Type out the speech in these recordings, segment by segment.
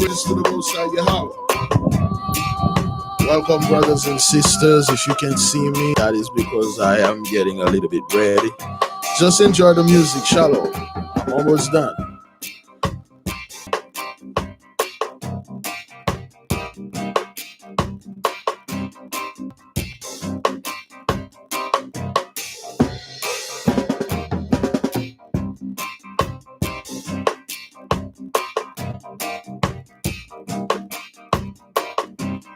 praise to the Most High YAHAWAH. Welcome, brothers and sisters. If you can see me, that is because I am getting a little bit ready. Just enjoy the music. Shalom. I'm almost done.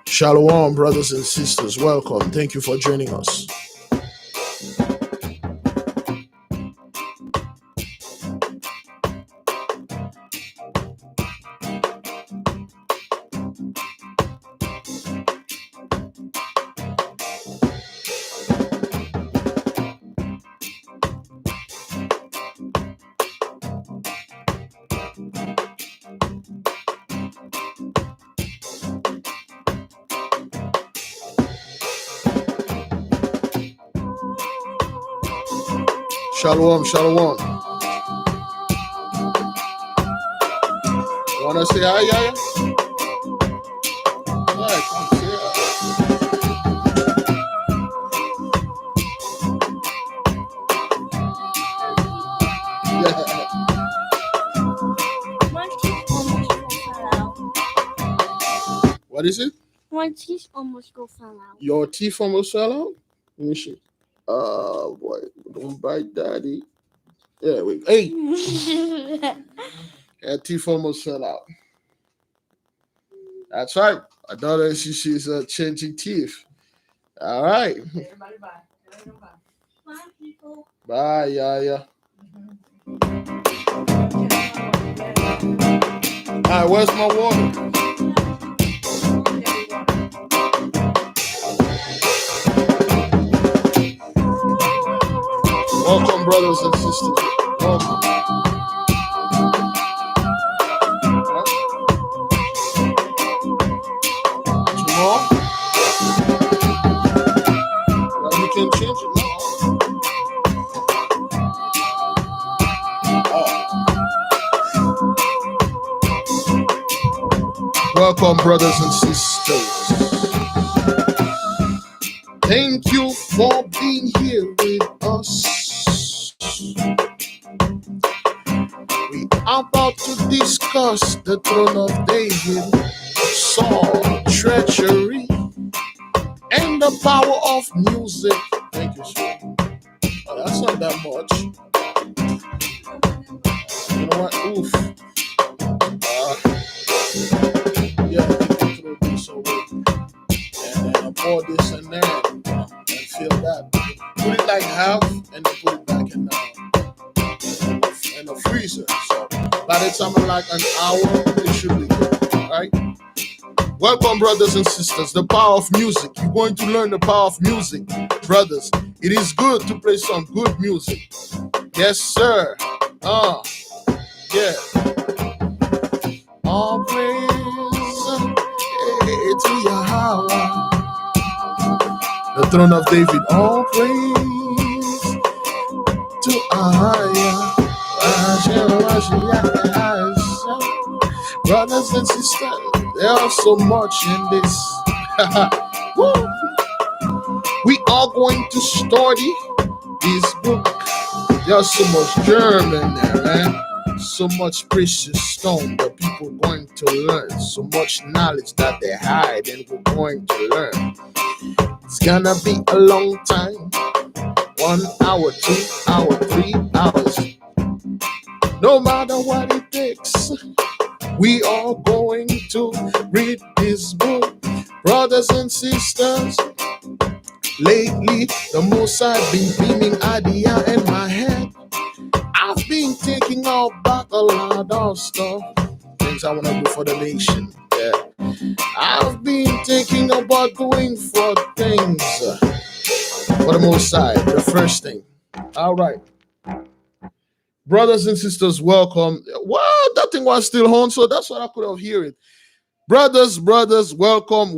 Shalom, brothers and sisters. Welcome. Thank you for joining us. Shalom, shalom. Wanna say hi, Yaya? Yeah, come say hi. Yeah. My teeth almost fell out. What is it? My teeth almost fell out. Your teeth almost fell out? Let me see. Oh boy, don't bite daddy. Yeah, wait. Hey, her teeth almost fell out. That's right. My daughter, she's changing teeth. All right. Everybody bye. Everybody bye. Bye, people. Bye, Yaya. All right, where's my water? Welcome, brothers and sisters. Welcome. Tomorrow? Well, you can change it now. Welcome, brothers and sisters. Thank you for being here with us. We are about to discuss the throne of David, Saul, treachery, and the power of music. Thank you, sir. Oh, that's not that much. You know what? Oof. Yeah, you can throw this away. And then pour this in there and feel that. Put it like half and then put it back in the freezer. So by the time in like an hour, it should be good. All right. Welcome, brothers and sisters. The power of music. You're going to learn the power of music, brothers. It is good to play some good music. Yes, sir. Yeah. All praise to YAHAWAH, the throne of David. All praise to YAHAWAH. Brothers and sisters, there are so much in this. Woo. We are going to study this book. There's so much germ in there, man. So much precious stone that people are going to learn. So much knowledge that they hide and we're going to learn. It's gonna be a long time. 1 hour, 2 hours, 3 hours. No matter what it takes, we are going to read this book. Brothers and sisters, lately the most I've been beaming idea in my head. I've been thinking about a lot of stuff, things I want to do for the nation. Yeah, I've been thinking about doing for things for the Most High. The first thing. All right, brothers and sisters, welcome. Well, that thing was still on, so that's what I could have heard it. Brothers, welcome,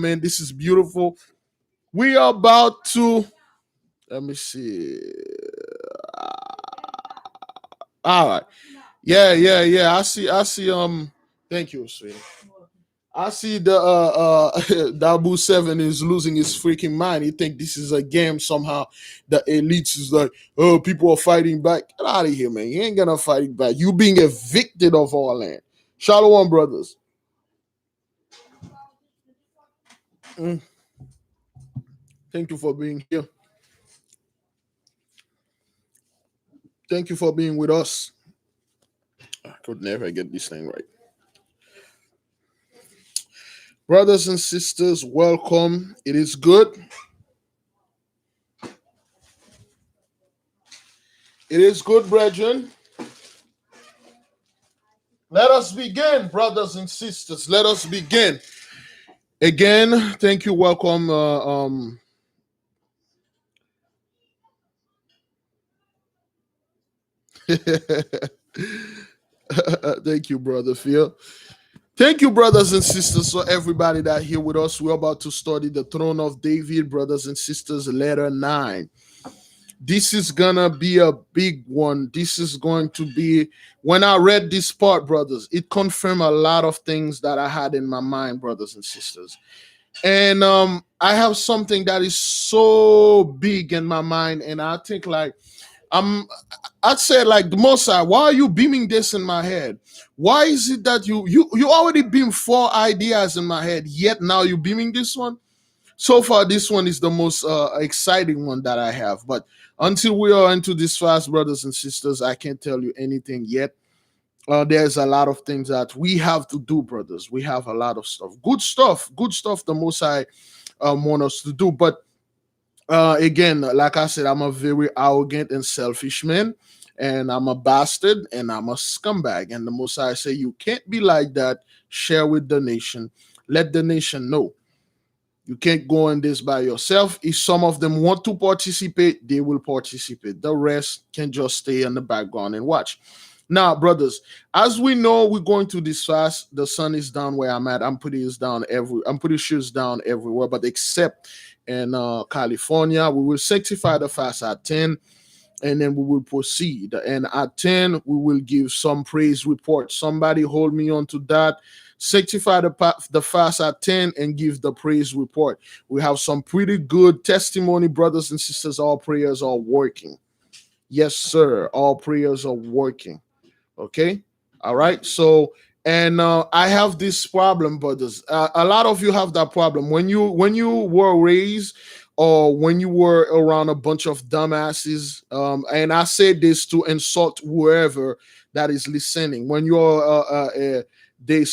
in. This is beautiful. We are about to. Let me see. All right. Yeah. I see. Thank you, sweetie. I see the Dabu 7 is losing his freaking mind. He think this is a game somehow. The elites is like, oh, people are fighting back. Get out of here, man. You ain't gonna fight back. You being evicted of our land. Shalom, brothers. Mm, thank you for being here. Thank you for being with us. I could never get this thing right. Brothers and sisters, welcome. It is good. It is good, brethren. Let us begin, brothers and sisters. Let us begin. Again, thank you. Welcome. Thank you, brother Phil. Thank you, brothers and sisters. So, everybody that here with us, we're about to study the throne of David, brothers and sisters, letter 9. This is gonna be a big one. This is going to be, when I read this part, brothers, it confirmed a lot of things that I had in my mind, brothers and sisters. And I have something that is so big in my mind, and I think like I'd say like the Mosai, why are you beaming this in my head? Why is it that you already beamed 4 ideas in my head, yet now you're beaming this one? So far, this one is the most exciting one that I have. But until we are into this fast, brothers and sisters, I can't tell you anything yet. There's a lot of things that we have to do, brothers. We have a lot of stuff, good stuff. The Most High want us to do, but again, like I said, I'm a very arrogant and selfish man, and I'm a bastard, and I'm a scumbag. And the Most High say, you can't be like that. Share with the nation. Let the nation know. You can't go in this by yourself. If some of them want to participate, they will participate. The rest can just stay in the background and watch. Now, brothers, as we know, we're going to this fast. The sun is down where I'm at. I'm pretty sure it's down everywhere, but except in California, we will sanctify the fast at 10, and then we will proceed. And at 10, we will give some praise report. Somebody hold me on to that. Sanctify the fast at 10 and give the praise report. We have some pretty good testimony, brothers and sisters. All prayers are working. Yes, sir. All prayers are working. Okay. All right. So, and I have this problem, brothers. A lot of you have that problem when you were raised or when you were around a bunch of dumbasses. And I say this to insult whoever that is listening. When you're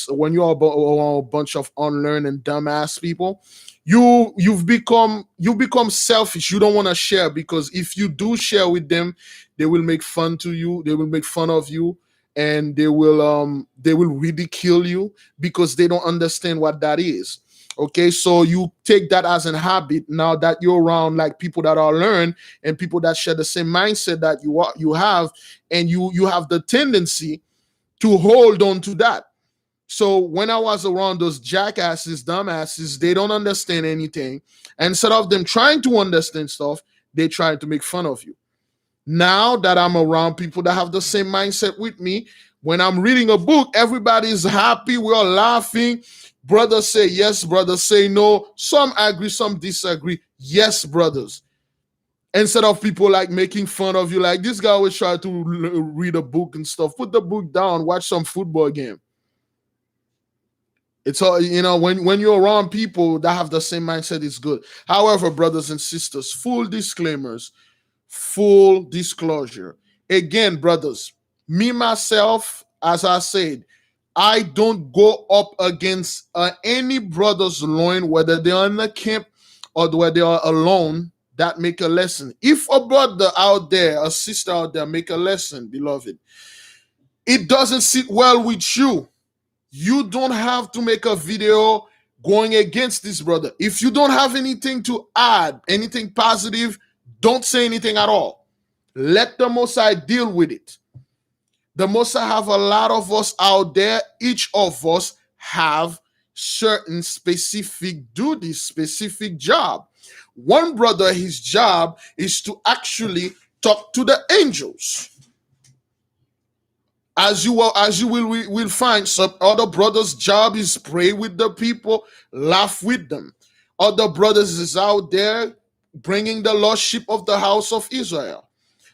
when you're around a bunch of unlearned and dumbass people, you've become selfish. You don't want to share, because if you do share with them, they will make fun to you. They will make fun of you, and they will ridicule you because they don't understand what that is. Okay, so you take that as an habit. Now that you're around like people that are learned and people that share the same mindset that you have, and you have the tendency to hold on to that. So when I was around those jackasses, dumbasses, they don't understand anything. And instead of them trying to understand stuff, they try to make fun of you. Now that I'm around people that have the same mindset with me, when I'm reading a book, everybody's happy. We're all laughing. Brothers say yes, brothers say no. Some agree, some disagree. Yes, brothers. Instead of people like making fun of you, like this guy always try to read a book and stuff. Put the book down, watch some football game. It's all, when you're around people that have the same mindset, it's good. However, brothers and sisters, full disclaimers, full disclosure. Again, brothers, me myself, as I said, I don't go up against any brother's loin, whether they're in the camp or whether they are alone, that make a lesson. If a brother out there, a sister out there make a lesson, beloved, it doesn't sit well with you, you don't have to make a video going against this brother. If you don't have anything to add, anything positive, don't say anything at all. Let the Mosai deal with it. The Mosai have a lot of us out there. Each of us have certain specific duties, specific job. One brother, his job is to actually talk to the angels. As you will find, some other brothers' job is pray with the people, laugh with them. Other brothers is out there bringing the lordship of the house of Israel.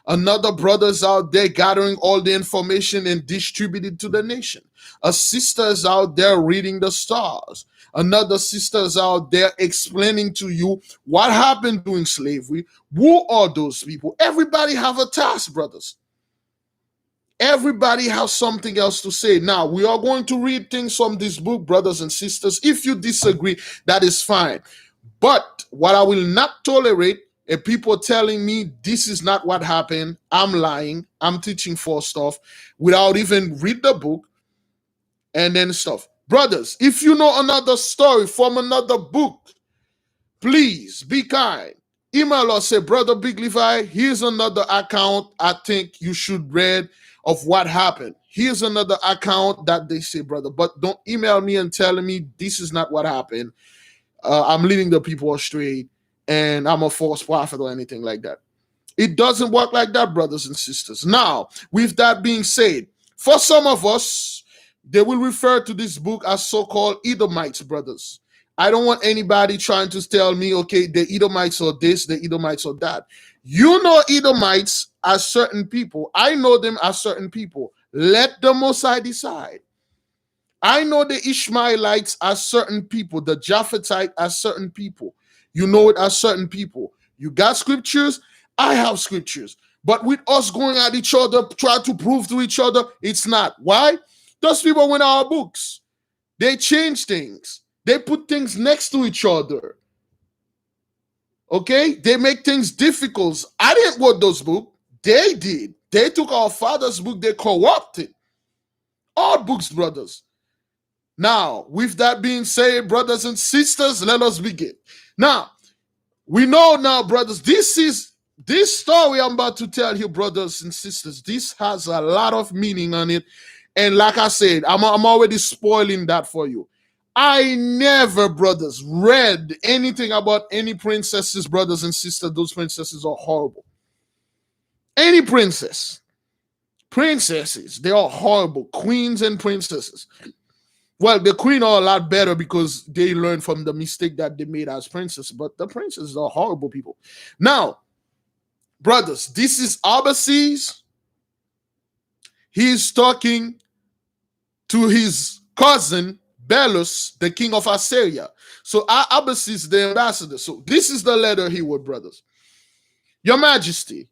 Another brother's out there gathering all the information and distributing to the nation. A sister is out there reading the stars. Another sister is out there explaining to you what happened during slavery. Who are those people? Everybody have a task, brothers. Everybody has something else to say. Now, we are going to read things from this book, brothers and sisters. If you disagree, that is fine. But what I will not tolerate is people telling me this is not what happened. I'm lying. I'm teaching false stuff without even read the book and then stuff. Brothers, if you know another story from another book, please be kind. Email us, say, Brother Big Levi, here's another account I think you should read of what happened. Here's another account that they say, brother, but don't email me and telling me this is not what happened. I'm leading the people astray and I'm a false prophet or anything like that. It doesn't work like that, brothers and sisters. Now, with that being said, for some of us, they will refer to this book as so-called Edomites, brothers. I don't want anybody trying to tell me, okay, the Edomites are this, the Edomites are that. You know Edomites as certain people. I know them as certain people. Let the Most High decide. I know the Ishmaelites as certain people, the Japhetite as certain people. You know it as certain people. You got scriptures, I have scriptures. But with us going at each other, try to prove to each other, it's not. Why? Those people went our books. They change things. They put things next to each other. Okay? They make things difficult. I didn't write those books. They did. They took our father's book. They corrupted. All books, brothers. Now, with that being said, brothers and sisters, let us begin. Now, we know now, brothers, this story I'm about to tell you, brothers and sisters, this has a lot of meaning on it. And like I said, I'm already spoiling that for you. I never, brothers, read anything about any princesses, brothers and sisters. Those princesses are horrible. Any princesses, they are horrible. Queens and princesses. Well, the queen are a lot better because they learned from the mistake that they made as princess, but the princesses are horrible people. Now, brothers, this is Abbasis. He's talking to his cousin, Belus, the king of Assyria. So Abbasis is the ambassador. So this is the letter he wrote, brothers. Your Majesty,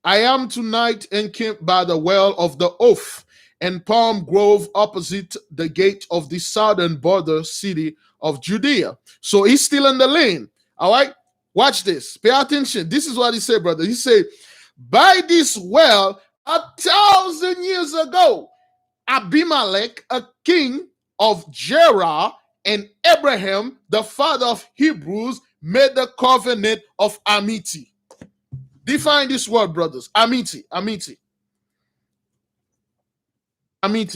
I am tonight encamped by the well of the Oath and Palm Grove opposite the gate of the southern border city of Judea. So he's still in the lane. All right? Watch this. Pay attention. This is what he said, brother. He said, by this well, 1,000 years ago, Abimelech, a king of Gerar, and Abraham, the father of Hebrews, made the covenant of amity. Define this word, brothers. Amity.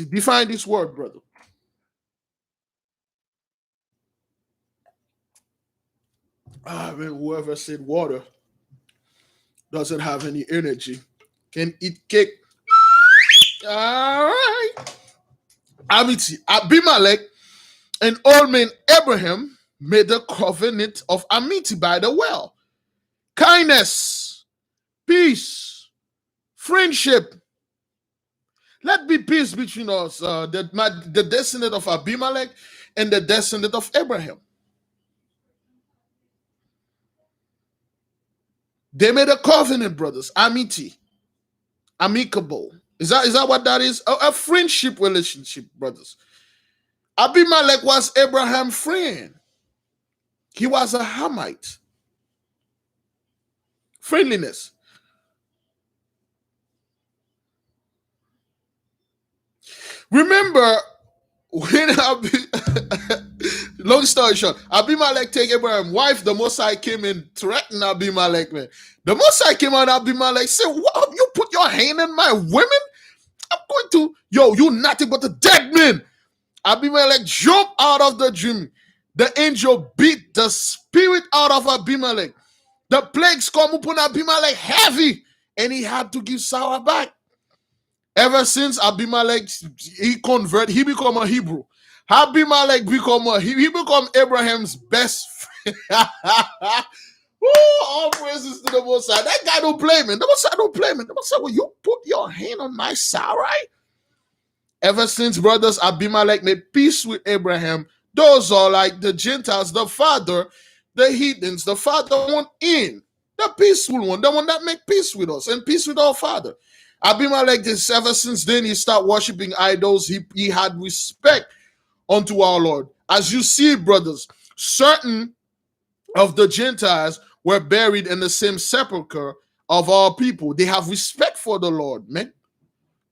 Define this word, brother. Whoever said water doesn't have any energy can eat cake. All right. Amity. Abimelech and old man Abraham made the covenant of amity by the well. Kindness, peace, friendship. Let be peace between us, the descendant of Abimelech and the descendant of Abraham. They made a covenant, brothers. Amity. Amicable. Is that what that is? A friendship relationship, brothers. Abimelech was Abraham's friend. He was a Hamite. Friendliness. Remember when long story short, Abimelech take Abraham's wife, the Mosai came and threatened Abimelech, man. The Mosai came out, Abimelech said, what, you put your hand in my women? I'm going to, you nothing but a dead man. Abimelech jumped out of the dream. The angel beat the spirit out of Abimelech. The plagues come upon Abimelech heavy, and he had to give Sarah back. Ever since Abimelech, he become a Hebrew. Abimelech he become Abraham's best friend. Woo, all praises to the Most High. That guy don't play, man. The Most High don't play, man. The Most High, will you put your hand on my side, right? Ever since brothers Abimelech made peace with Abraham, those are like the Gentiles, the father, the heathens, the father one in, the peaceful one, the one that make peace with us and peace with our father. Abimelech, this ever since then, he started worshiping idols. He had respect unto our Lord. As you see, brothers, certain of the Gentiles were buried in the same sepulchre of our people. They have respect for the Lord, man.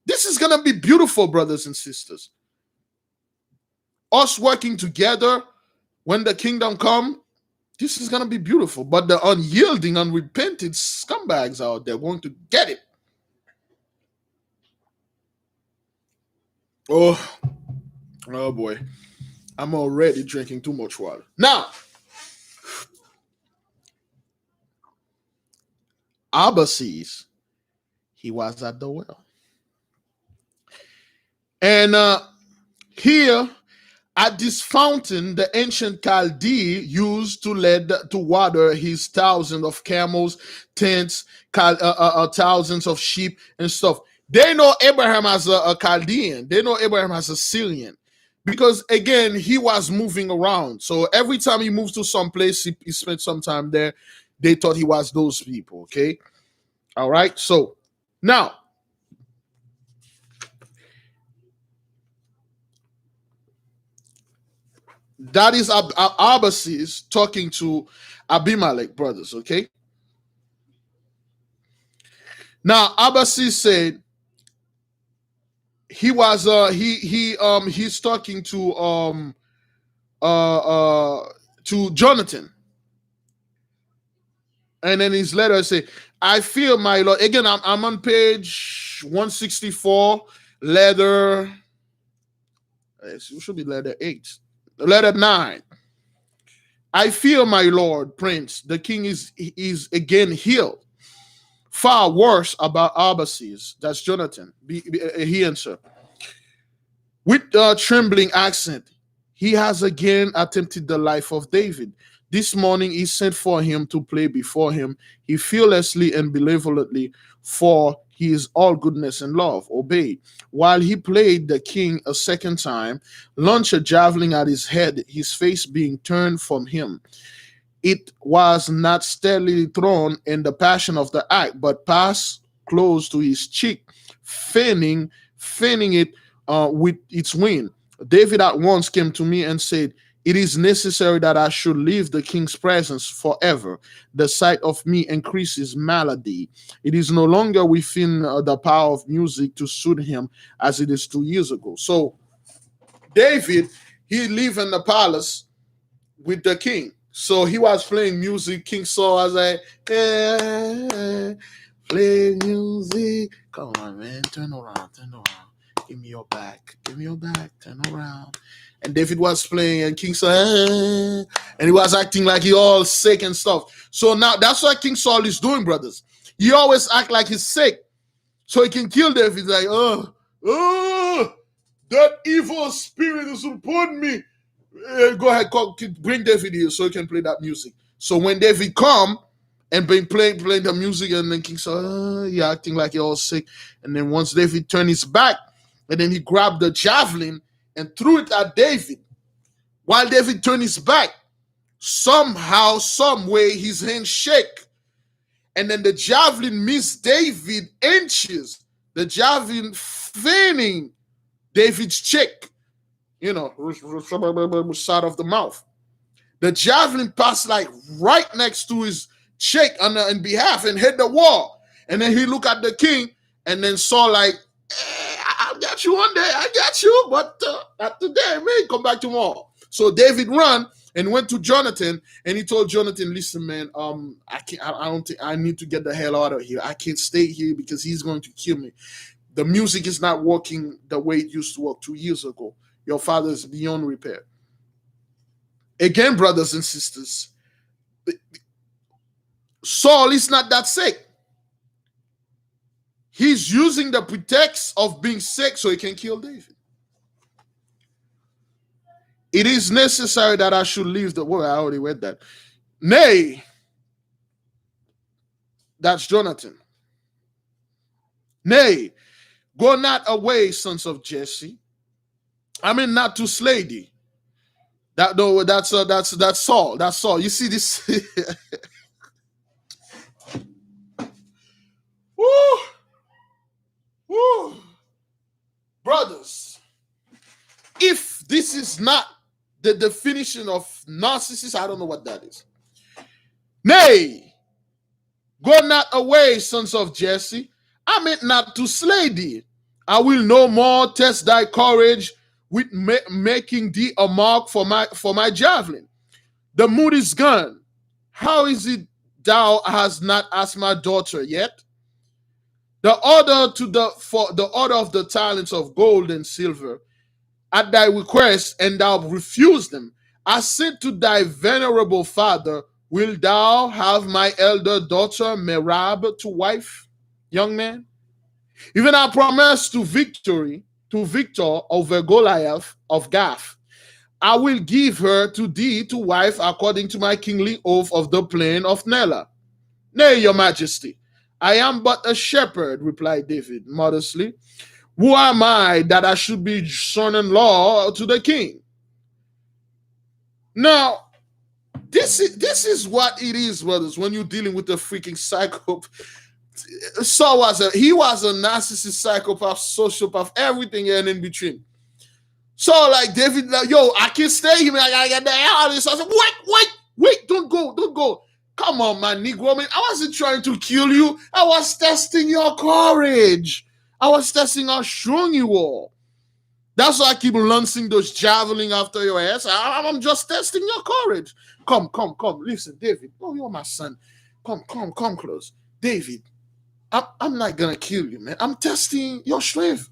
This is going to be beautiful, brothers and sisters. Us working together when the kingdom come, this is going to be beautiful. But the unyielding, unrepentant scumbags out there going to get it. Oh boy. I'm already drinking too much water. Now, Abbasis, he was at the well. And here at this fountain, the ancient Chaldee used to water his thousands of camels, tents, thousands of sheep and stuff. They know Abraham as a Chaldean. They know Abraham as a Syrian. Because again, he was moving around. So every time he moved to some place, he spent some time there. They thought he was those people, okay? All right, so now, that is Abbasis talking to Abimelech brothers, okay? Now, Abbasis said he's talking to Jonathan. And then his letter say, I fear my Lord. Again, I'm on page 164, letter, it should be letter 8. Letter 9. I fear my Lord, Prince. The king is again healed. Far worse about Abbasis. That's Jonathan. He answered. With a trembling accent, he has again attempted the life of David. This morning he sent for him to play before him. He fearlessly and benevolently, for he is all goodness and love, obeyed. While he played the king a second time, launched a javelin at his head, his face being turned from him. It was not steadily thrown in the passion of the act, but passed close to his cheek, fanning it with its wing. David at once came to me and said, it is necessary that I should leave the king's presence forever. The sight of me increases malady. It is no longer within the power of music to soothe him as it is 2 years ago. So David, he lived in the palace with the king. So he was playing music. King Saul was like, play music. Come on, man. Turn around. Give me your back. Turn around. And David was playing, and King Saul, and he was acting like he all sick and stuff. So now that's what King Saul is doing, brothers. He always act like he's sick, so he can kill David. He's like, that evil spirit is upon me. Go ahead, bring David here so he can play that music. So when David come and been playing the music, and then King Saul, he acting like he all sick. And then once David turned his back, and then he grabbed the javelin and threw it at David. While David turned his back, somehow, some way, his hand shake. And then the javelin missed David inches. The javelin fanning David's cheek. Side of the mouth. The javelin passed like right next to his cheek in behalf and hit the wall. And then he looked at the king and then saw like, I'll get you one day. I got you, but not today. May come back tomorrow. So David ran and went to Jonathan, and he told Jonathan, "Listen, man, I can't. I don't think I need to get the hell out of here. I can't stay here because he's going to kill me. The music is not working the way it used to work 2 years ago. Your father is beyond repair." Again, brothers and sisters, Saul is not that sick. He's using the pretext of being sick so he can kill David. It is necessary that I should leave the world. I already read that. Nay, that's Jonathan. Nay, go not away, sons of Jesse. I mean, not to slay thee. That's Saul. That's Saul. You see this? Woo! Woo! Brothers, if this is not the definition of narcissist, I don't know what that is. Nay, go not away, sons of Jesse. I meant not to slay thee. I will no more test thy courage with making thee a mark for my javelin. The mood is gone. How is it thou hast not asked my daughter yet? The order of the talents of gold and silver at thy request, and thou refused them. I said to thy venerable father, wilt thou have my elder daughter Merab to wife, young man? Even I promised to Victor over Goliath of Gath. I will give her to thee to wife according to my kingly oath of the plain of Nela. Nay, your majesty, I am but a shepherd, replied David modestly. Who am I that I should be son-in-law to the king? Now, this is what it is, brothers, when you're dealing with a freaking psychopath. Saul was a narcissist, psychopath, sociopath, everything and in between. So like David, like, yo, I can't stay here, man. I gotta get the hell out of this. I said, wait, don't go. Come on, man, Negro, man. I wasn't trying to kill you. I was testing your courage. I was testing how strong you are. That's why I keep launching those javelin after your ass. I'm just testing your courage. Come. Listen, David. Oh, you're my son. Come close. David, I'm not gonna kill you, man. I'm testing your strength.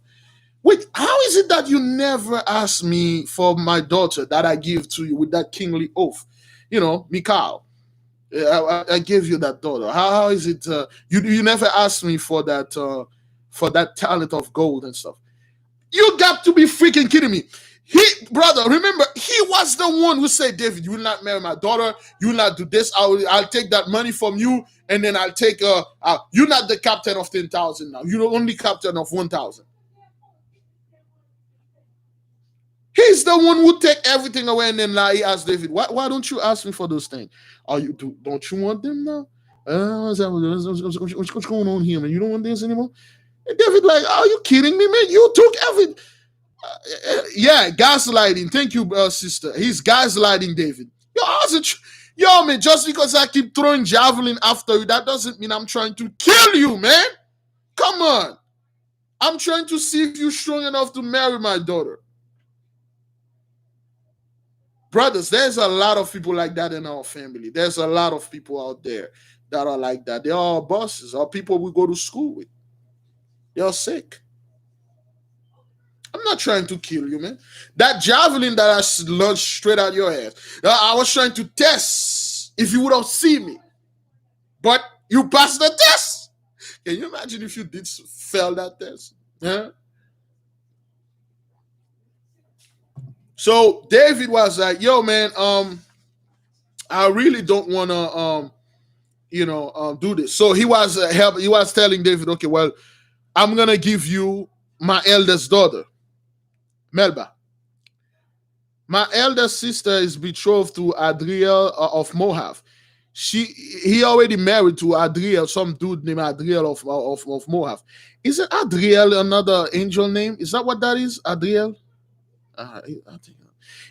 Wait, how is it that you never asked me for my daughter that I give to you with that kingly oath? You know, Michal. I gave you that daughter. How is it you never asked me for that talent of gold and stuff? You got to be freaking kidding me. Brother, remember, he was the one who said, David, you will not marry my daughter. You will not do this. I'll take that money from you, and then I'll take you're not the captain of 10,000 now. You're the only captain of 1,000. He's the one who take everything away, and then he asked David, why don't you ask me for those things? Don't you want them now? What's going on here, man? You don't want this anymore? And David like, are you kidding me, man? You took everything. Yeah, gaslighting. Thank you, sister. He's gaslighting David. Yo, man, just because I keep throwing javelin after you, that doesn't mean I'm trying to kill you, man. Come on. I'm trying to see if you're strong enough to marry my daughter. Brothers, there's a lot of people like that in our family. There's a lot of people out there that are like that. They're all bosses or people we go to school with. They're sick. I'm not trying to kill you, man. That javelin that I launched straight out your ass, I was trying to test if you would have seen me. But you passed the test. Can you imagine if you did fail that test? Yeah. So David was like, yo, man, I really don't want to, do this. So he was he was telling David, okay, well, I'm going to give you my eldest daughter, Melba. My eldest sister is betrothed to Adriel of Moab. He already married to Adriel, some dude named Adriel of Moab. Isn't Adriel another angel name? Is that what that is? Adriel? I think.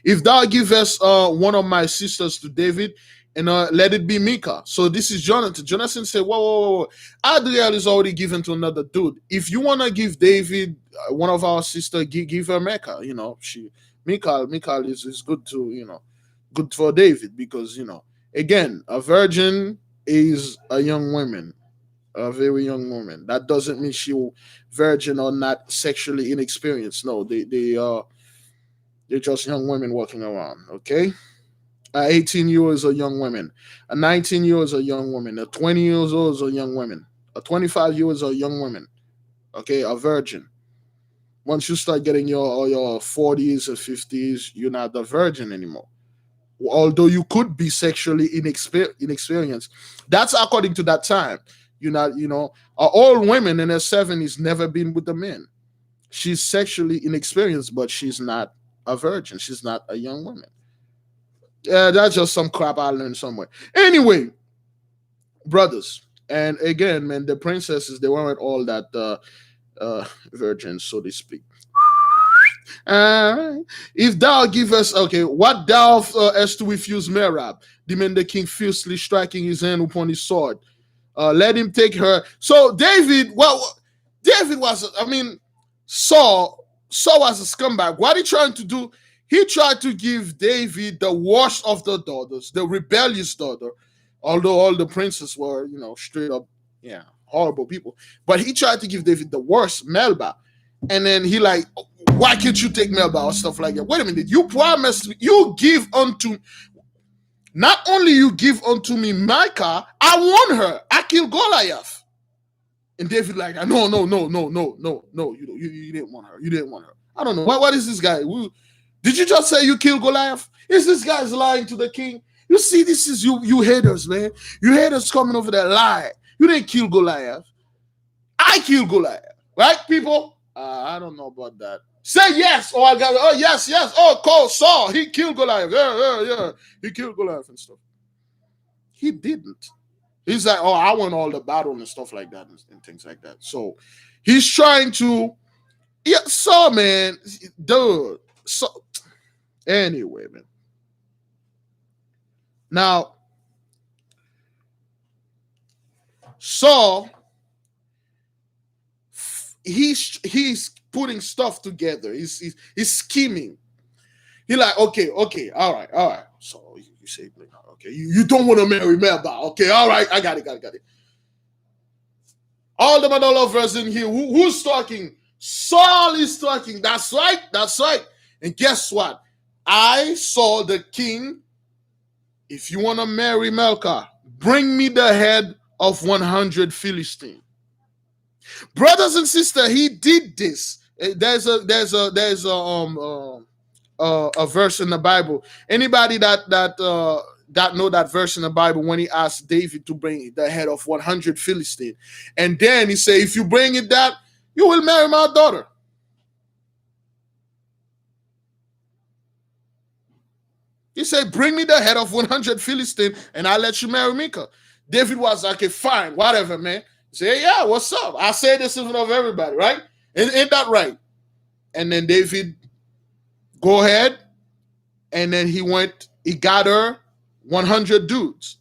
If thou give us one of my sisters to David, and let it be Micah. So this is Jonathan. Jonathan said, whoa. Adriel is already given to another dude. If you want to give David one of our sisters, give her Micah. You know, Michal is good to, good for David because, again, a virgin is a young woman, a very young woman. That doesn't mean she virgin or not sexually inexperienced. No, they're just young women walking around, okay? 18 years are young women. A 19 years are young women. A 20 years old is a young women. A 25 years are young women. Okay, a virgin. Once you start getting your 40s or 50s, you're not a virgin anymore. Although you could be sexually inexperienced. That's according to that time. You're not, old women in her 70s never been with a man. She's sexually inexperienced, but she's not a virgin. She's not a young woman. Yeah, that's just some crap I learned somewhere. Anyway, brothers, and again, man, the princesses, they weren't all that virgins, so to speak. If thou give us, okay, what thou hast to refuse Merab, demanded the king fiercely, striking his hand upon his sword. Let him take her. So David, well, David was, I mean, Saul was a scumbag. What he trying to do? He tried to give David the worst of the daughters, the rebellious daughter, although all the princes were, straight up, yeah, horrible people. But he tried to give David the worst, Melba. And then he like, why can't you take Melba or stuff like that? Wait a minute, you promised me, you give unto, not only you give unto me Micah, I want her. I kill Goliath. And David like, no, you didn't want her. You didn't want her. I don't know. What is this guy? Did you just say you kill Goliath? Is this guy's lying to the king? You see, this is you haters, man. You haters coming over there lie. You didn't kill Goliath. I killed Goliath. Right, people? I don't know about that. Say yes. Oh, I got it. Oh, yes. Oh, call Saul. He killed Goliath. Yeah. He killed Goliath and stuff. He didn't. He's like, oh, I won all the battle and stuff like that and things like that. So he's trying to, yeah, Saul, man, dude. So anyway, man. Now, Saul, he's putting stuff together. He's scheming. He like, okay, all right. So you say, okay, you don't want to marry Melba. Okay, all right, I got it. All the other lovers in here, who's talking? Saul is talking. That's right. And guess what? I saw the king. If you want to marry Melka, bring me the head of 100 Philistines. Brothers and sisters, he did this. There's a verse in the Bible. Anybody that know that verse in the Bible when he asked David to bring the head of 100 Philistines, and then he said, if you bring it that, you will marry my daughter. He said, bring me the head of 100 Philistines and I'll let you marry Mika. David was like, okay, fine, whatever, man. He said, yeah, what's up? I say this in front of everybody, right? Ain't that right? And then David go ahead, and then he got her 100 dudes.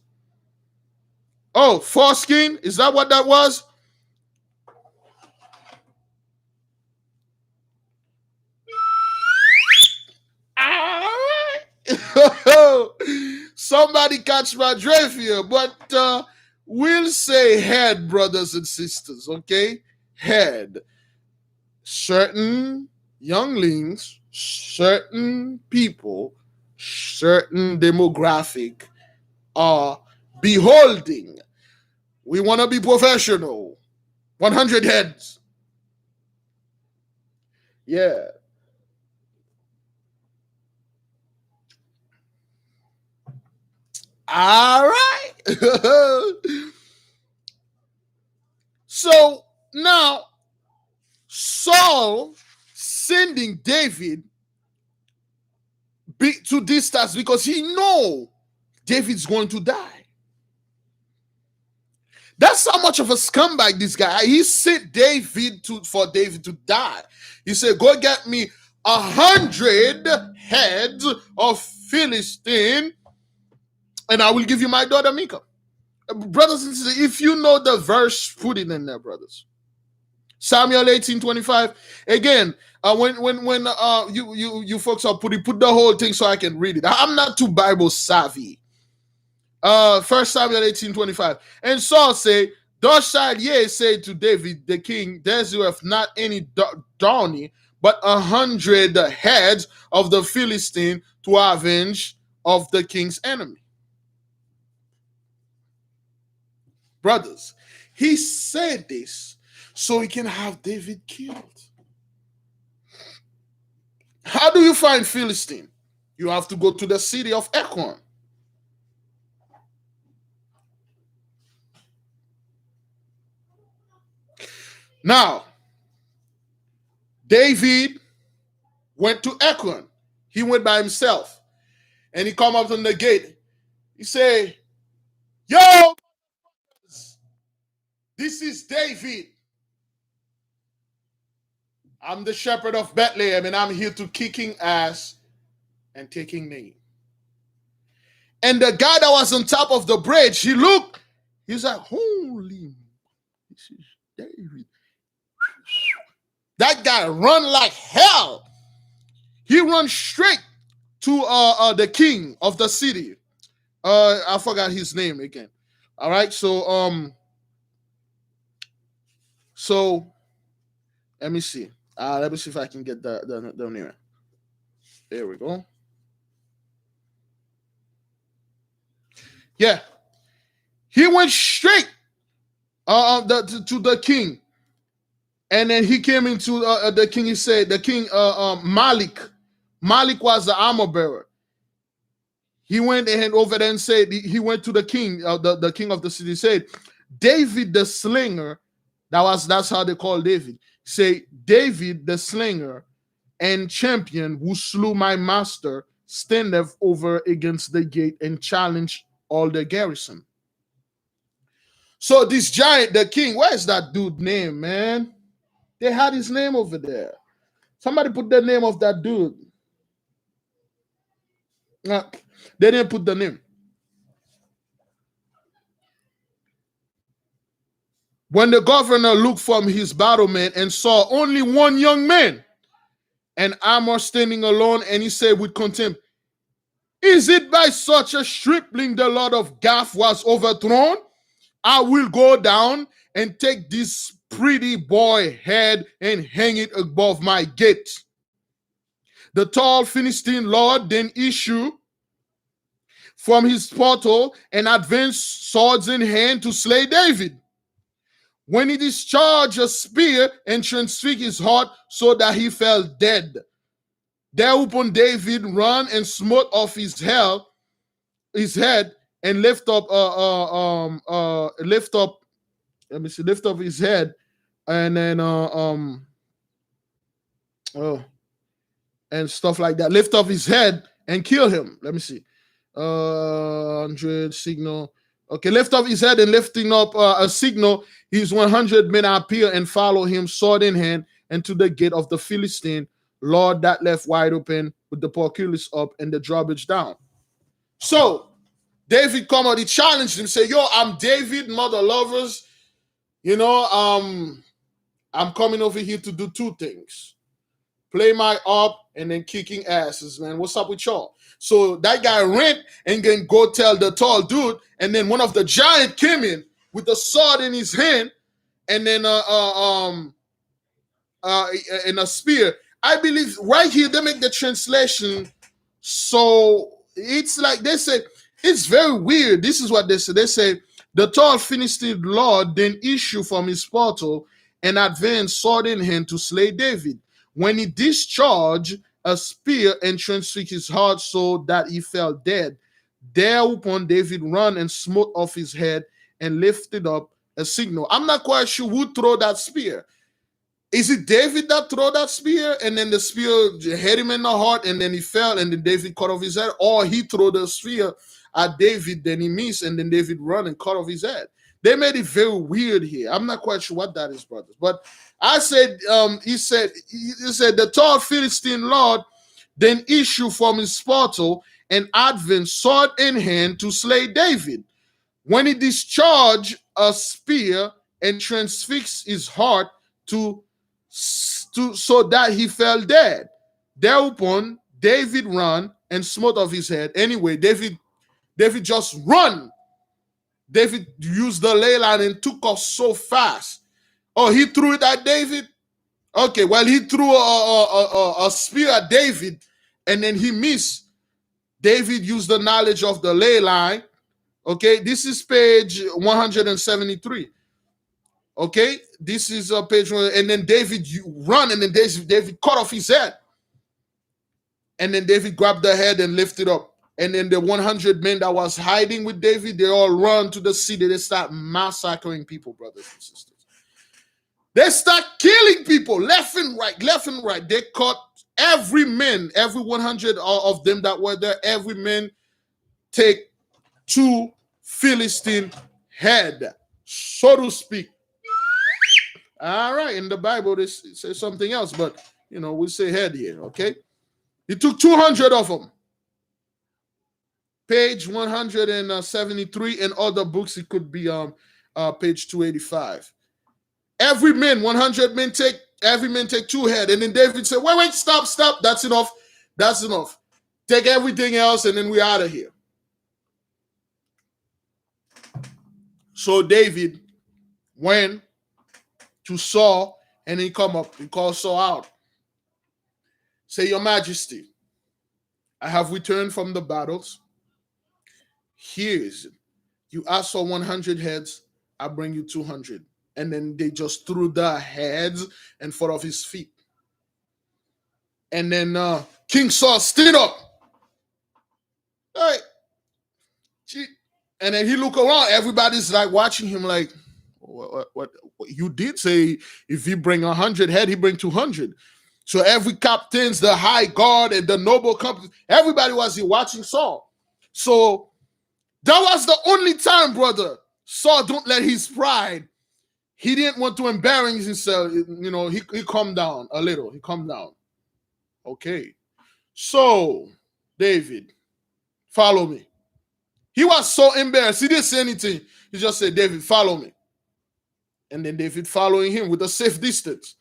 Oh, foreskin? Is that what that was? Somebody catch my drift here, but we'll say head, brothers and sisters, okay? Head. Certain younglings, certain people, certain demographic are beholding. We want to be professional. 100 heads. Yeah. All right. So now Saul sending David to this task because he know David's going to die. That's how much of a scumbag this guy. He sent David for David to die. He said, go get me 100 heads of Philistine and I will give you my daughter Mika. Brothers and sisters, if you know the verse, put it in there, brothers. Samuel 18:25. Again, when you folks are put the whole thing so I can read it. I'm not too Bible savvy. 1 Samuel 18:25. And Saul said, thus shall ye say to David the king, there not any downy, but 100 heads of the Philistine to avenge of the king's enemy. Brothers, he said this so he can have David killed. How do you find Philistine? You have to go to the city of Ekron. Now, David went to Ekron. He went by himself. And he come up on the gate. He say, yo, this is David. I'm the shepherd of Bethlehem, and I'm here to kicking ass and taking name. And the guy that was on top of the bridge, he looked, he's like, holy, this is David. That guy run like hell. He run straight to the king of the city. I forgot his name again. All right, so let me see. Let me see if I can get the name. There we go. Yeah, he went straight to the king, and then he came into the king. He said, the king Malik was the armor bearer. He went and over there and said, he went to the king, the king of the city, said, David the slinger, that's how they call David. Say, David the slinger and champion who slew my master standeth over against the gate and challenged all the garrison. So this giant, the king, where's that dude name, man? They had his name over there. Somebody put the name of that dude. They didn't put the name. When the governor looked from his battlement and saw only one young man, and armor standing alone, and he said with contempt, is it by such a stripling the Lord of Gath was overthrown? I will go down and take this pretty boy head and hang it above my gate. The tall Philistine lord then issue from his portal and advanced swords in hand to slay David. When he discharged a spear and transfixed his heart so that he fell dead. Thereupon David ran and smote off his head and lift up his head, and then and stuff like that. Lift up his head and kill him. Let me see. 100 signal. Okay, lift up his head and lifting up a signal. His 100 men appear and follow him, sword in hand, and to the gate of the Philistine, Lord that left wide open with the portcullis up and the drawbridge down. So David come out, he challenged him, say, yo, I'm David, mother lovers. You know, I'm coming over here to do two things. Play my harp and then kicking asses, man. What's up with y'all? So that guy ran and then go tell the tall dude, and then one of the giant came in with the sword in his hand, and then in a spear. I believe right here they make the translation, so it's like they say, it's very weird. This is what they say. They say, the tall Philistine lord then issue from his portal and advanced sword in hand to slay David. When he discharged a spear and transfixed his heart so that he fell dead. Thereupon David ran and smote off his head and lifted up a signal. I'm not quite sure who threw that spear. Is it David that threw that spear and then the spear hit him in the heart and then he fell and then David cut off his head? Or he threw the spear at David, then he missed and then David ran and cut off his head? They made it very weird here. I'm not quite sure what that is, brothers. But I said, he said, the tall Philistine lord then issue from his portal and advanced sword in hand to slay David. When he discharged a spear and transfixed his heart so that he fell dead. Thereupon David ran and smote off his head. Anyway, David just run. David used the ley line and took off so fast. Oh, he threw it at David? Okay, well, he threw a spear at David and then he missed. David used the knowledge of the ley line. Okay, this is page 173. Okay, this is a page one, and then David run, and then David cut off his head. And then David grabbed the head and lifted up. And then the 100 men that was hiding with David, they all run to the city. They start massacring people, brothers and sisters. They start killing people left and right, left and right. They cut every 100 of them that were there, every man take 2 Philistine head, so to speak. All right, in the Bible, they say something else, but, we say head here, okay? He took 200 of them. Page 173. In other books, it could be page 285. Every man, 100 men every man take 2 head. And then David said, wait, stop. That's enough. Take everything else, and then we're out of here. So David went to Saul, and he come up. He called Saul out. Say, Your Majesty, I have returned from the battles. Here's it. You asked for 100 heads, I bring you 200. And then they just threw the heads in front of his feet. And then King Saul stood up. Hey. And then he looked around. Everybody's like watching him like, what? You did say if he bring 100 head, he bring 200. So every captains, the high guard, and the noble company, everybody was here watching Saul. So that was the only time, brother, Saul don't let his pride. He didn't want to embarrass himself. He calmed down a little. He calmed down. Okay. So, David, follow me. He was so embarrassed. He didn't say anything. He just said, David, follow me. And then David following him with a safe distance.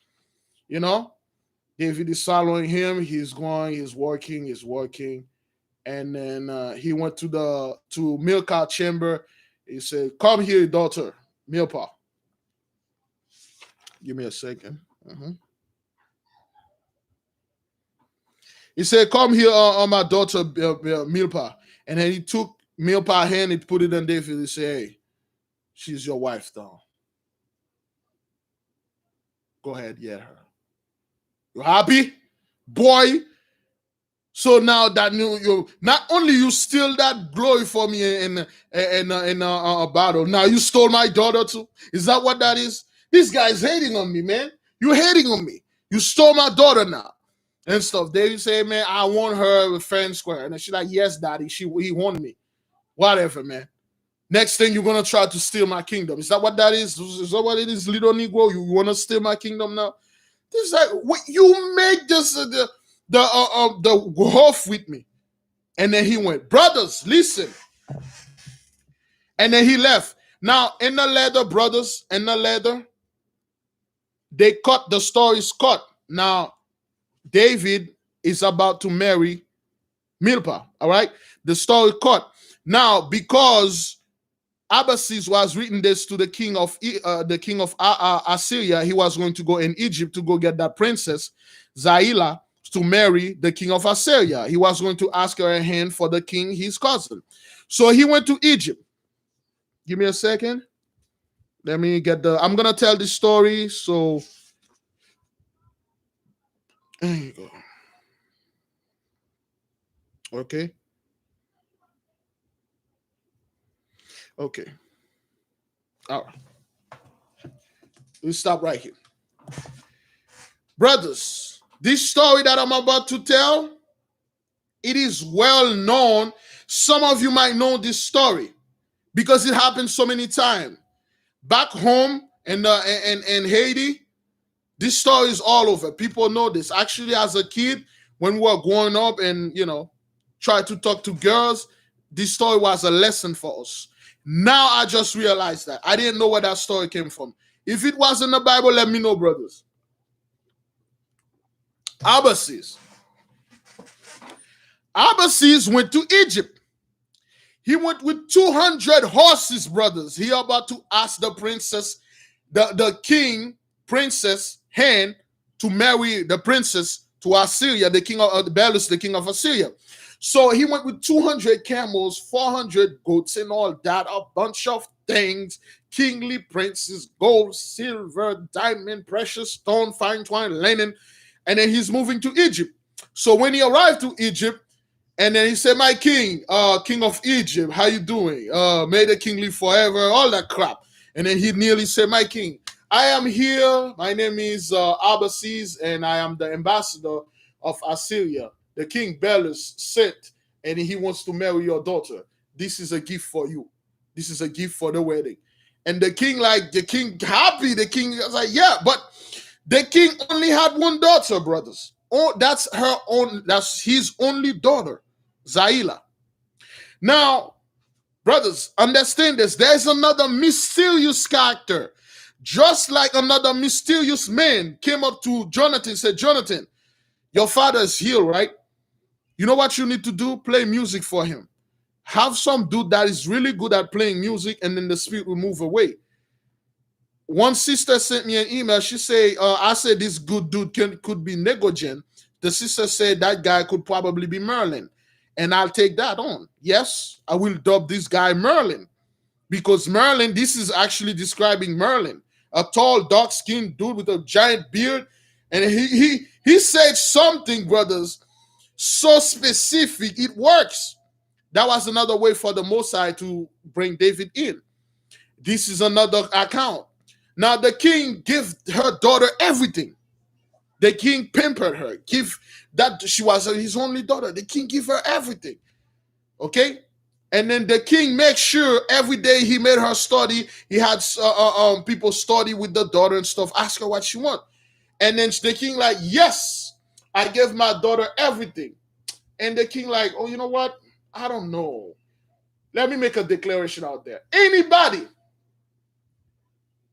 David is following him. He's going, he's working. And then he went to Milcah chamber. He said, come here, daughter, Milcah. Give me a second. He said, come here, my daughter, Milcah. And then he took Milcah's hand and put it on David. He said, hey, she's your wife now. Go ahead, get her. You happy? Boy. So now that you not only you steal that glory for me in a battle, now you stole my daughter too. Is that what that is? This guy's hating on me, man. You're hating on me. You stole my daughter now and stuff. David say, man, I want her with fair and square. And she's like, yes, daddy. He wanted me. Whatever, man. Next thing you're gonna try to steal my kingdom. Is that what that is? Is that what it is, little Negro? You wanna steal my kingdom now? This is like what you make this the oath with me. And then he went, brothers, listen. And then he left. Now in the letter, brothers, in the letter, they cut the story's cut. Now David is about to marry Milcah. All right, the story cut. Now because Abbasis was written this to the king of Assyria, he was going to go in Egypt to go get that princess Zailah to marry the king of Assyria. He was going to ask her a hand for the king, his cousin. So he went to Egypt. Give me a second. Let me get I'm going to tell this story. So there you go. Okay. Okay. All right. We'll stop right here. Brothers, this story that I'm about to tell, it is well known. Some of you might know this story because it happened so many times. Back home in Haiti, this story is all over. People know this. Actually, as a kid, when we were growing up and, try to talk to girls, this story was a lesson for us. Now I just realized that. I didn't know where that story came from. If it was in the Bible, let me know, brothers. Abbasis went to Egypt. He went with 200 horses, brothers. He about to ask the princess, the king, princess, hand to marry the princess to Assyria, the king of Abbasis, the king of Assyria. So he went with 200 camels, 400 goats, and all that, a bunch of things, kingly princes, gold, silver, diamond, precious stone, fine twine, linen. And then he's moving to Egypt. So when he arrived to Egypt, and then he said, "My king, king of Egypt, how you doing? May the king live forever," all that crap. And then he nearly said, "My king, I am here. My name is Abbasis, and I am the ambassador of Assyria. The king Belus sent, and he wants to marry your daughter. This is a gift for you. This is a gift for the wedding." And the king happy. The king was like, "Yeah," but the king only had one daughter, brothers. Oh, that's his only daughter, Zailah. Now, brothers, understand this. There's another mysterious character. Just like another mysterious man came up to Jonathan and said, "Jonathan, your father is here, right? You know what you need to do? Play music for him. Have some dude that is really good at playing music, and then the spirit will move away." One sister sent me an email. She said, "I said this good dude could be negligent." The sister said that guy could probably be Merlin. And I'll take that on. Yes, I will dub this guy Merlin. Because Merlin, this is actually describing Merlin. A tall, dark-skinned dude with a giant beard. And he said something, brothers, so specific, it works. That was another way for the Mosai to bring David in. This is another account. Now, the king gave her daughter everything. The king pampered her. She was his only daughter. The king gave her everything. Okay? And then the king made sure every day he made her study. He had people study with the daughter and stuff. Ask her what she want. And then the king like, "Yes, I gave my daughter everything." And the king like, "Oh, you know what? I don't know. Let me make a declaration out there. Anybody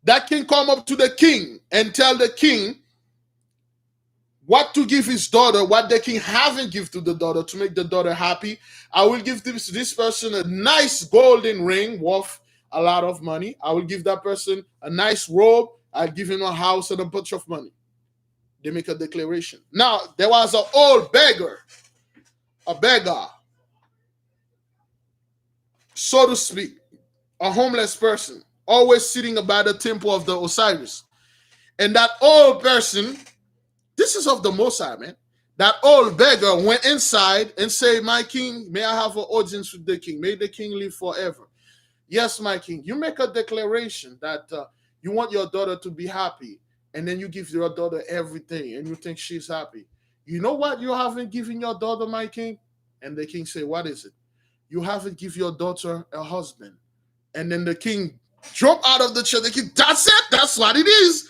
that can come up to the king and tell the king what to give his daughter, what the king haven't give to the daughter to make the daughter happy, I will give this person a nice golden ring worth a lot of money. I will give that person a nice robe. I'll give him a house and a bunch of money." They make a declaration. Now, there was an old beggar, a beggar, so to speak, a homeless person, always sitting by the temple of the Osiris. And that old person, this is of the Mosai, man. That old beggar went inside and said, "My king, may I have an audience with the king? May the king live forever." "Yes, my king." You make a declaration that you want your daughter to be happy, and then you give your daughter everything, and you think she's happy. "You know what you haven't given your daughter, my king?" And the king said, "What is it?" "You haven't given your daughter a husband." And then the king jumped out of the chair. The king, "That's it. That's what it is.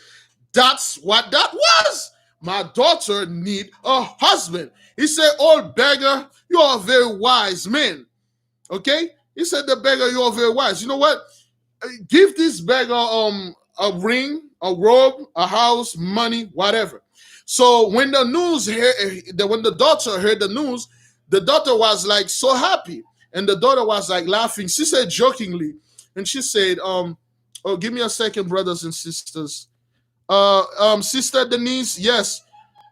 That's what that was. My daughter need a husband." He said, "Old beggar, you are a very wise man." Okay? He said, "The beggar, you are very wise. You know what? Give this beggar a ring, a robe, a house, money, whatever." So when when the daughter heard the news, the daughter was like so happy. And the daughter was like laughing. She said jokingly, and she said, "Oh, give me a second, brothers and sisters. Sister Denise, yes.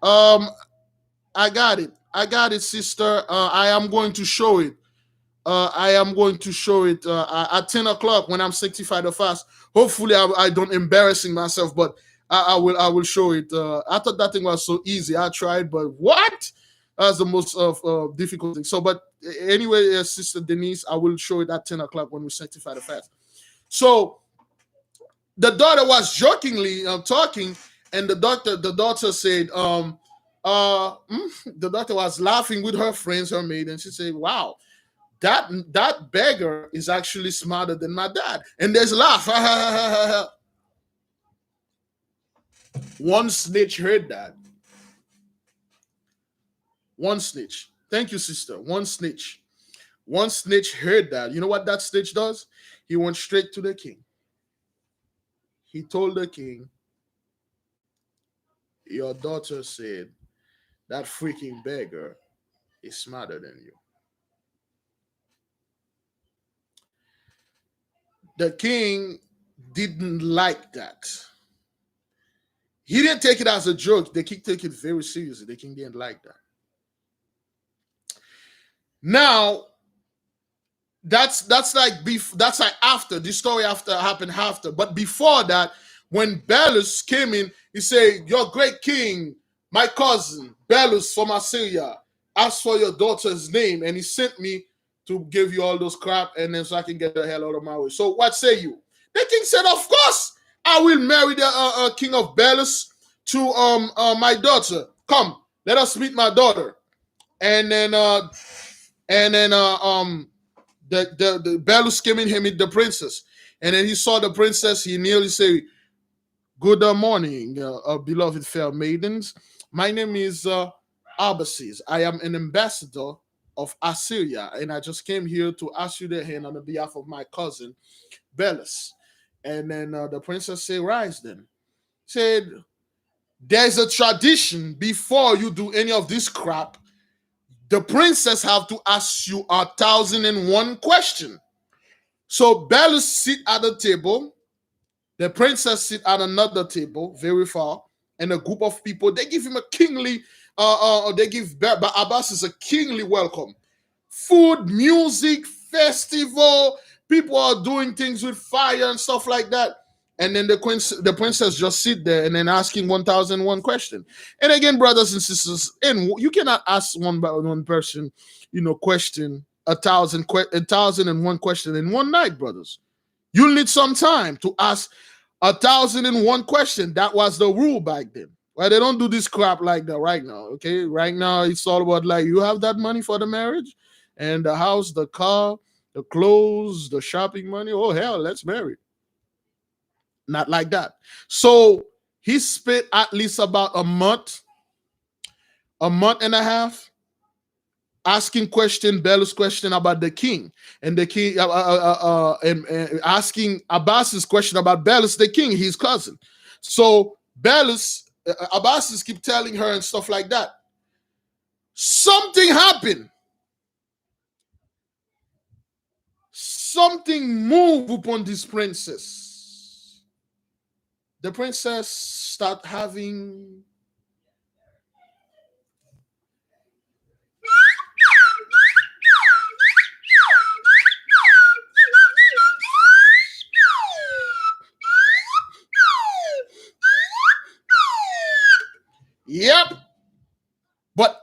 I got it. I got it, sister. I am going to show it. I am going to show it at 10 o'clock when I'm sanctified the fast. Hopefully, I don't embarrassing myself, but I will show it. I thought that thing was so easy. I tried, but what? That's the most difficult thing. So, but anyway, Sister Denise, I will show it at 10 o'clock when we sanctify the fast." So the daughter was jokingly talking, and the daughter said, the daughter was laughing with her friends, her maid, and she said, "Wow, that beggar is actually smarter than my dad." And there's a laugh. One snitch heard that. One snitch. Thank you, sister. One snitch. One snitch heard that. You know what that snitch does? He went straight to the king. He told the king, "Your daughter said that freaking beggar is smarter than you." The king didn't like that. He didn't take it as a joke. The king took it very seriously. The king didn't like that. Now, that's like that's like after the story after happened after. But before that, when Belus came in, he said, "Your great king, my cousin Belus from Assyria, asked for your daughter's name, and he sent me to give you all those crap, and then so I can get the hell out of my way. So what say you?" The king said, "Of course, I will marry the king of Belus to my daughter. Come, let us meet my daughter." And then the Belus came in, he meet the princess, and then he saw the princess. He nearly said, "Good morning, beloved fair maidens. My name is Abbasis. I am an ambassador of Assyria, and I just came here to ask you the hand on the behalf of my cousin Belus." And then the princess said, "Rise then." Said, "There's a tradition before you do any of this crap. The princess have to ask you 1,001 question." So Belus sit at the table, the princess sit at another table, very far, and a group of people, they give him a kingly, they give Abbasis a kingly welcome. Food, music, festival, people are doing things with fire and stuff like that. And then the princess just sit there and then asking 1,001 question. And again, brothers and sisters, and you cannot ask one person, question 1,001 question in one night, brothers. You'll need some time to ask 1,001 question. That was the rule back then. Well, they don't do this crap like that right now. Okay, right now it's all about like, you have that money for the marriage and the house, the car, the clothes, the shopping money. Oh hell, let's marry. Not like that. So he spent at least about a month and a half asking Belus question about the king, and the king and asking Abbasis question about Belus, the king, his cousin. So Belus, Abbasis keep telling her and stuff like that. Something happened. Something moved upon this princess. The princess start having Yep. But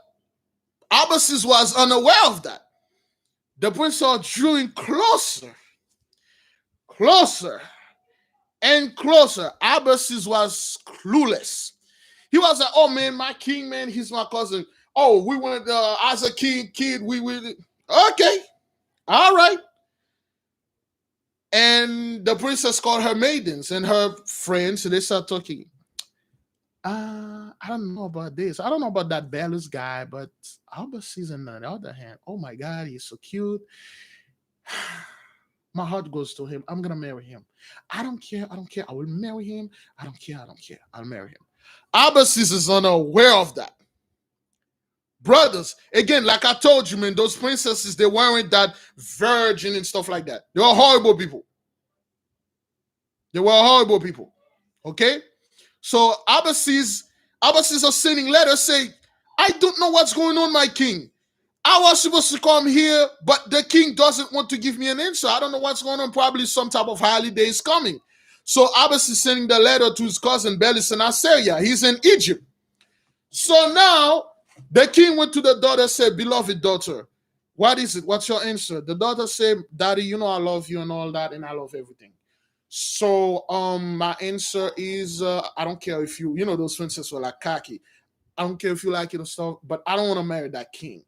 Abbasis was unaware of that. The prince saw drawing closer, and closer. Abbasis was clueless. He was like, "Oh man, my king, man, he's my cousin. Oh, we went as a kid, we okay, all right." And the princess called her maidens and her friends, and they start talking. I don't know about this. I don't know about that Belus guy, but Abbasis on the other hand, oh my God, he's so cute. My heart goes to him. I'm gonna marry him. I don't care. I will marry him. I don't care. I'll marry him. Abbasis is unaware of that. Brothers, again, like I told you, man, those princesses, they weren't that virgin and stuff like that. They were horrible people. Okay? So Abbasis are sending letters saying, "I don't know what's going on, my king. I was supposed to come here, but the king doesn't want to give me an answer. I don't know what's going on. Probably some type of holiday is coming." So Abbasis is sending the letter to his cousin Belus in Assyria. He's in Egypt. So now the king went to the daughter, said, "Beloved daughter, what is it? What's your answer?" The daughter said, "Daddy, I love you and all that, and I love everything. So my answer is I don't care if you those princesses were like cocky. I don't care if you like it or stuff, but I don't want to marry that king."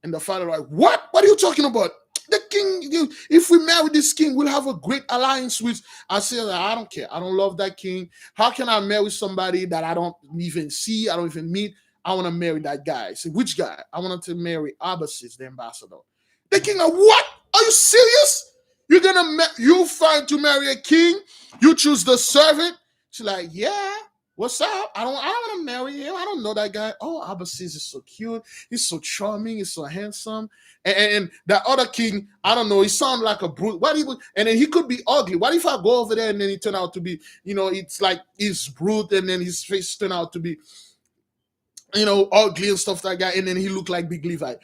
And the father like, "What? What are you talking about? The king, if we marry this king, we'll have a great alliance with." I said, "I don't care. I don't love that king. How can I marry somebody that I don't even see, I don't even meet? I want to marry that guy." I said, "Which guy?" "I wanted to marry Abbasis, the ambassador." The king like, "What? Are you serious? You're gonna you find to marry a king? You choose the servant?" She's like, "Yeah. What's up? I don't want to marry him. I don't know that guy." "Oh, Abbasis is so cute. He's so charming. He's so handsome." And that other king, I don't know. He sounds like a brute. And then he could be ugly. What if I go over there and then he turn out to be, it's like he's brute, and then his face turn out to be, ugly and stuff like that, and then he look like Big Levi.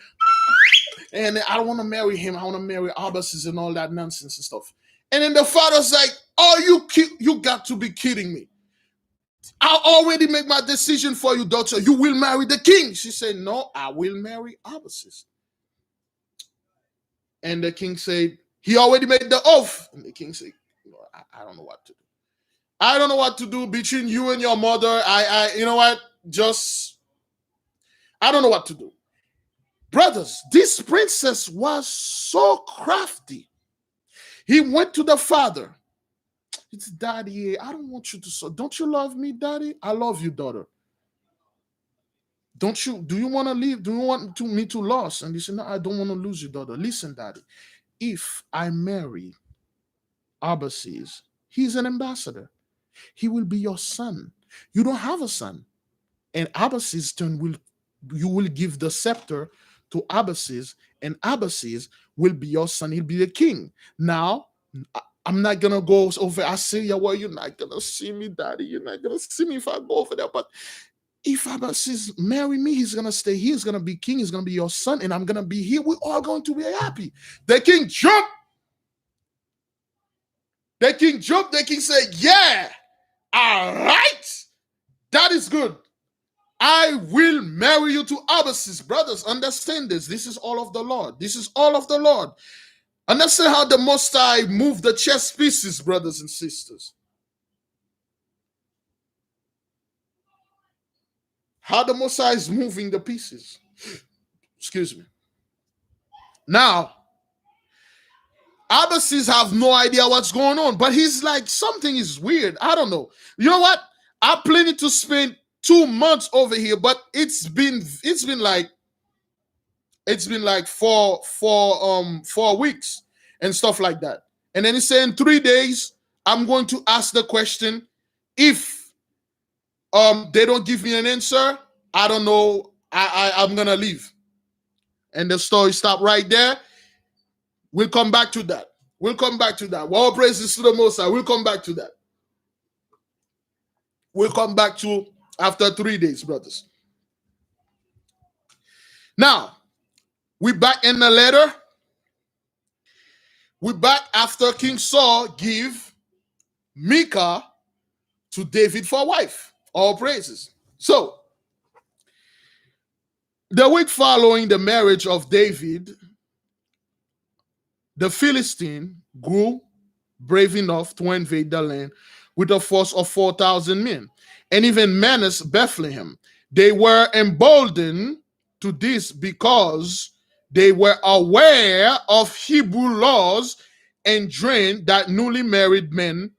and I don't want to marry him. I want to marry Abbasis and all that nonsense and stuff. And then the father's like, oh, you got to be kidding me. I already made my decision for you, daughter. You will marry the king. She said, no, I will marry Abbasis. And the king said, he already made the oath. And the king said, I don't know what to do. I don't know what to do between you and your mother. You know what? I don't know what to do. Brothers, this princess was so crafty. He went to the father. It's daddy. I don't want you to. Don't you love me, daddy? I love you, daughter. Don't you? Do you want to leave? Do you want me to lose? And he said, no, I don't want to lose you, daughter. Listen, daddy. If I marry Abbasis, he's an ambassador. He will be your son. You don't have a son. And Abbasis you will give the scepter to Abbasis, and Abbasis will be your son. He'll be the king. Now, I'm not gonna go over Assyria where you're not gonna see me, daddy. You're not gonna see me if I go over there. But if Abbasis marry me, he's gonna stay here. He's gonna be king. He's gonna be your son, and I'm gonna be here. We're all going to be happy. The king jumped. The king jumped. The king said, "Yeah, all right, that is good. I will marry you to Abbasis." Brothers, understand this. This is all of the Lord. This is all of the Lord. Understand how the Most High moved the chess pieces, brothers and sisters. How the Most High is moving the pieces. Excuse me. Now, Abbasis have no idea what's going on, but he's like, something is weird. I don't know. You know what? I planning to spend 2 months over here, but it's been like 4 weeks and stuff like that. And then he's saying 3 days, I'm going to ask the question. If they don't give me an answer, I don't know. I'm gonna leave. And the story stopped right there. We'll come back to that. All praises to the Most High. We'll come back to that. We'll come back to after 3 days, brothers. Now, we back in the letter. We back after King Saul give Micah to David for wife. All praises. So, the week following the marriage of David, the Philistine grew brave enough to invade the land with a force of 4,000 men, and even menaced Bethlehem. They were emboldened to this because they were aware of Hebrew laws and dreamed that newly married men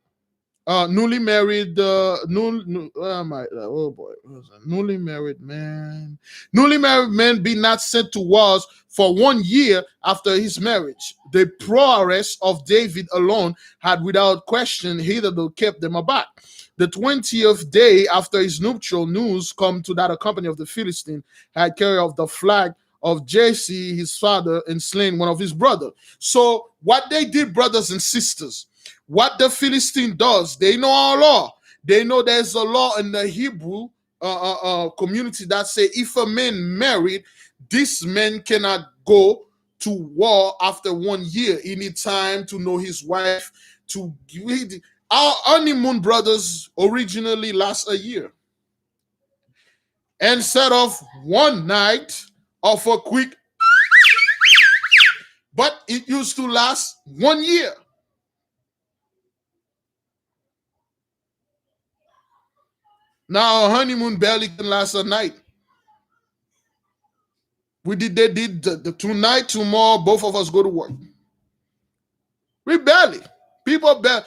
newly married men be not sent to wars for 1 year after his marriage. The prowess of David alone had without question hitherto kept them aback. The 20th day after his nuptial, news come to that a company of the Philistine had carried off the flag of Jesse his father and slain one of his brothers. So what they did, brothers and sisters, what the Philistine does, they know our law. They know there's a law in the Hebrew community that say if a man married, this man cannot go to war after 1 year. He need time to know his wife. Our honeymoon, brothers, originally last a year. Instead of one night of a quick, but it used to last 1 year. Now, a honeymoon barely can last a night. They did the tonight, tomorrow, both of us go to work. We barely. People barely.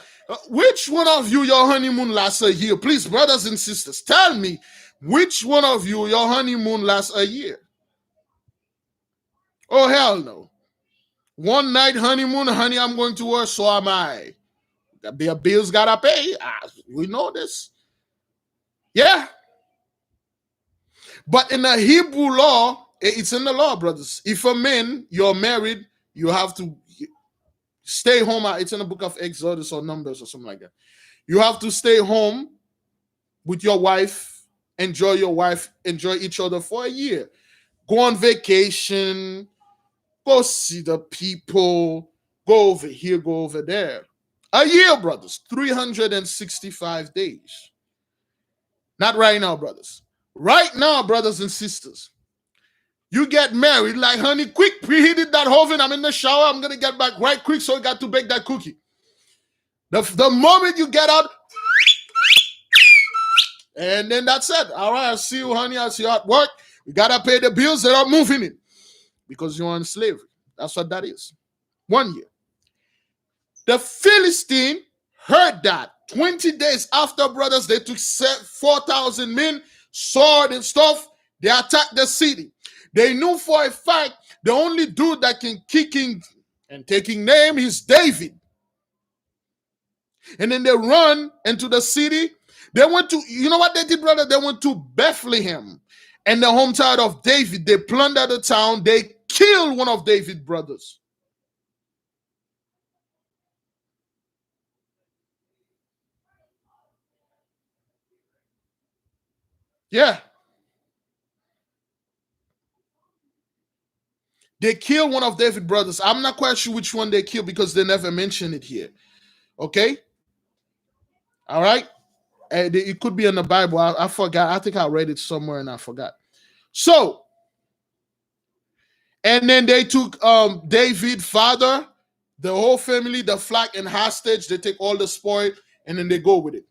Which one of you, your honeymoon lasts a year? Please, brothers and sisters, tell me, which one of you, your honeymoon lasts a year? Oh, hell no. 1 night honeymoon, honey, I'm going to work, so am I. The bills gotta pay. We know this. Yeah. But in the Hebrew law, it's in the law, brothers. If a man, you're married, you have to stay home. It's in the book of Exodus or Numbers or something like that. You have to stay home with your wife, enjoy each other for a year. Go on vacation, Go see the people. Go over here, go over there. A year, brothers. 365 days. Not right now, brothers. Right now, brothers and sisters. You get married like, honey, quick, preheated that oven. I'm in the shower. I'm going to get back right quick, so I got to bake that cookie. The moment you get out, and then that's it. All right, I'll see you, honey. I'll see you at work. We got to pay the bills. They're not moving it because you're on slavery. That's what that is. 1 year. The Philistine heard that. 20 days after, brothers, they took 4,000 men, sword and stuff. They attacked the city. They knew for a fact the only dude that can kicking and taking name is David. And then they run into the city. They went to, you know what they did, brother? They went to Bethlehem and the hometown of David. They plundered the town. They killed one of David's brothers. Yeah. They killed one of David's brothers. I'm not quite sure which one they killed because they never mentioned it here. Okay? All right? It could be in the Bible. I forgot. I think I read it somewhere and I forgot. So, and then they took David's father, the whole family, the flag and hostage. They take all the spoil and then they go with it.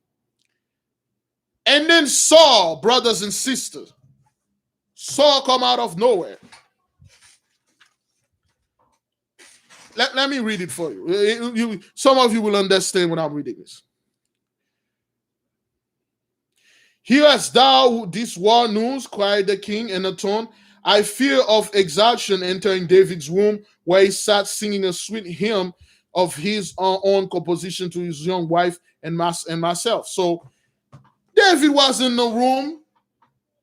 And then Saul, brothers and sisters. Saul come out of nowhere. Let me read it for you. Some of you will understand when I'm reading this. Hearest thou this war news, cried the king in a tone. I fear of exaltation entering David's womb, where he sat singing a sweet hymn of his own composition to his young wife and myself. So David was in the room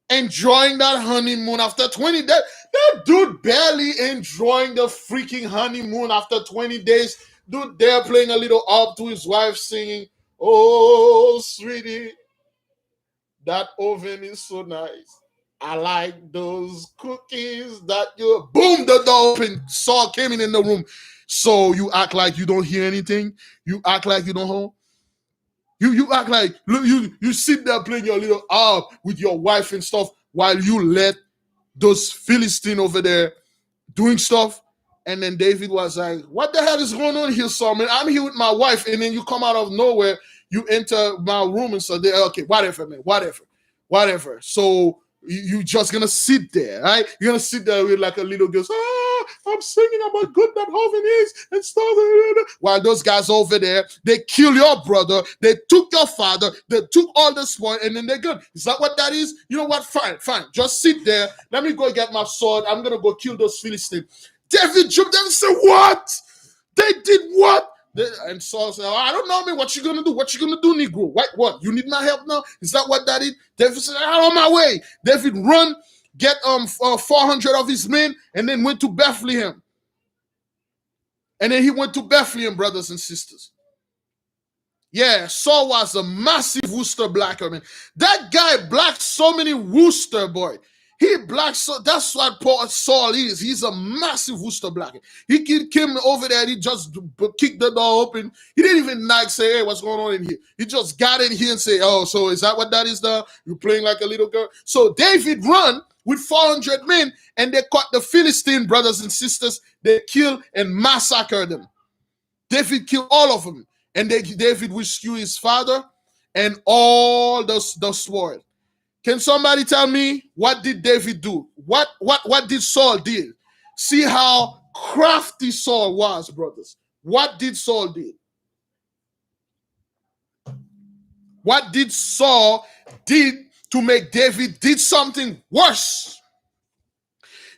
enjoying that honeymoon after 20 days. That dude barely enjoying the freaking honeymoon after 20 days. Dude there playing a little harp to his wife singing, oh, sweetie, that oven is so nice. I like those cookies that you... Boom, the door opened. Saul came in the room. So you act like you don't hear anything. You act like you don't hold. You act like you sit there playing your little harp with your wife and stuff while you let those Philistines over there doing stuff. And then David was like, what the hell is going on here, Saul? Man, I'm here with my wife. And then you come out of nowhere, you enter my room and so they're okay, whatever, man, whatever. So you just gonna sit there, right? You're gonna sit there with like a little girl, I'm singing about good that oven is and stuff. While those guys over there, they kill your brother, they took your father, they took all the spoil, and then they're good. Is that what that is? You know what? Fine. Just sit there. Let me go get my sword. I'm gonna go kill those Philistines. David jumped and said, what? They did what? And Saul said, I don't know, man. What you gonna do? What you gonna do, Negro? What? You need my help now? Is that what that is? David said, I'm on my way. David run, get 400 of his men, and then went to Bethlehem. And then he went to Bethlehem, brothers and sisters. Yeah, Saul was a massive Worcester blacker, man. That guy blacked so many Worcester, boy. He black, so that's what Saul is. He's a massive Worcester blacker. He came over there, he just kicked the door open. He didn't even say, hey, what's going on in here? He just got in here and say, oh, so is that what that is now? You're playing like a little girl? So David run with 400 men, and they caught the Philistine brothers and sisters. They killed and massacred them. David killed all of them. And David rescued his father and all the spoil. Can somebody tell me what did David do? What did Saul do? See how crafty Saul was, brothers. What did Saul do? What did Saul did to make David did something worse?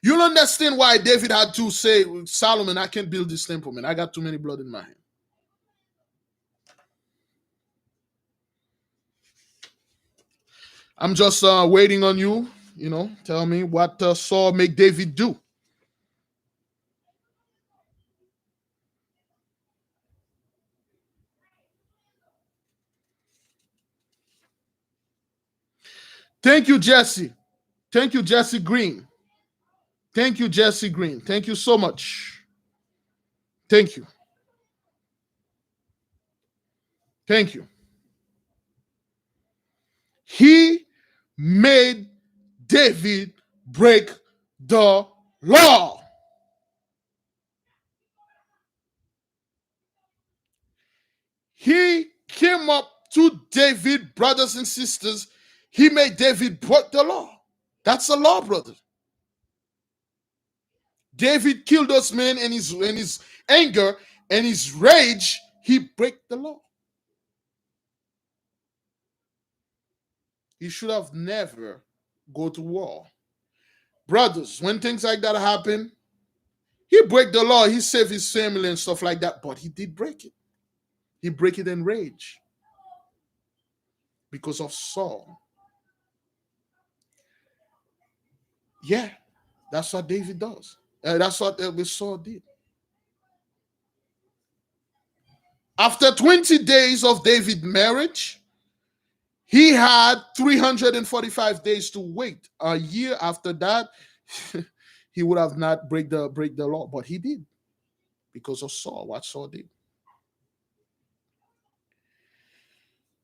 You'll understand why David had to say, Solomon, I can't build this temple, man. I got too many blood in my hand. I'm just waiting on you, tell me what Saul make David do. Thank you, Jesse. Thank you, Jesse Green. Thank you, Jesse Green. Thank you so much. Thank you. Thank you. He made David break the law. He came up to David, brothers and sisters. He made David break the law. That's the law, brother. David killed those men in his anger and his rage. He break the law. He should have never go to war. Brothers, when things like that happen, he break the law. He saved his family and stuff like that, but he did break it. He break it in rage because of Saul. Yeah, that's what David does. That's what Saul did. After 20 days of David's marriage, he had 345 days to wait. A year after that, he would have not break the law, but he did because of Saul. What Saul did.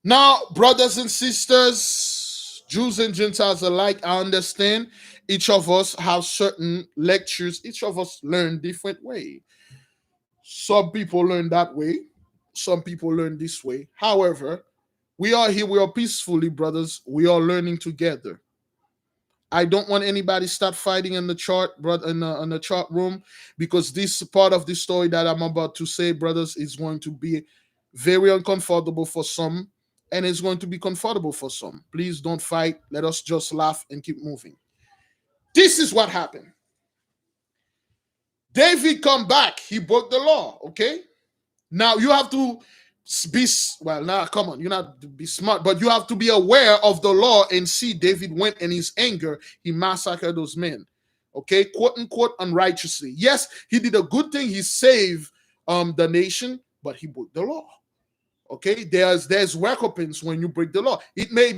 Now, brothers and sisters, Jews and Gentiles alike, I understand each of us have certain lectures. Each of us learn different way. Some people learn that way. Some people learn this way. However, we are here. We are peacefully, brothers. We are learning together. I don't want anybody start fighting in the chart, brother, in the chart room, because this part of the story that I'm about to say, brothers, is going to be very uncomfortable for some, and it's going to be comfortable for some. Please don't fight. Let us just laugh and keep moving. This is what happened. David come back. He broke the law. Okay. Now you have to be come on, you're not to be smart, but you have to be aware of the law and see David went in his anger, he massacred those men. Okay, quote unquote unrighteously. Yes, he did a good thing, he saved the nation, but he broke the law. Okay, there's recompense when you break the law. It may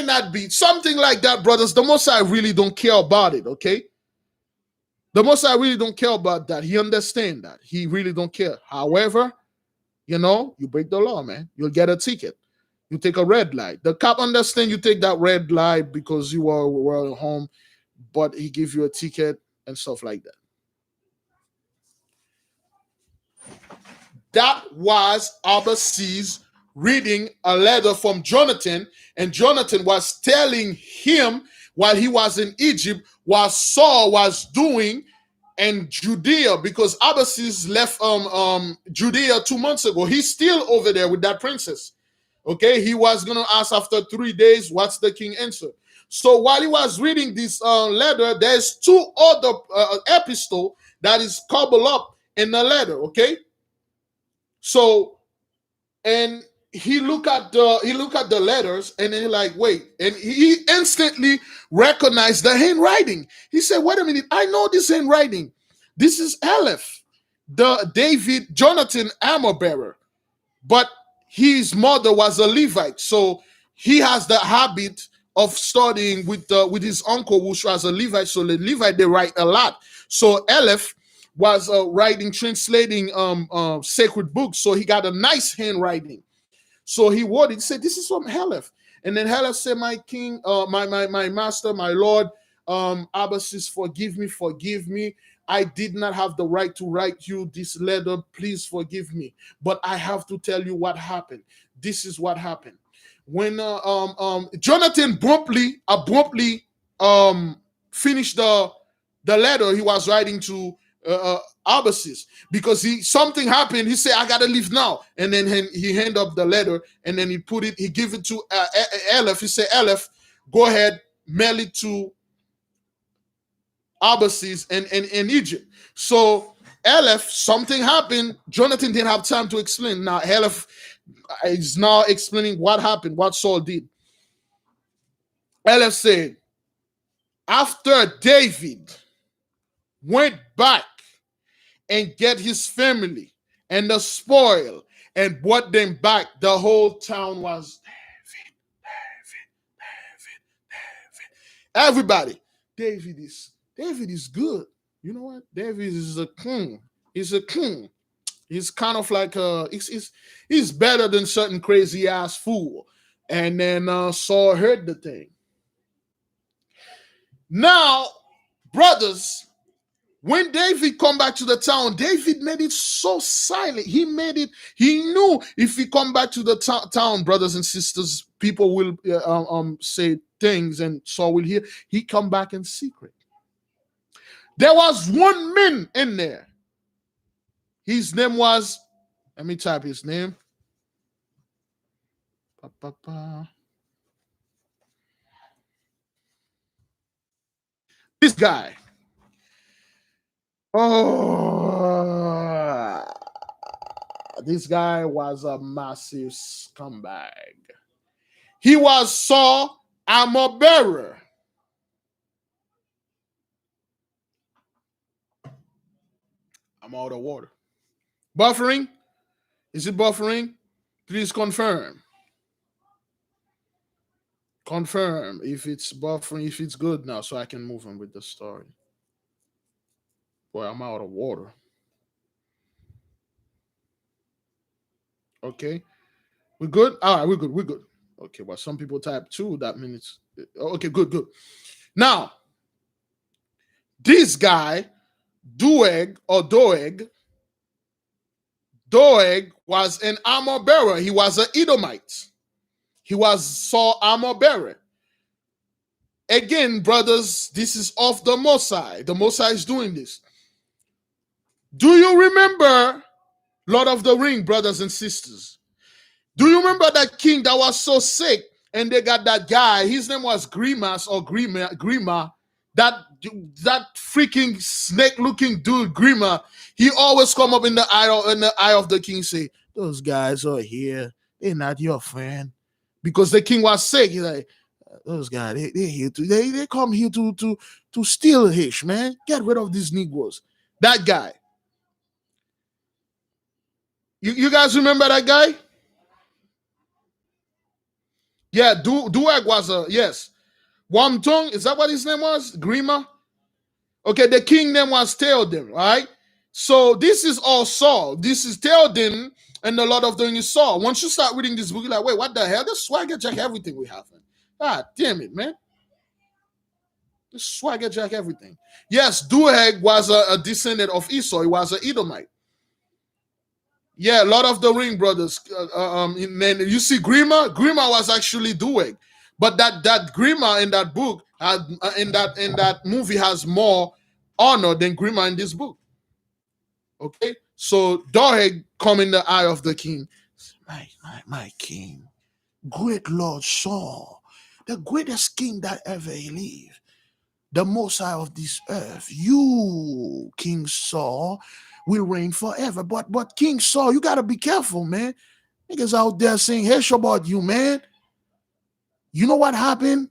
not be something like that, brothers. The Most High really don't care about it. Okay, the Most High really don't care about that. He understands that. He really don't care. However, you break the law, man. You'll get a ticket. You take a red light. The cop understand you take that red light because you were at home, but he give you a ticket and stuff like that. That was Abbasis reading a letter from Jonathan, and Jonathan was telling him while he was in Egypt what Saul was doing in Judea, because Abbasis left Judea 2 months ago. He's still over there with that princess. Okay, he was gonna ask after 3 days, what's the king answer? So while he was reading this letter, there's two other epistle that is cobbled up in the letter. Okay, so and he look at the letters, and then he like, wait, and he instantly recognized the handwriting. He said, wait a minute, I know this handwriting. This is Aleph, the David Jonathan armor bearer, but his mother was a Levite, so he has the habit of studying with his uncle, which was a Levite. So the Levite, they write a lot. So Aleph was translating sacred books, so he got a nice handwriting. So he wrote it. He said, this is from Aleph. And then Aleph said, my king, my master, my lord, Abbasis, forgive me. I did not have the right to write you this letter. Please forgive me. But I have to tell you what happened. This is what happened. When Jonathan abruptly finished the letter he was writing to Abbasis, because something happened. He said, I gotta leave now. And then he handed up the letter, and then he give it to Aleph. He said, Aleph, go ahead, mail it to Abbasis in Egypt. So Aleph, something happened. Jonathan didn't have time to explain. Now Aleph is now explaining what happened, what Saul did. Aleph said, after David went back and get his family and the spoil and brought them back, the whole town was David. Everybody, David David is good. You know what? David is a king. He's a king. He's kind of like he's better than certain crazy ass fool. And then Saul heard the thing. Now, brothers, when David come back to the town, David made it so silent. He knew if he come back to the town, brothers and sisters, people will say things and Saul will hear. He come back in secret. There was one man in there. His name was, let me type his name. This guy. Oh, this guy was a massive scumbag. He was Saul armor bearer. I'm out of water. Buffering? Is it buffering? Please confirm. Confirm if it's buffering, if it's good now, so I can move on with the story. Boy, I'm out of water. Okay. We're good? All right, we're good. Okay, well, some people type 2, that means okay, good. Now, this guy, Doeg was an armor bearer. He was an Edomite. He was Saul armor bearer. Again, brothers, this is of the Mosai. The Mosai is doing this. Do you remember Lord of the Ring, brothers and sisters? Do you remember that king that was so sick and they got that guy? His name was Grimace or Grima. That freaking snake-looking dude, Grima. He always come up in the eye of the king, say, "Those guys are here. They're not your friend," because the king was sick. He's like, "Those guys, they're here to they come here to steal Hish, man. Get rid of these Negroes." That guy. You guys remember that guy? Yeah, Doeg was yes. Wamtung, is that what his name was? Grima? Okay, the king name was Theoden, right? So this is all Saul. This is Theoden and the Lord of the Rings is Saul. Once you start reading this book, you're like, wait, what the hell? This swagger jack everything we have. God damn it, man. This swagger jack everything. Yes, Doeg was a descendant of Esau. He was an Edomite. Yeah, Lord of the Ring, brothers. And you see, Grima was actually Doeg, but that Grima in that book had in that movie has more honor than Grima in this book. Okay, so Doeg come in the eye of the king. My king, great Lord Saul, the greatest king that ever lived, the Most High of this earth. You, King Saul, will reign forever. But King Saul, you gotta be careful, man. Niggas out there saying hush about you, man. You know what happened?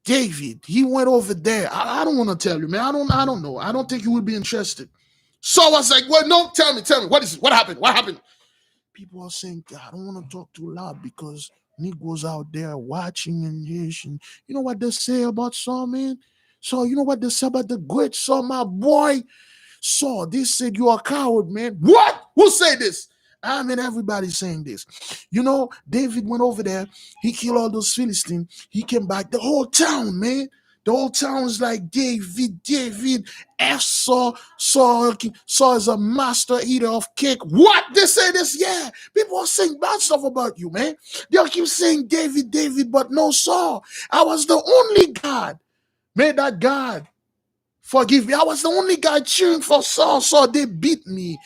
David, he went over there. I don't want to tell you, man. I don't know. I don't think you would be interested. Saul was like, well, no, tell me. What is it? What happened? What happened? People are saying, I don't want to talk too loud because Negroes out there watching and this. And you know what they say about Saul, man? So you know what they say about the great Saul, my boy? Saul, they said you're a coward, man. What? Who said this? I mean, everybody's saying this. You know, David went over there. He killed all those Philistines. He came back. The whole town, man. The whole town is like David, Saul is a master eater of cake. What? They say this? Yeah. People are saying bad stuff about you, man. They'll keep saying David, but no Saul. I was the only God. May that God forgive me. I was the only guy cheering for Saul. So they beat me,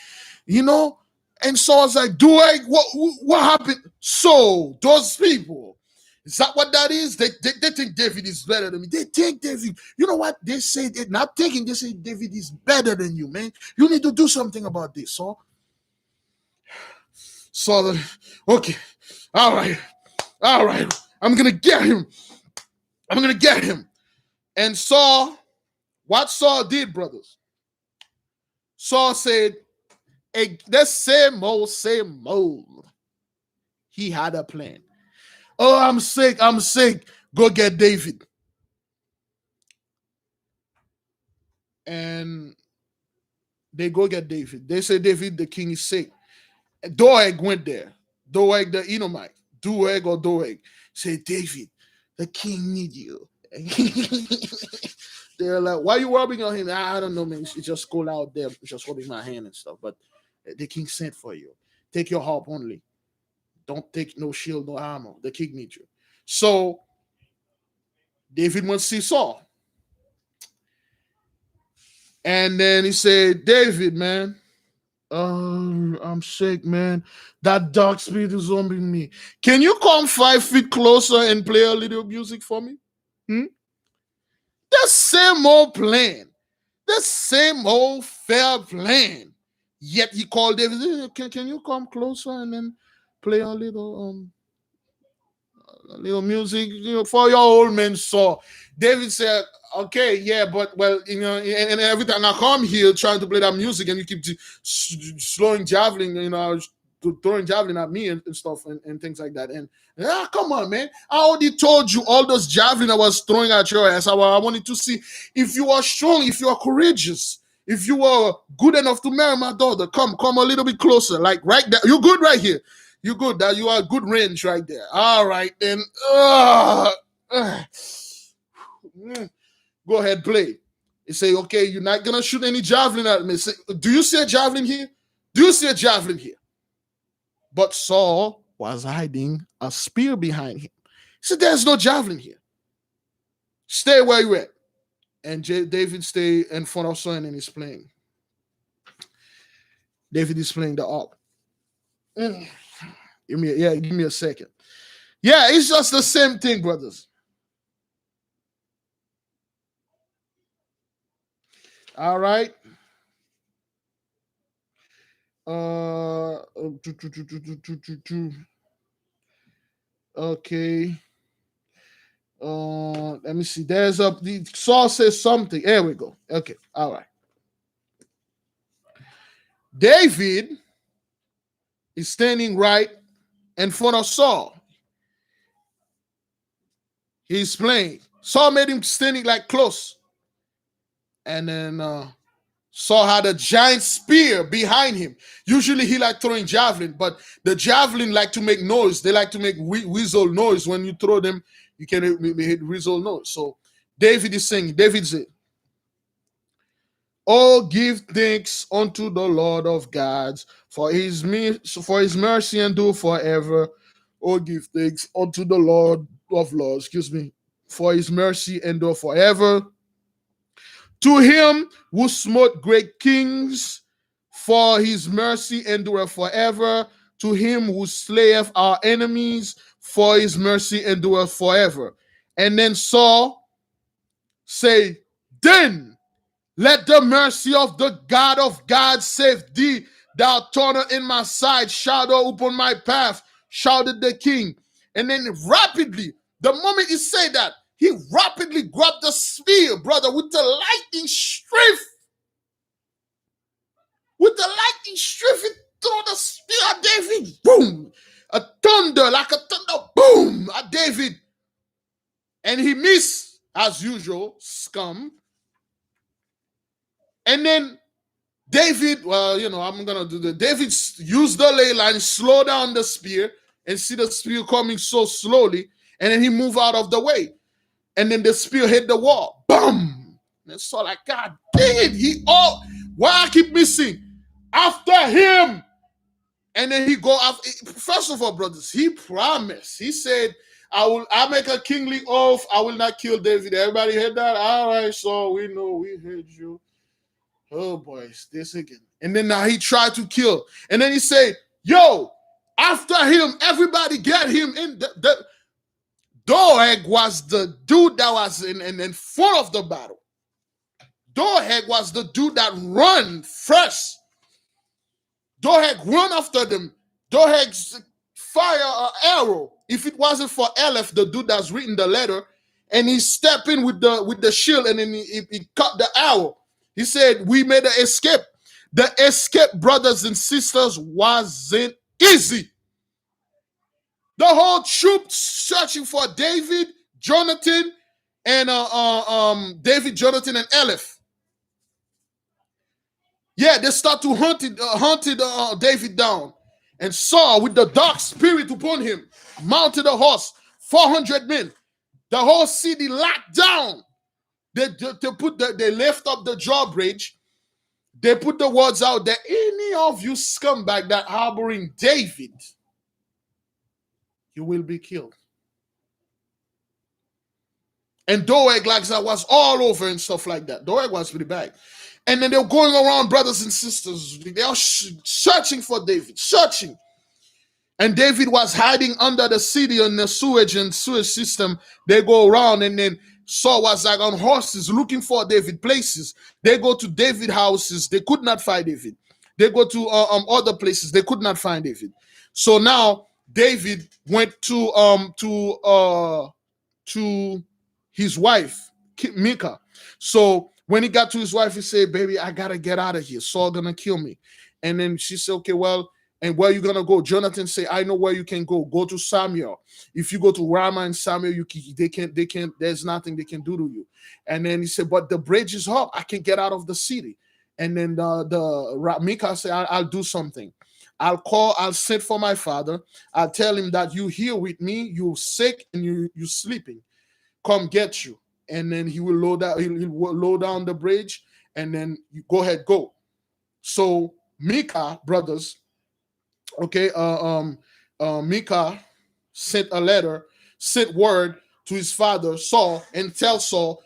you know? And Saul's like, what happened? So those people, is that what that is? They think David is better than me. They think David, you know what? They say they're not thinking, they say David is better than you, man. You need to do something about this, Saul. Saul, okay, all right. I'm gonna get him. And Saul, what Saul did, brothers? Saul said, the same old. He had a plan. Oh, I'm sick. Go get David. and they go get David. They say, David, the king is sick. Doeg went there. Doeg the Edomite. Doeg. Say, David, the king need you. They're like, why are you rubbing on him? I don't know, man. It's just cold out there. It's just holding my hand and stuff. But the king sent for you. Take your harp only. Don't take no shield, no armor. The king needs you. So David went to see Saul. And then he said, David, man, I'm sick, man. That dark spirit is zombing me. Can you come 5 feet closer and play a little music for me? The same old plan. The same old fair plan. Yet he called David, can you come closer and then play a little music, for your old man Saul. David said, okay, yeah, but well, and every time I come here trying to play that music and you keep slowing javelin, throwing javelin at me and stuff and things like that. And come on, man. I already told you all those javelin I was throwing at your ass. I wanted to see if you are strong, if you are courageous, if you are good enough to marry my daughter. Come a little bit closer, like right there. You good right here. You good. That you are good range right there. All right, then. Go ahead, play. You say, okay, you're not gonna shoot any javelin at me. Say, do you see a javelin here? Do you see a javelin here? But Saul was hiding a spear behind him. He said, there's no javelin here. Stay where you at. And David stayed in front of Saul and he's playing. David is playing the harp. Give me a second. Yeah, it's just the same thing, brothers. All right. Okay. Let me see. There's the Saul says something. There we go. Okay. All right. David is standing right in front of Saul. He's playing. Saul made him standing like close. And then Saul had a giant spear behind him. Usually he like throwing javelin, but the javelin like to make noise. They like to make whistle noise. When you throw them, you can hit whistle noise. So David is singing. David said, oh, give thanks unto the Lord of gods, for his mercy endure forever. Oh, give thanks unto the Lord of lords, for his mercy endure forever. To him who smote great kings, for his mercy endureth forever. To him who slayeth our enemies, for his mercy endureth forever. And then Saul say, then let the mercy of the God of gods save thee. Thou turnest in my side, shadow upon my path, shouted the king. And then rapidly, the moment he said that, he rapidly grabbed the spear, brother, with the lightning strength. With the lightning strength, he threw the spear at David. Boom! A thunder, like a thunder, boom! At David. And he missed, as usual, scum. And then David, I'm going to do the David used the ley line, slow down the spear, and see the spear coming so slowly. And then he moved out of the way. And then the spear hit the wall. Boom! And so like, God dang it. Why I keep missing? After him. And then he go after. First of all, brothers, he promised. He said, I make a kingly oath. I will not kill David. Everybody heard that? All right, so we know we heard you. Oh, boys, this again. And then now he tried to kill. And then he said, yo, after him, everybody get him in. The Doeg was the dude that was in front of the battle. Doeg was the dude that run first. Doeg run after them. Doeg fire an arrow. If it wasn't for Aleph, the dude that's written the letter, and he stepped in with the shield and then he cut the arrow. He said, we made an escape. The escape, brothers and sisters, wasn't easy. The whole troop searching for David, Jonathan, and David, Jonathan, and Aleph. Yeah, they start to hunted David down. And Saul, with the dark spirit upon him, mounted a horse, 400 men. The whole city locked down. They lift up the drawbridge. They put the words out there. Any of you scumbag that harboring David, you will be killed. And Doeg, like that, was all over and stuff like that. Doeg was pretty bad. And then they're going around, brothers and sisters. They are searching for David, searching. And David was hiding under the city in the sewage system. They go around, and then Saul was like on horses looking for David places. They go to David houses. They could not find David. They go to other places. They could not find David. So now David went to his wife, Micah. So when he got to his wife, he said, baby, I got to get out of here. Saul going to kill me. And then she said, okay, well, and where you going to go? Jonathan said, I know where you can go. Go to Samuel. If you go to Rama and Samuel, they can't, there's nothing they can do to you. And then he said, but the bridge is up. I can get out of the city. And then Micah said, I'll do something. I'll send for my father. I'll tell him that you here with me, you're sick and you sleeping. Come get you. And then he will load down the bridge, and then you go ahead, go. So Micah, brothers, okay, Micah sent word to his father Saul, and tell Saul,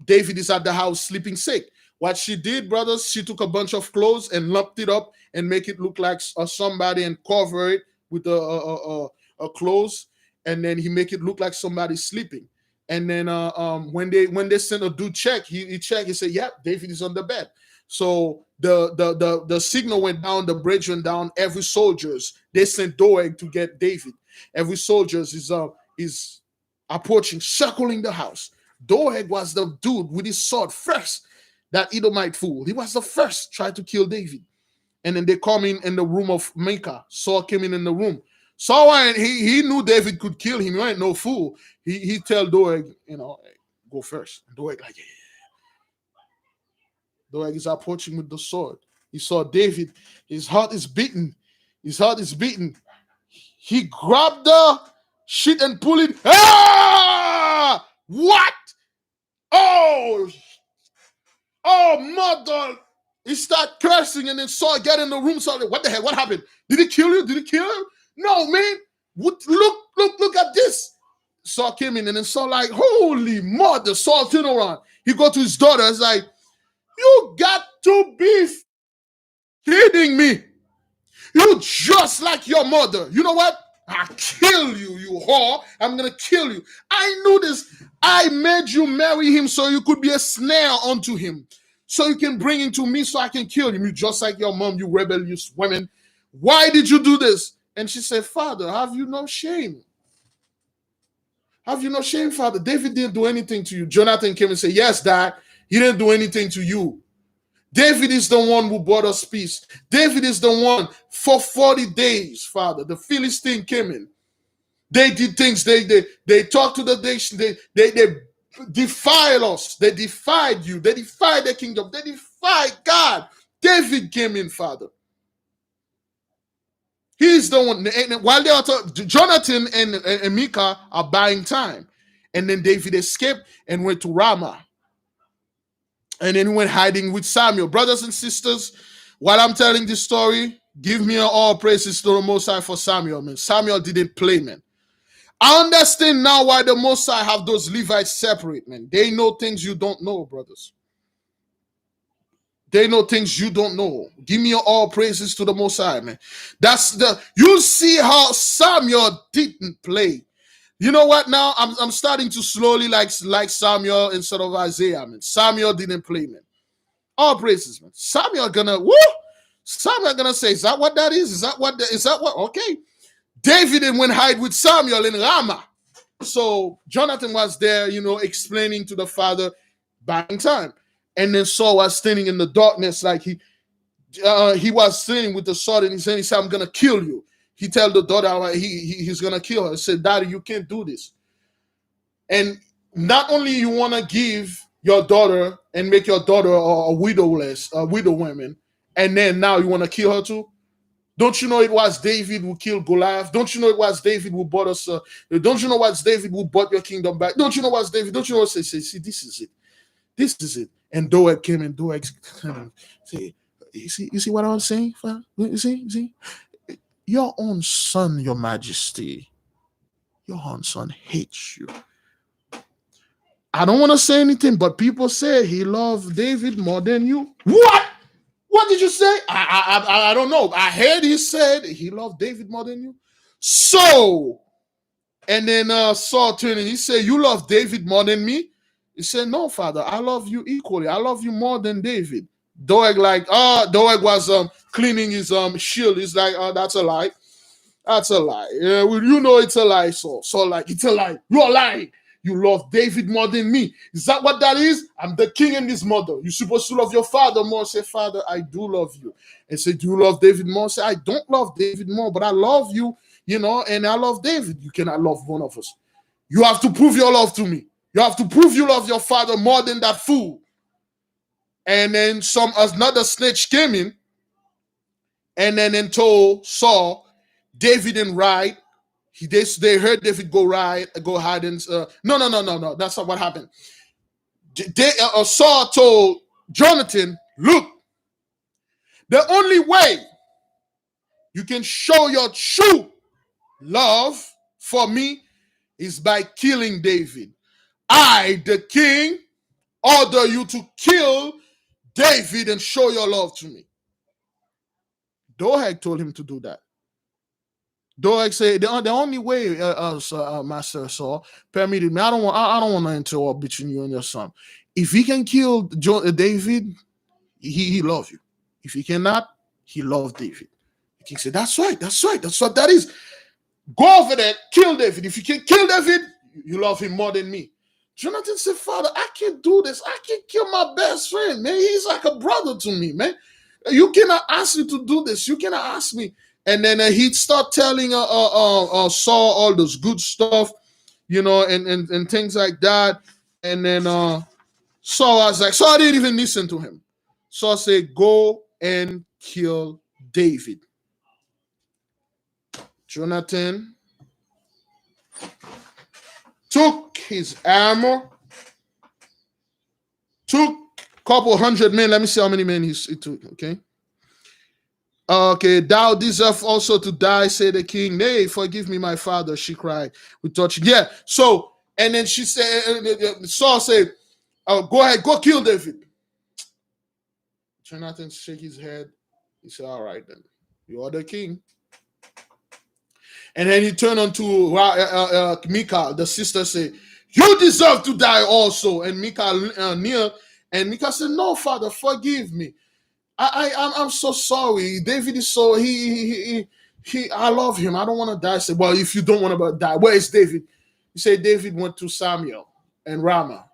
David is at the house sleeping sick. What she did, brothers, she took a bunch of clothes and lumped it up and make it look like somebody, and cover it with a clothes, and then he make it look like somebody sleeping. And then when they sent a dude check, he checked. He said, "Yep, David is on the bed." So the signal went down, the bridge went down. Every soldiers, they sent Doeg to get David. Every soldiers is approaching, circling the house. Doeg was the dude with his sword first, that Edomite fool. He was the first try to kill David. And then they come in the room of Micah. Saul came in the room. Saul, he knew David could kill him. He ain't no fool. He tell Doeg, hey, go first. And Doeg like, yeah. Doeg is approaching with the sword. He saw David. His heart is beating. His heart is beating. He grabbed the shit and pulled it. Ah! What? Oh, mother. He started cursing, and then Saul get in the room. Saul, what the hell? What happened? Did he kill you? Did he kill him? No, man. Look at this. Saul came in, and then Saul like, holy mother. Saul turned around. He go to his daughter. It's like, you got to be kidding me. You just like your mother. You know what? I'll kill you, you whore. I'm going to kill you. I knew this. I made you marry him so you could be a snare unto him. So you can bring him to me so I can kill him. You just like your mom, you rebellious women. Why did you do this? And she said, Father, have you no shame? Have you no shame, Father? David didn't do anything to you. Jonathan came and said, yes, Dad. He didn't do anything to you. David is the one who brought us peace. David is the one for 40 days, Father. The Philistine came in. They did things. They talked to the nation. They defied us. They defied you. They defied the kingdom. They defied God. David came in, Father. He's the one. And while they are talking, Jonathan and Micah are buying time. And then David escaped and went to Rama. And then he went hiding with Samuel. Brothers and sisters, while I'm telling this story, give me all praises to the Most High for Samuel, man. Samuel didn't play, man. I understand now why the Most High have those Levites separate, man. They know things you don't know, brothers. They know things you don't know. Give me all praises to the Most High, man. You see how Samuel didn't play. You know what? Now I'm starting to slowly like Samuel instead of Isaiah, man. Samuel didn't play, man. All praises, man. Samuel gonna say, is that what that is? Is that what? Okay. David went hide with Samuel in Rama. So Jonathan was there, explaining to the father, buying time. And then Saul was standing in the darkness, like he was standing with the sword, and he said, I'm gonna kill you. He tell the daughter he's gonna kill her. He said, Daddy, you can't do this. And not only you want to give your daughter and make your daughter a widow woman, and then now you want to kill her too? Don't you know it was David who killed Goliath? Don't you know it was David who bought us? Don't you know what's David who bought your kingdom back? Don't you know what's David? Don't you know? Say, see, this is it. This is it. And Doeg came and Doeg say, you see what I'm saying? You see? Your own son, your majesty, your own son hates you. I don't want to say anything, but people say he loved David more than you. What? What did you say? I don't know. I heard he said he loved David more than you. So, and then Saul turned and he said, you love David more than me? He said, no, father, I love you equally. I love you more than David. Doeg Doeg was cleaning his shield. He's like, oh, that's a lie. That's a lie. Yeah, well, you know it's a lie, Saul. Saul like, it's a lie. You're lying. You love David more than me. Is that what that is? I'm the king and his mother. You're supposed to love your father more. Say, father, I do love you. And say, do you love David more? Say, I don't love David more, but I love you, and I love David. You cannot love one of us. You have to prove your love to me. You have to prove you love your father more than that fool. And then another snitch came in and then told Saul, David didn't ride. They heard David go hide and no. That's not what happened. Saul told Jonathan, look, the only way you can show your true love for me is by killing David. I, the king, order you to kill David and show your love to me. Doeg told him to do that. Doeg said, the only way, Master Saul, permitted me. I don't want to interrupt between you and your son. If he can kill David, he loves you. If he cannot, he loves David. The king said, that's right. That's what that is. Go over there, kill David. If you can kill David, you love him more than me. Jonathan said, Father, I can't do this. I can't kill my best friend, man. He's like a brother to me, man. You cannot ask me to do this. You cannot ask me. And then he'd start telling Saul all this good stuff, and things like that. And then Saul was like, Saul didn't even listen to him. Saul said, go and kill David. Jonathan took his armor, took a couple hundred men. Let me see how many men he took, okay? Okay, thou deserve also to die, said the king. Nay, forgive me, my father, she cried with touching. Yeah, so, and then she said, Saul said, go ahead, go kill David. Jonathan shook his head. He said, all right then, you are the king. And then he turned on to Michal, the sister, said, you deserve to die also. And Michal knelt, and Michal said, no, father, forgive me. I'm so sorry. David is so I love him. I don't want to die. I said, well, if you don't want to die, where is David? He said David went to Samuel and Rama.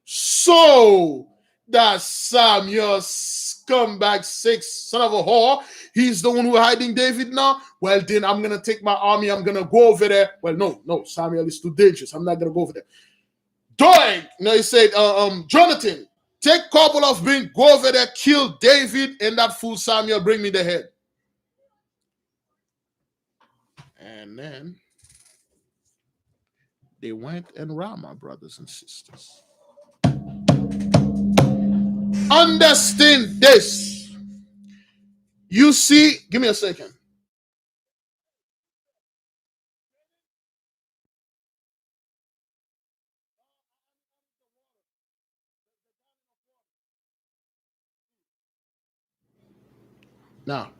So that Samuel scumbag son of a whore, he's the one who hiding David now. Well, then I'm gonna take my army. I'm gonna go over there. Well, no, Samuel is too dangerous. I'm not gonna go over there. Doeg, he said, Jonathan, take a couple of men, go over there, kill David, and that fool Samuel, bring me the head. And then they went and Rama, brothers and sisters. Understand this. You see, give me a second. Now,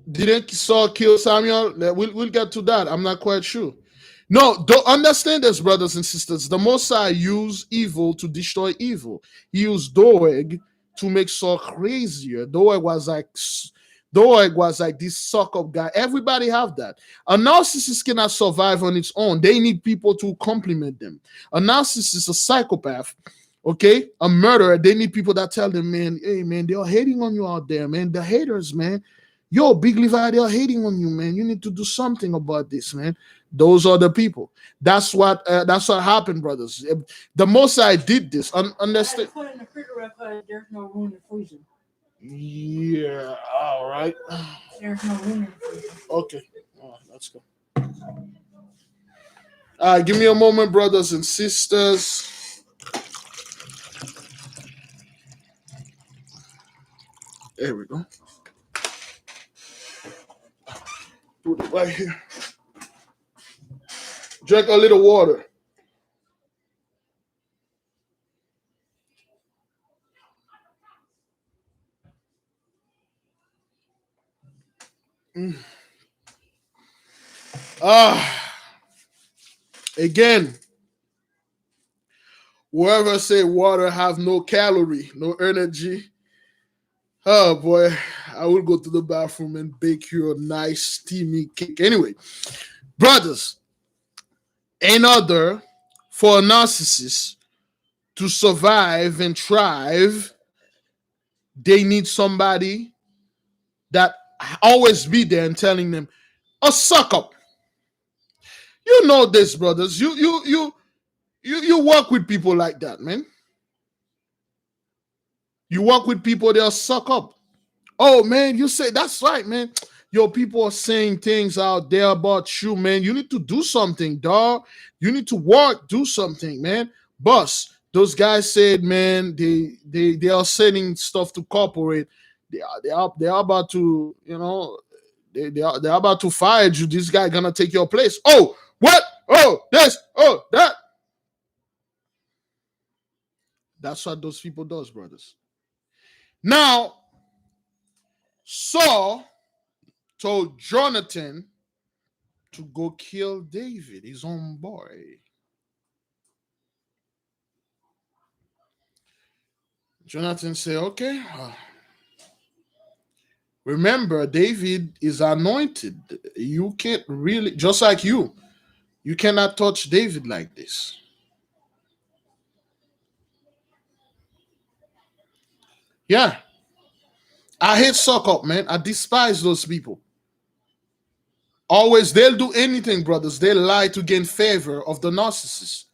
didn't Saul kill Samuel? We'll get to that. I'm not quite sure. No, don't understand this, brothers and sisters. The Most High used evil to destroy evil. He used Doeg to make Saul crazier. Doeg was like this suck-up guy. Everybody have that. A narcissist cannot survive on its own. They need people to compliment them. A narcissist is a psychopath. Okay, a murderer. They need people that tell them, man, hey, man, they're hating on you out there, man. The haters, man. Yo, Big Levi, they're hating on you, man. You need to do something about this, man. Those are the people. That's what happened, brothers. The Mosai did this. Understand? Put in the refrigerator because there's no room in the freezer. Yeah. All right. There's no room in the freezer. Okay. All right, let's go. All right, give me a moment, brothers and sisters. There we go. Put it right here. Drink a little water. Again, whoever say water have no calorie, no energy, oh boy, I will go to the bathroom and bake you a nice steamy cake. Anyway, brothers, in order for a narcissist to survive and thrive, they need somebody that always be there and telling them, "Oh, suck up." You know this, brothers. You work with people like that, man. You work with people, they'll suck up. Oh man, you say that's right, man. Yo, people are saying things out there about you, man. You need to do something, dog. You need to work, do something, man. Boss, those guys said, man, they are sending stuff to corporate. They are about to, they're about to fire you. This guy gonna take your place. Oh, what? Oh, this, oh, that. That's what those people does, brothers. Now, Saul told Jonathan to go kill David, his own boy. Jonathan said, okay, remember, David is anointed. You can't really, just like you cannot touch David like this. Yeah. I hate suck up, man. I despise those people. Always, they'll do anything, brothers. They lie to gain favor of the narcissist.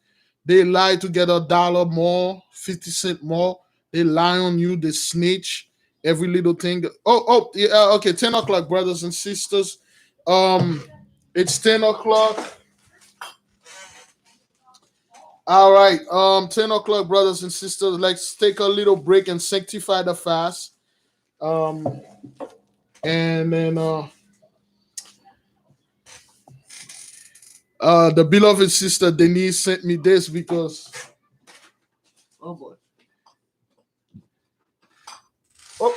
They lie to get $1 more, 50 cents more. They lie on you. They snitch every little thing. Yeah, okay. 10 o'clock, brothers and sisters. It's 10 o'clock. All right. 10 o'clock, brothers and sisters. Let's take a little break and sanctify the fast. And then the beloved sister Denise sent me this because, oh boy. Oh.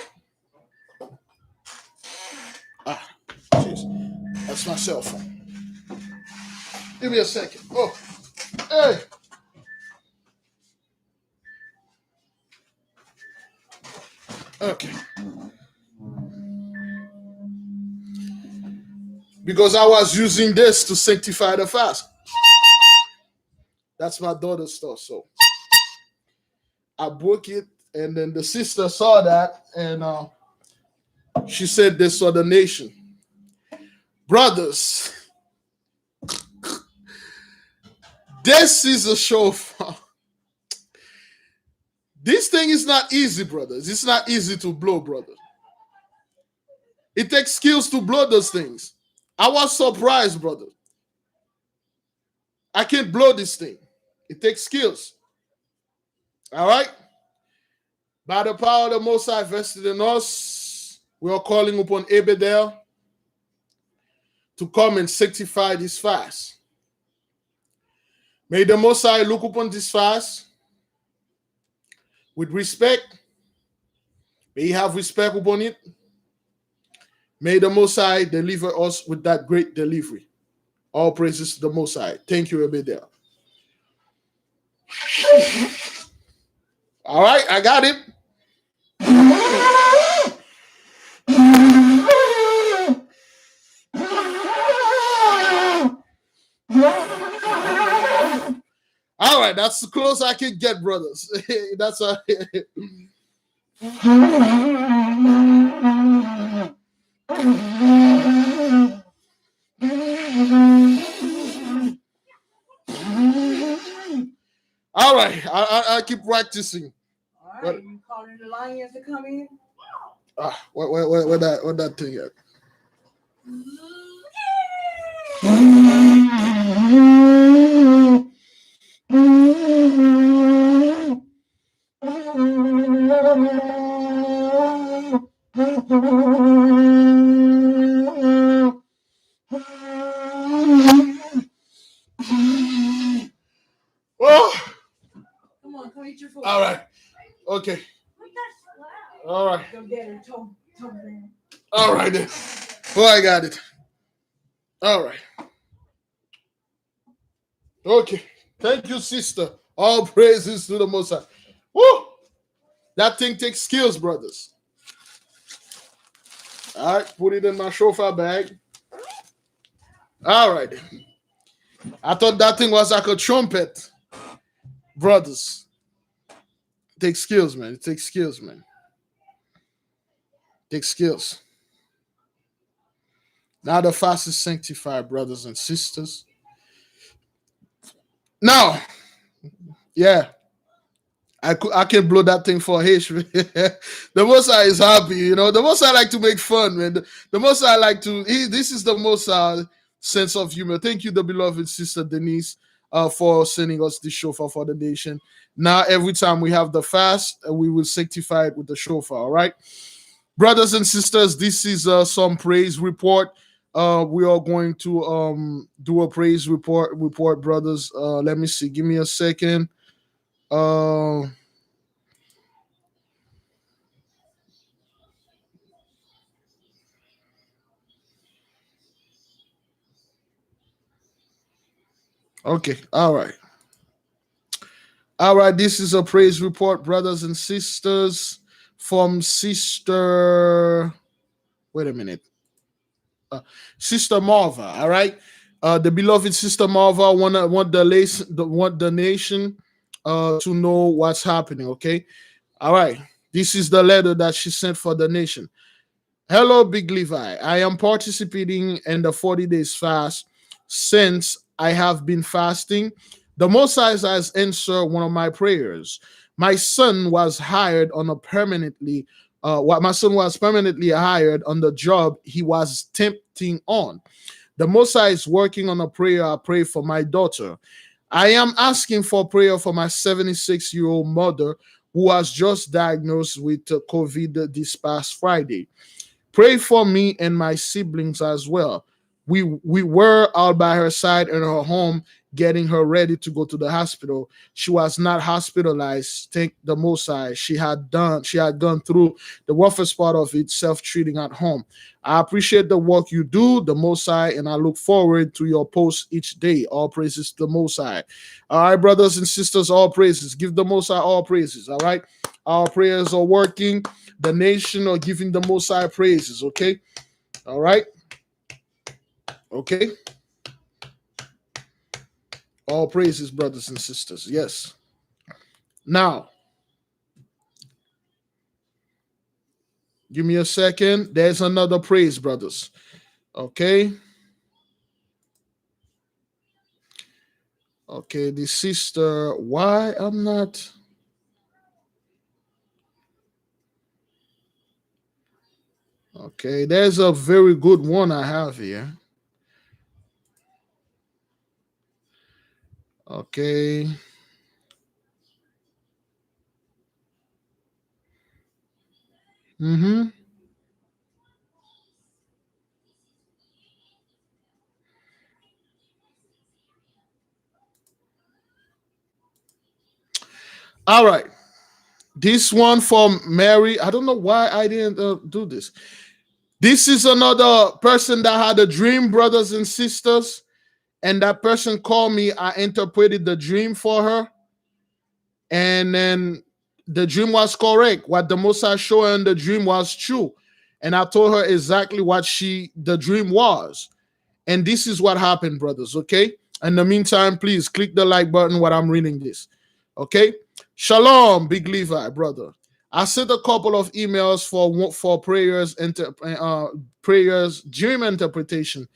Jeez. That's my cell phone. Give me a second. Oh. Hey. Okay. Because I was using this to sanctify the fast. That's my daughter's stuff. So I broke it, and then the sister saw that, and she said this for the nation. Brothers, this is a show. This thing is not easy, brothers. It's not easy to blow, brother. It takes skills to blow those things. I was surprised, brother. I can't blow this thing. It takes skills. All right? By the power of the Most High vested in us, we are calling upon Abedel to come and sanctify this fast. May the Most High look upon this fast with respect. May He have respect upon it. May the Most High deliver us with that great delivery. All praises to the Most High. Thank you, Abedel. All right, I got it. All right, that's the close I can get, brothers. That's a. All right, I keep practicing. All right, you calling the lions to come in? What that thing at? Oh, Come on, come eat your food. all right. Okay. All right. Go get her. Toe down. All right then. Oh, I got it. All right. Okay. Thank you, sister. All praises to the Most High. Woo! That thing takes skills, brothers. All right. Put it in my chauffeur bag. All right. I thought that thing was like a trumpet. Brothers. It takes skills, man. It takes skills, man. It takes skills. Now the fast is sanctified, brothers and sisters. Now, yeah, I can blow that thing for H. The Most High is happy, you know. The Most High like to make fun, man. The Most High like to. This is the most sense of humor. Thank you, the beloved sister Denise, for sending us the shofar for the nation. Now, every time we have the fast, we will sanctify it with the shofar. All right, brothers and sisters, this is some praise report. We are going to do a praise report, brothers. Let me see. Give me a second. Okay. All right. All right. This is a praise report, brothers and sisters, from Sister. Wait a minute. Sister Marva. All right. The beloved Sister Marva want the nation to know what's happening. Okay. All right. This is the letter that she sent for the nation. Hello, Big Levi. I am participating in the 40 days fast. Since I have been fasting, the Most High has answered one of my prayers. My son was hired on a permanently. My son was permanently hired on the job he was tempting on. The Most High is working on a prayer I pray for my daughter. I am asking for prayer for my 76-year-old mother who was just diagnosed with COVID this past Friday. Pray for me and my siblings as well. We were out by her side in her home, getting her ready to go to the hospital. She was not hospitalized. Thank the Most High. She had gone through the roughest part of it, self-treating at home. I appreciate the work you do, the Most High, and I look forward to your posts each day. All praises to the Most High. All right, brothers and sisters, all praises. Give the Most High all praises. All right, our prayers are working. The nation are giving the Most High praises. Okay, all right. Okay. All praises, brothers and sisters. Yes. Now, give me a second. There's another praise, brothers. Okay. Okay, the sister. Why I'm not. Okay, there's a very good one I have here. Okay. Mm-hmm. All right. This one from Mary. I don't know why I didn't do this. This is another person that had a dream, brothers and sisters. And that person called me. I interpreted the dream for her. And then the dream was correct. What the Most High showed her in the dream was true. And I told her exactly what the dream was. And this is what happened, brothers, okay? In the meantime, please click the like button while I'm reading this, okay? Shalom, Big Levi, brother. I sent a couple of emails for prayers, dream interpretation.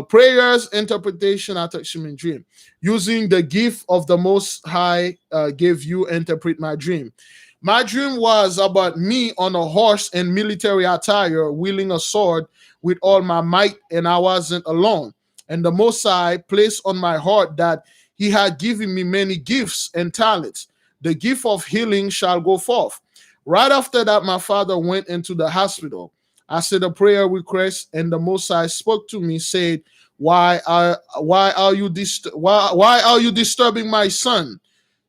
Prayers, interpretation, attachment, dream. Using the gift of the Most High gave you interpret my dream. My dream was about me on a horse in military attire, wielding a sword with all my might, and I wasn't alone. And the Most High placed on my heart that He had given me many gifts and talents. The gift of healing shall go forth. Right after that, my father went into the hospital. I said a prayer request, and the Most High spoke to me, said, why are you disturbing my son?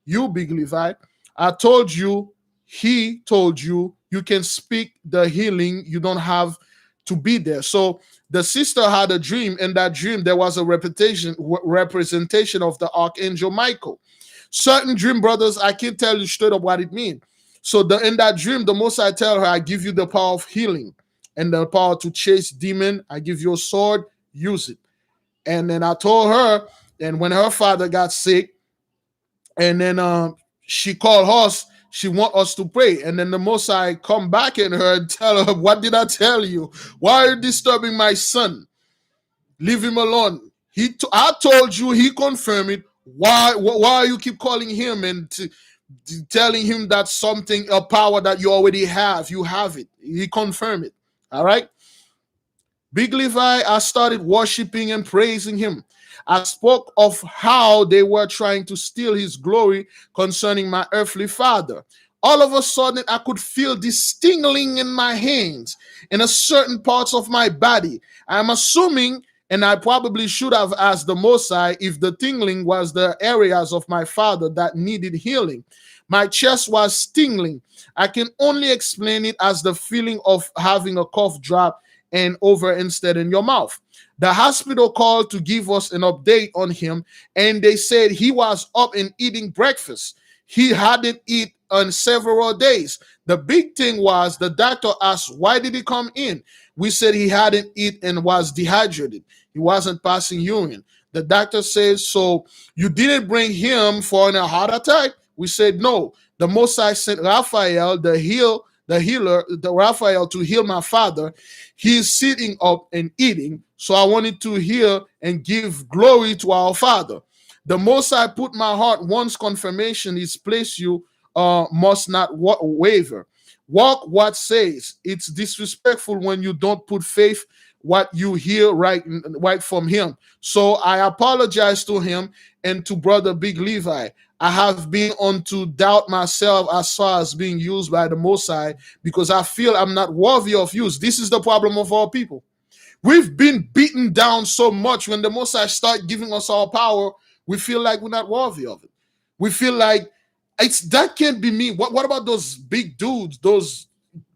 You big Levi. I told you, he told you, you can speak the healing. You don't have to be there. So the sister had a dream. In that dream, there was a representation of the Archangel Michael. Certain dream, brothers, I can't tell you straight up what it means. So in that dream, the Most I tell her, I give you the power of healing and the power to chase demon. I give you a sword, use it. And then I told her, and when her father got sick, and then she called us, she want us to pray. And then the Most High come back in her and tell her, what did I tell you? Why are you disturbing my son? Leave him alone. I told you, he confirmed it. Why you keep calling him and telling him that something, a power that you already have, you have it. He confirmed it. All right. Big Levi, I started worshiping and praising him. I spoke of how they were trying to steal his glory concerning my earthly father. All of a sudden, I could feel this tingling in my hands, in a certain parts of my body. I'm assuming, and I probably should have asked the Most High if the tingling was the areas of my father that needed healing. My chest was tingling. I can only explain it as the feeling of having a cough drop and over instead in your mouth. The hospital called to give us an update on him, and they said he was up and eating breakfast. He hadn't eaten on several days. The big thing was the doctor asked, why did he come in? We said he hadn't eaten and was dehydrated. He wasn't passing urine. The doctor says, so you didn't bring him for a heart attack? We said no. The Most High sent Raphael, the healer, the Raphael, to heal my father. He is sitting up and eating. So I wanted to hear and give glory to our Father. The Most High put my heart once confirmation is placed, you must not waver. Walk what says. It's disrespectful when you don't put faith what you hear right from him. So I apologize to him and to brother Big Levi. I have been on to doubt myself as far as being used by the Most High because I feel I'm not worthy of use. This is the problem of our people. We've been beaten down so much. When the Most High start giving us our power, we feel like we're not worthy of it. We feel like that can't be me. What about those big dudes, those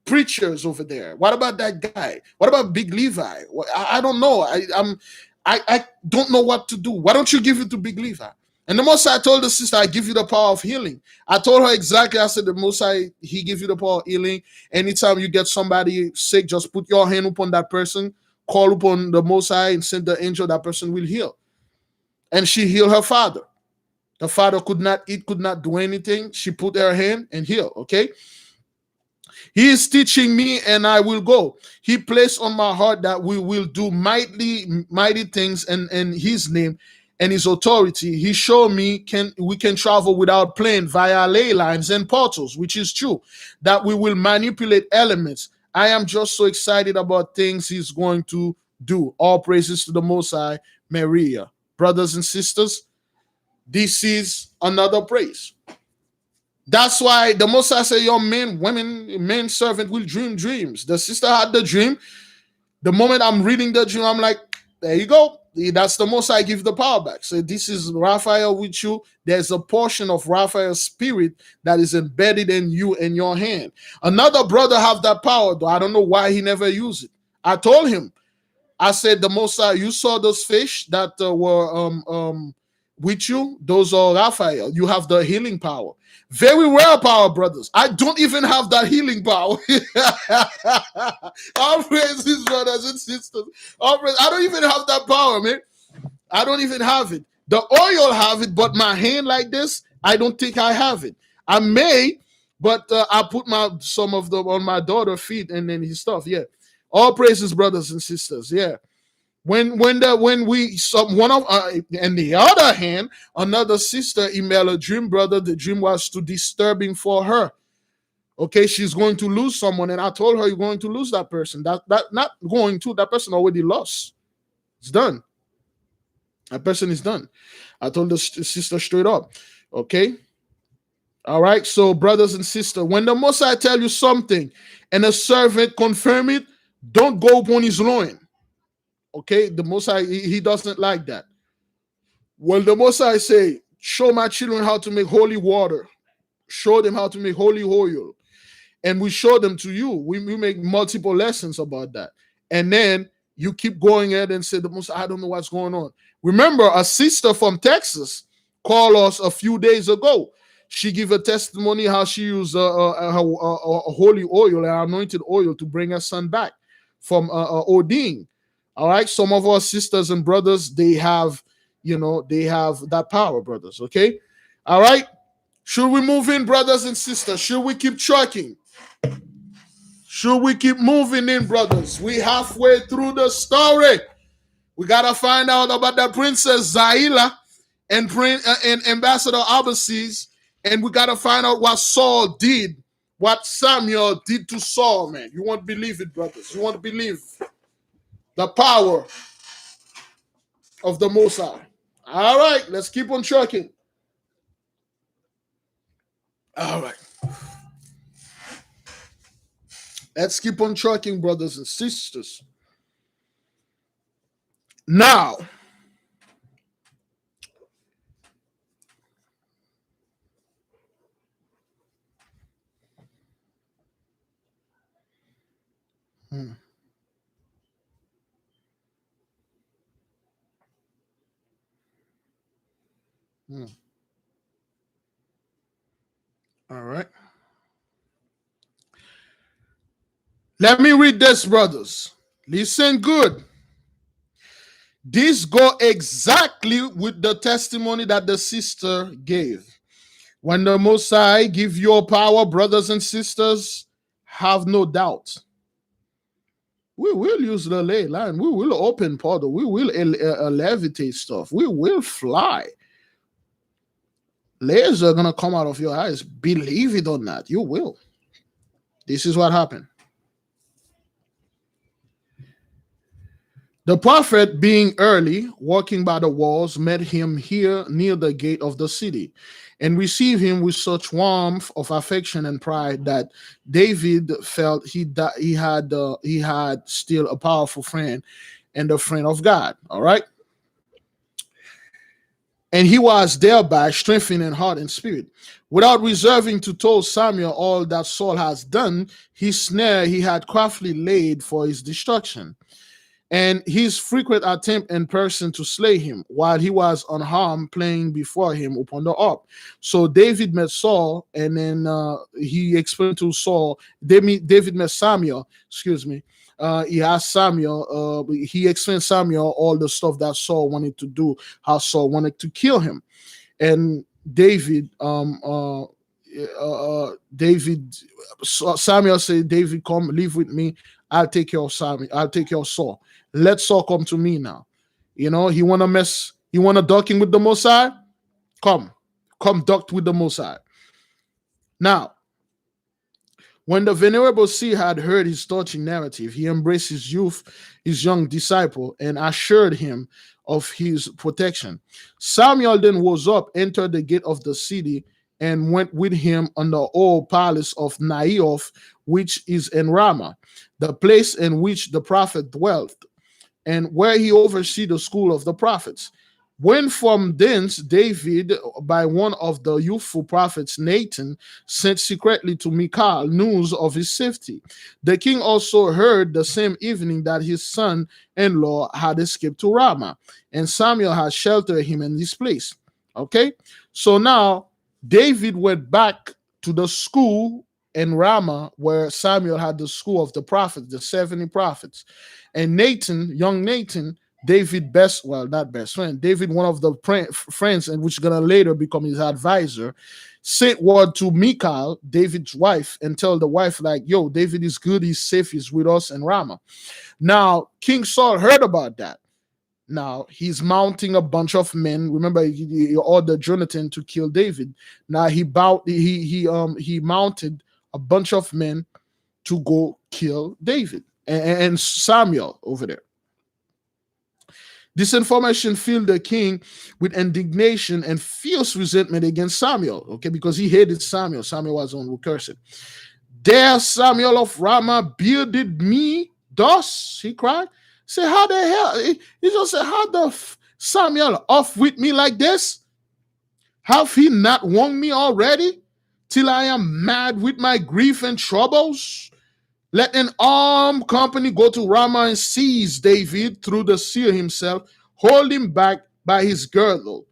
preachers over there? What about that guy? What about Big Levi? I don't know. I don't know what to do. Why don't you give it to Big Levi? And the Most High told the sister, I give you the power of healing. I told her exactly. I said, the Most High, he gives you the power of healing. Anytime you get somebody sick, just put your hand upon that person, call upon the Most High and send the angel, that person will heal. And she healed her father. The father could not eat, could not do anything. She put her hand and healed, okay? He is teaching me and I will go. He placed on my heart that we will do mighty things in his name and his authority. He showed me we can travel without plane via ley lines and portals, which is true, that we will manipulate elements. I am just so excited about things he's going to do. All praises to the Most High, Maria. Brothers and sisters, this is another praise. That's why the Most High say your men servant will dream dreams. The sister had the dream. The moment I'm reading the dream, I'm like, there you go. That's the Most High give the power back. So this is Raphael with you. There's a portion of Raphael's spirit that is embedded in you in your hand. Another brother have that power, though. I don't know why he never used it. I told him. I said, the Most High, you saw those fish that were with you? Those are Raphael. You have the healing power. Very rare power, brothers. I don't even have that healing power. All praises, brothers and sisters. All praises. I don't even have that power, man. I don't even have it. The oil have it, but my hand like this, I don't think I have it. I may, but I put some of them on my daughter's feet and then his stuff. Yeah. All praises, brothers and sisters. Yeah. When we some one of and the other hand, another sister emailed a dream brother. The dream was too disturbing for her. Okay, she's going to lose someone, and I told her you're going to lose that person. That not going to, that person already lost. It's done. That person is done. I told the sister straight up. Okay. All right. So, brothers and sisters, when the Messiah tell you something and a servant confirm it, don't go upon his loin. Okay. The Messiah, he doesn't like that. Well, the Messiah say, show my children how to make holy water. Show them how to make holy oil. And we show them to you. We make multiple lessons about that. And then you keep going ahead and say, the Messiah, I don't know what's going on. Remember, a sister from Texas called us a few days ago. She gave a testimony how she used a holy oil, an anointed oil, to bring her son back from ODing. All right. Some of our sisters and brothers, they have that power, brothers. Okay. All right. Should we move in, brothers and sisters? Should we keep trucking? Should we keep moving in, brothers? We halfway through the story. We gotta find out about the princess Zahila and Ambassador Abbasis, and we gotta find out what Saul did, what Samuel did to Saul, man. You won't believe it, brothers. You won't believe the power of the Most High. All right, let's keep on trucking. All right. Let's keep on trucking, brothers and sisters. Now, all right. Let me read this, brothers. Listen good. This go exactly with the testimony that the sister gave. When the Most High give your power, brothers and sisters, have no doubt. We will use the ley line. We will open portal. We will levitate stuff. We will fly. Layers are going to come out of your eyes. Believe it or not, you will. This is what happened. The prophet, being early, walking by the walls, met him here near the gate of the city, and received him with such warmth of affection and pride that David felt he had still a powerful friend and a friend of God. All right. And he was thereby strengthened in heart and spirit. Without reserving to tell Samuel all that Saul has done, his snare he had craftily laid for his destruction, and his frequent attempt in person to slay him, while he was unharmed playing before him upon the harp. So David met Saul, and then he explained to Saul. David met Samuel. Excuse me. He asked Samuel. He explained Samuel all the stuff that Saul wanted to do, how Saul wanted to kill him, and David. Samuel said, "David, come live with me. I'll take care of Samuel. I'll take care of Saul. Let Saul come to me now. You know, he want to mess. You want to duck in with the Most High? Come duck with the Most High." Now, when the venerable seer had heard his touching narrative, he embraced his young disciple, and assured him of his protection. Samuel then rose up, entered the gate of the city, and went with him on the old palace of Naioth, which is in Rama, the place in which the prophet dwelt, and where he oversees the school of the prophets. When from thence David, by one of the youthful prophets, Nathan, sent secretly to Michal news of his safety. The king also heard the same evening that his son-in-law had escaped to Rama, and Samuel had sheltered him in this place. Okay, so now David went back to the school in Rama where Samuel had the school of the prophets, the 70 prophets. And Nathan, young Nathan, David not best friend, David, one of the friends, and which is going to later become his advisor, sent word to Michal, David's wife, and tell the wife, like, yo, David is good, he's safe, he's with us in Rama. Now, King Saul heard about that. Now he's mounting a bunch of men. Remember, he ordered Jonathan to kill David. Now he mounted a bunch of men to go kill David and Samuel over there. This information filled the king with indignation and fierce resentment against Samuel, okay, because he hated Samuel. Samuel was the one who cursed him. There, Samuel of Rama bearded me thus, he cried. Say, how the hell? He just said, how the Samuel off with me like this? Have he not warned me already? Till I am mad with my grief and troubles? Let an armed company go to Rama and seize David through the seer himself, hold him back by his girdle.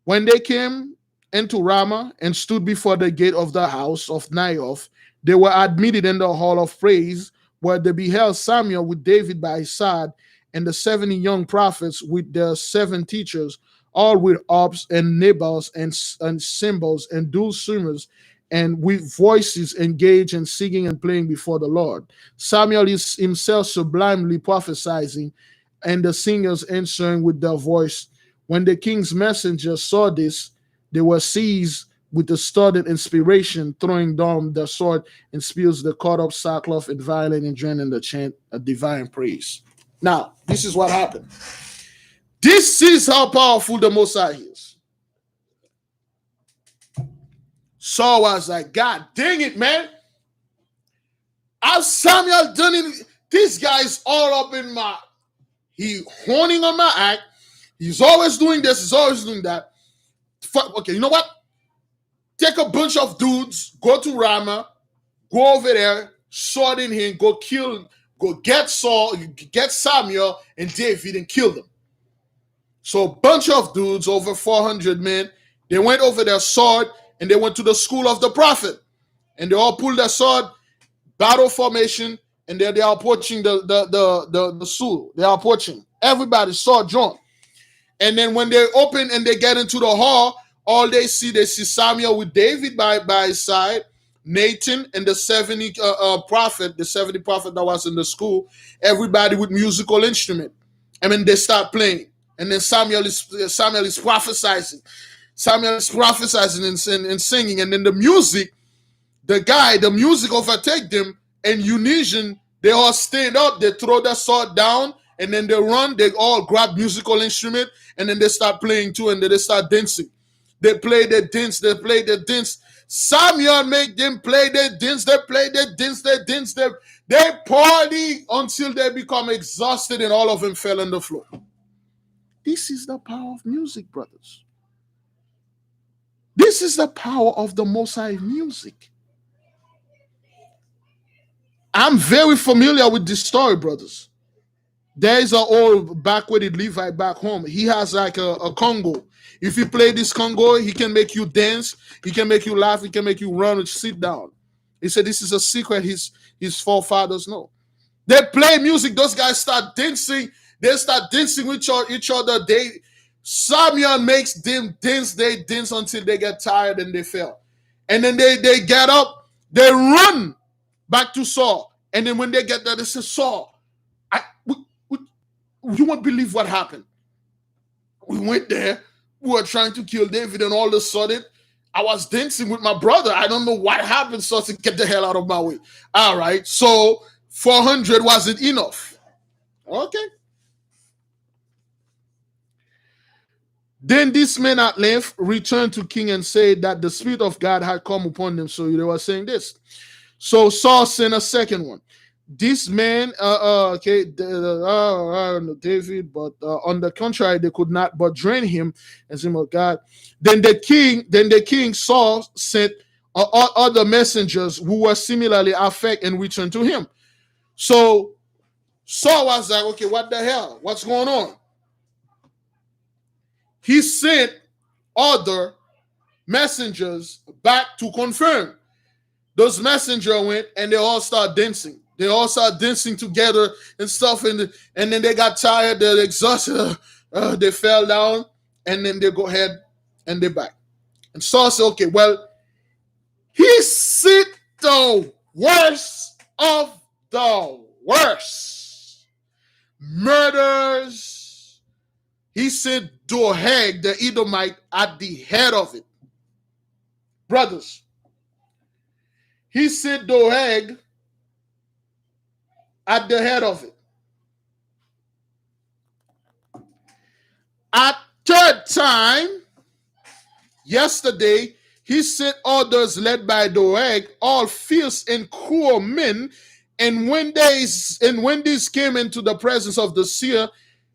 When they came into Rama and stood before the gate of the house of Naioth, they were admitted in the hall of praise, where they beheld Samuel with David by his side, and the 70 young prophets with their 7 teachers, all with harps and nibals and cymbals and dulcimers, and with voices engaged in singing and playing before the Lord. Samuel is himself sublimely prophesying, and the singers answering with their voice. When the king's messengers saw this, they were seized with the studied inspiration, throwing down their sword and spears, the caught up sackcloth and violent and joining the chant of divine praise. Now, this is what happened. This is how powerful the Most High is. Saul was like, God dang it, man. How Samuel done it? This guy is all up in my, he horning on my act. He's always doing this, he's always doing that. Okay, you know what? Take a bunch of dudes, go to Rama, go over there, sword in him, go get Saul, get Samuel and David and kill them. So a bunch of dudes, over 400 men, they went over their sword and they went to the school of the prophet. And they all pulled their sword, battle formation, and they are approaching the school. They are approaching. Everybody sword drawn. And then when they open and they get into the hall, all they see Samuel with David by his side, Nathan and the 70 prophet that was in the school, everybody with musical instrument. And then they start playing. And then Samuel is prophesying. Samuel is prophesying and singing. And then the music overtake them, and unison, they all stand up, they throw their sword down, and then they run, they all grab musical instrument, and then they start playing too, and then they start dancing. They play their dance, Samuel make them play their dance, they party until they become exhausted, and all of them fell on the floor. This is the power of music, brothers. This is the power of the Most High music. I'm very familiar with this story, brothers. There is an old backwarded Levite back home. He has like a Congo. If you play this Congo, he can make you dance, he can make you laugh, he can make you run and sit down. He said this is a secret his forefathers know. They play music, those guys start dancing, they start dancing with each other. Samuel makes them dance, they dance until they get tired and they fail. And then they get up, they run back to Saul. And then when they get there, they say, Saul, you won't believe what happened. We went there, we were trying to kill David, and all of a sudden, I was dancing with my brother. I don't know what happened, so to get the hell out of my way. All right, so 400 wasn't enough. Okay. Then this man at length returned to king and said that the Spirit of God had come upon them. So they were saying this. So Saul sent a second one. This man, David, but on the contrary, they could not but drain him as him of God. Then the king Saul sent other messengers who were similarly affected and returned to him. So Saul was like, okay, what the hell? What's going on? He sent other messengers back to confirm. Those messengers went and they all start dancing. They all start dancing together and stuff. And then they got tired, they're exhausted. They fell down, and then they go ahead and they're back. And Saul said, okay, well, he said the worst of the worst. Murders, he sent Doeg the Edomite at the head of it. Brothers, he sent Doeg at the head of it. At third time, yesterday, he sent others led by Doeg, all fierce and cruel men. And when these came into the presence of the seer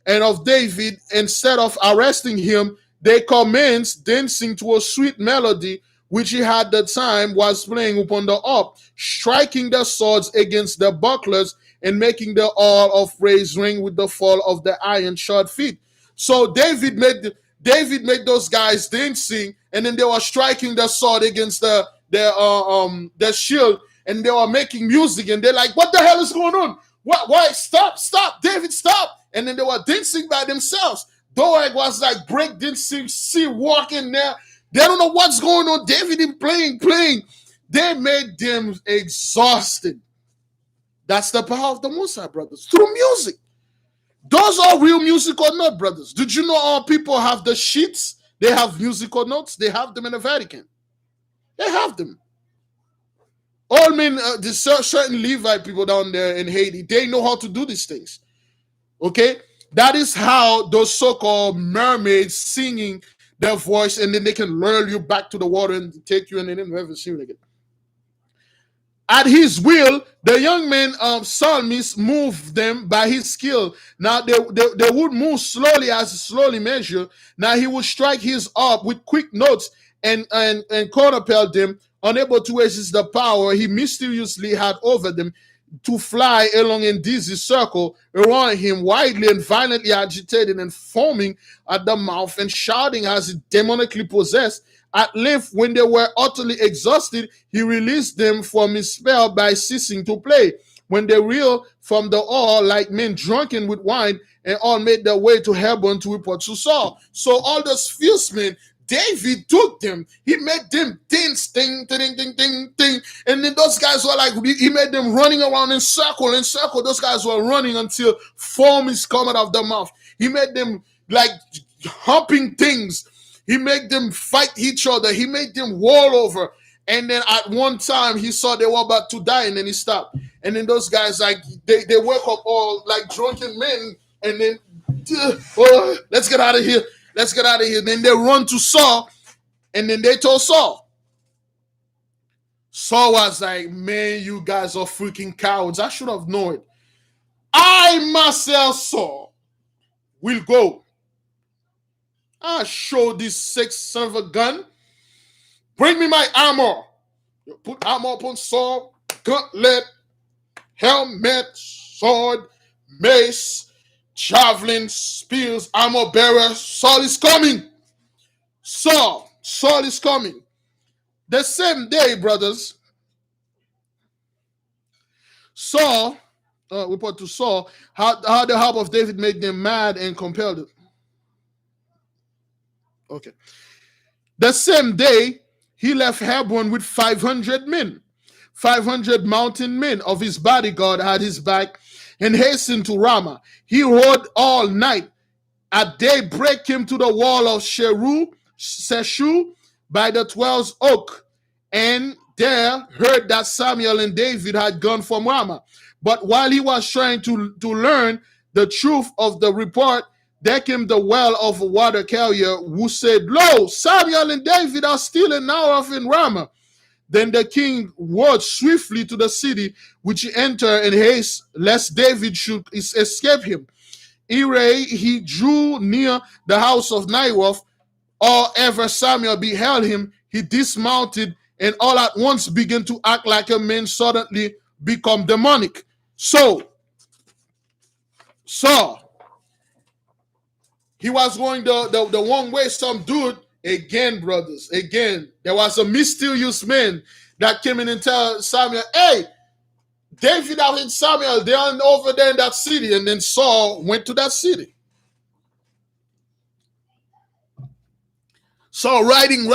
and of David, instead of arresting him, they commenced dancing to a sweet melody, which he had the time was playing upon the harp, striking their swords against the bucklers and making the all of praise ring with the fall of the iron shod feet. So David made those guys dancing, and then they were striking their sword against the shield, and they were making music, and they're like, "What the hell is going on? Why? Stop! David, stop!" And then they were dancing by themselves. Doeg was like break dancing, see walking there. They don't know what's going on. David in playing. They made them exhausted. That's the power of the Most High, brothers, through music. Those are real music or not, brothers. Did you know all people have the sheets? They have musical notes. They have them in the Vatican. They have them. All men, the certain Levite people down there in Haiti, they know how to do these things. Okay? That is how those so-called mermaids singing their voice, and then they can lure you back to the water and take you, and then never see you again. At his will, the young man psalmist moved them by his skill. Now they would move slowly as slowly measure. Now he would strike his harp with quick notes and counterpel them, unable to resist the power he mysteriously had over them, to fly along in dizzy circle around him, widely and violently agitated and foaming at the mouth and shouting as if demonically possessed. At length, when they were utterly exhausted, he released them from his spell by ceasing to play. When they reeled from the oar like men drunken with wine, and all made their way to Hebron to report to Saul. So all those fierce men, David took them. He made them dance, ding, ding, ding, ding, ding. And then those guys were like, he made them running around in circle. Those guys were running until foam is coming out of their mouth. He made them like humping things. He made them fight each other. He made them wall over. And then at one time, he saw they were about to die, and then he stopped. And then those guys, like, they woke up all like drunken men, and then, oh, let's get out of here. Let's get out of here. Then they run to Saul, and then they told Saul. Saul was like, man, you guys are freaking cowards. I should have known it. I myself, Saul, will go. I show this sex son of a gun. Bring me my armor. You put armor upon Saul, gauntlet, helmet, sword, mace, javelin, spears, armor bearer. Saul is coming. Saul is coming. The same day, brothers, Saul, report to Saul, how the help of David made them mad and compelled it. Okay. The same day, he left Hebron with 500 men. 500 mounted men of his bodyguard at his back, and hastened to Rama. He rode all night. At daybreak came to the wall of Seshu by the 12th oak, and there heard that Samuel and David had gone from Rama. But while he was trying to learn the truth of the report, there came the well of a water carrier, who said, "Lo, Samuel and David are still an hour off in Rama." Then the king rode swiftly to the city, which he entered in haste, lest David should escape him. Ere he drew near the house of Naioth, or ever Samuel beheld him, he dismounted, and all at once began to act like a man suddenly become demonic. So, he was going the one way. Some dude, again, brothers, again, there was a mysterious man that came in and tell Samuel, hey, David out in Samuel, they're over there in that city. And then Saul went to that city. Saul riding.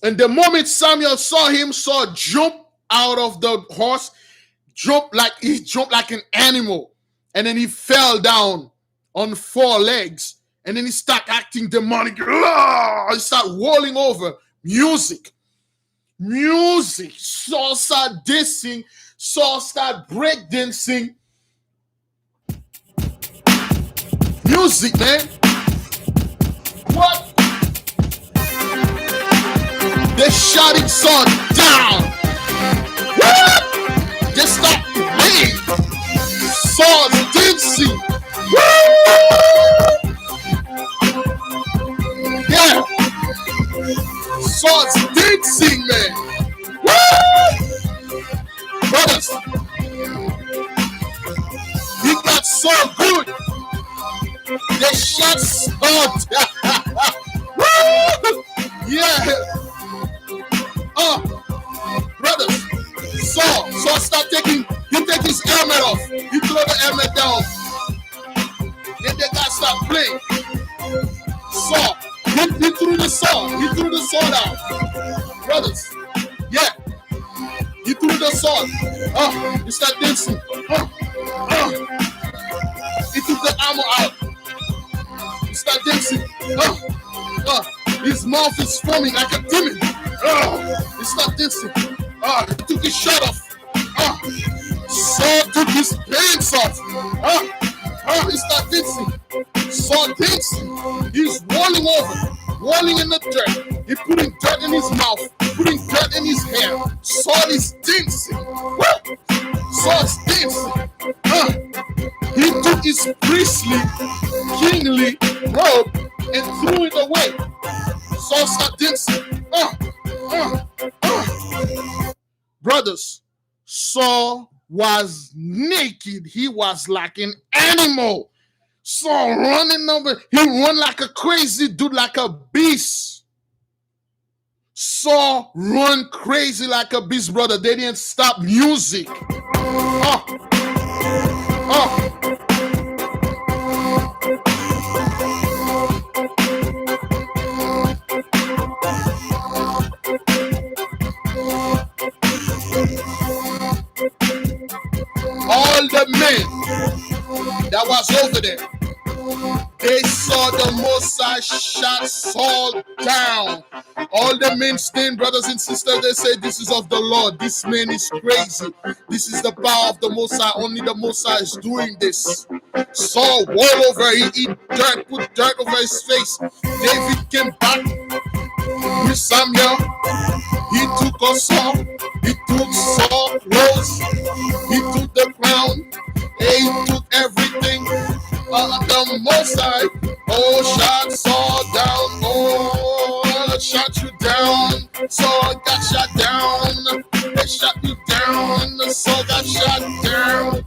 And the moment Samuel saw him, Saul jump out of the horse, jumped like an animal. And then he fell down on 4 legs. And then he start acting demonic. He start rolling over. Music. Saul start dancing. Saul start breakdancing. Music, man. What? They're shouting Saul down. What? They start playing. Saul's dancing. Yeah. Saul's dancing, man. Brothers, he got so good. They shot Saul down. Yeah. Brothers, Saul start taking, he take his helmet off. He throw the helmet down. Then the guy start playing. Saul, he threw the sword. He threw the sword out. Brothers, yeah. He threw the sword. He start dancing. He took the armor out. He start dancing. His mouth is foaming like a demon. He start dancing. He took his shirt off. Saul took his pants off. He start dancing. Saul dancing. He's rolling over, rolling in the dirt. He putting dirt in his mouth, putting dirt in his hair. Saul is dancing. Saul's dancing. He took his priestly, kingly robe and threw it away. Saul started dancing. Brothers, Saul was naked. He was like an animal. Saul running over. He run like a crazy dude, like a beast. Saul run crazy like a beast, brother. They didn't stop music. All the men that was over there, they saw the Most High shot Saul down. All the men stand, brothers and sisters, they say, this is of the Lord. This man is crazy. This is the power of the Most High. Only the Most High is doing this. Saul rolled over. He eat dirt, put dirt over his face. David came back with Samuel. He took a Saul. He took Saul clothes. He took the crown. He took everything. The Most High, shot Saul down. Shot you down. Saul got shot down. They shot you down. Saul got shot down.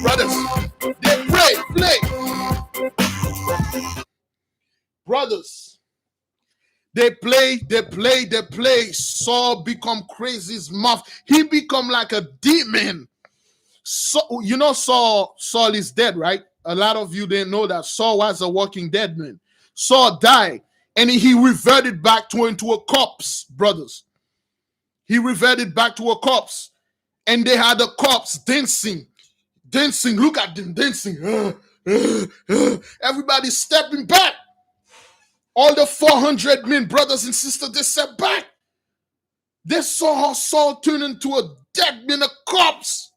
Brothers, they play. Brothers, they play. Saul become crazy. His mouth, he become like a demon. So, you know, Saul is dead, right? A lot of you didn't know that Saul was a walking dead man. Saul died, and he reverted back into a corpse, brothers. He reverted back to a corpse, and they had a corpse dancing. Look at them dancing. Everybody stepping back. All the 400 men, brothers and sisters, they stepped back. They saw how Saul turned into a dead man, a corpse.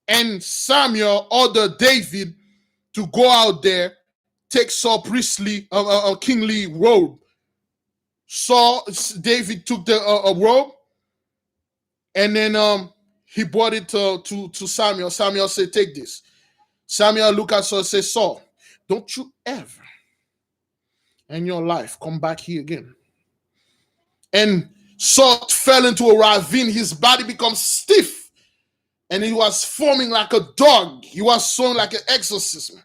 And Samuel ordered David to go out there, take Saul priestly, kingly robe. David took the robe, and then he brought it to Samuel. Samuel said, "Take this." Samuel looked at Saul and said, "Saul, don't you ever in your life come back here again." And Saul fell into a ravine. His body becomes stiff. And he was foaming like a dog. He was swung like an exorcism.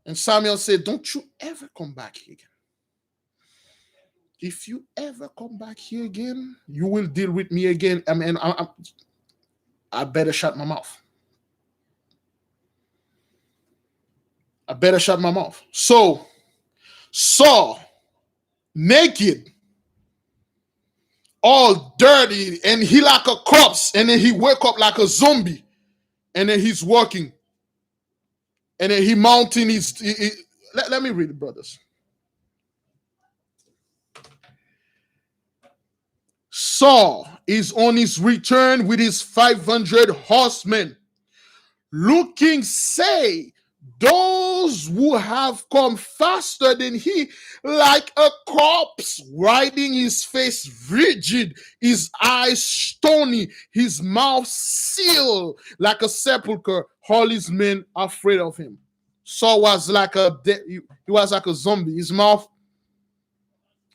And Samuel said, "Don't you ever come back here again. If you ever come back here again, you will deal with me again. I mean, I better shut my mouth. I better shut my mouth." So, Saul, naked, all dirty, and he like a corpse, and then he wake up like a zombie, and then he's walking. And then he mounting let me read it, brothers. Saul is on his return with his 500 horsemen, looking, say, those who have come faster than he, like a corpse, riding, his face rigid, his eyes stony, his mouth sealed like a sepulchre. All his men afraid of him. Saul was like he was like a zombie, his mouth,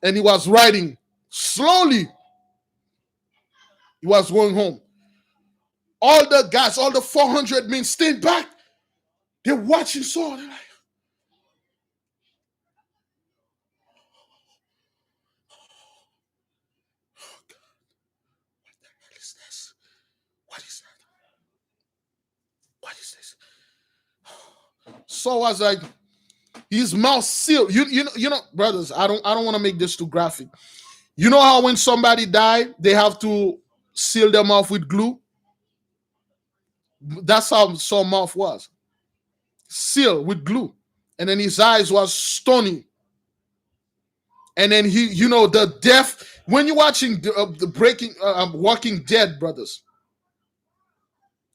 and he was riding slowly. He was going home. All the guys, all the 400 men stayed back. They're watching Saul. They're like, oh God, what the hell is this? What is that? What is this? Saul was like, his mouth sealed. You know, brothers, I don't want to make this too graphic. You know how when somebody died, they have to seal their mouth with glue? That's how Saul's mouth was. Sealed with glue. And then his eyes was stony. And then he, the death. When you're watching the Breaking, Walking Dead, brothers.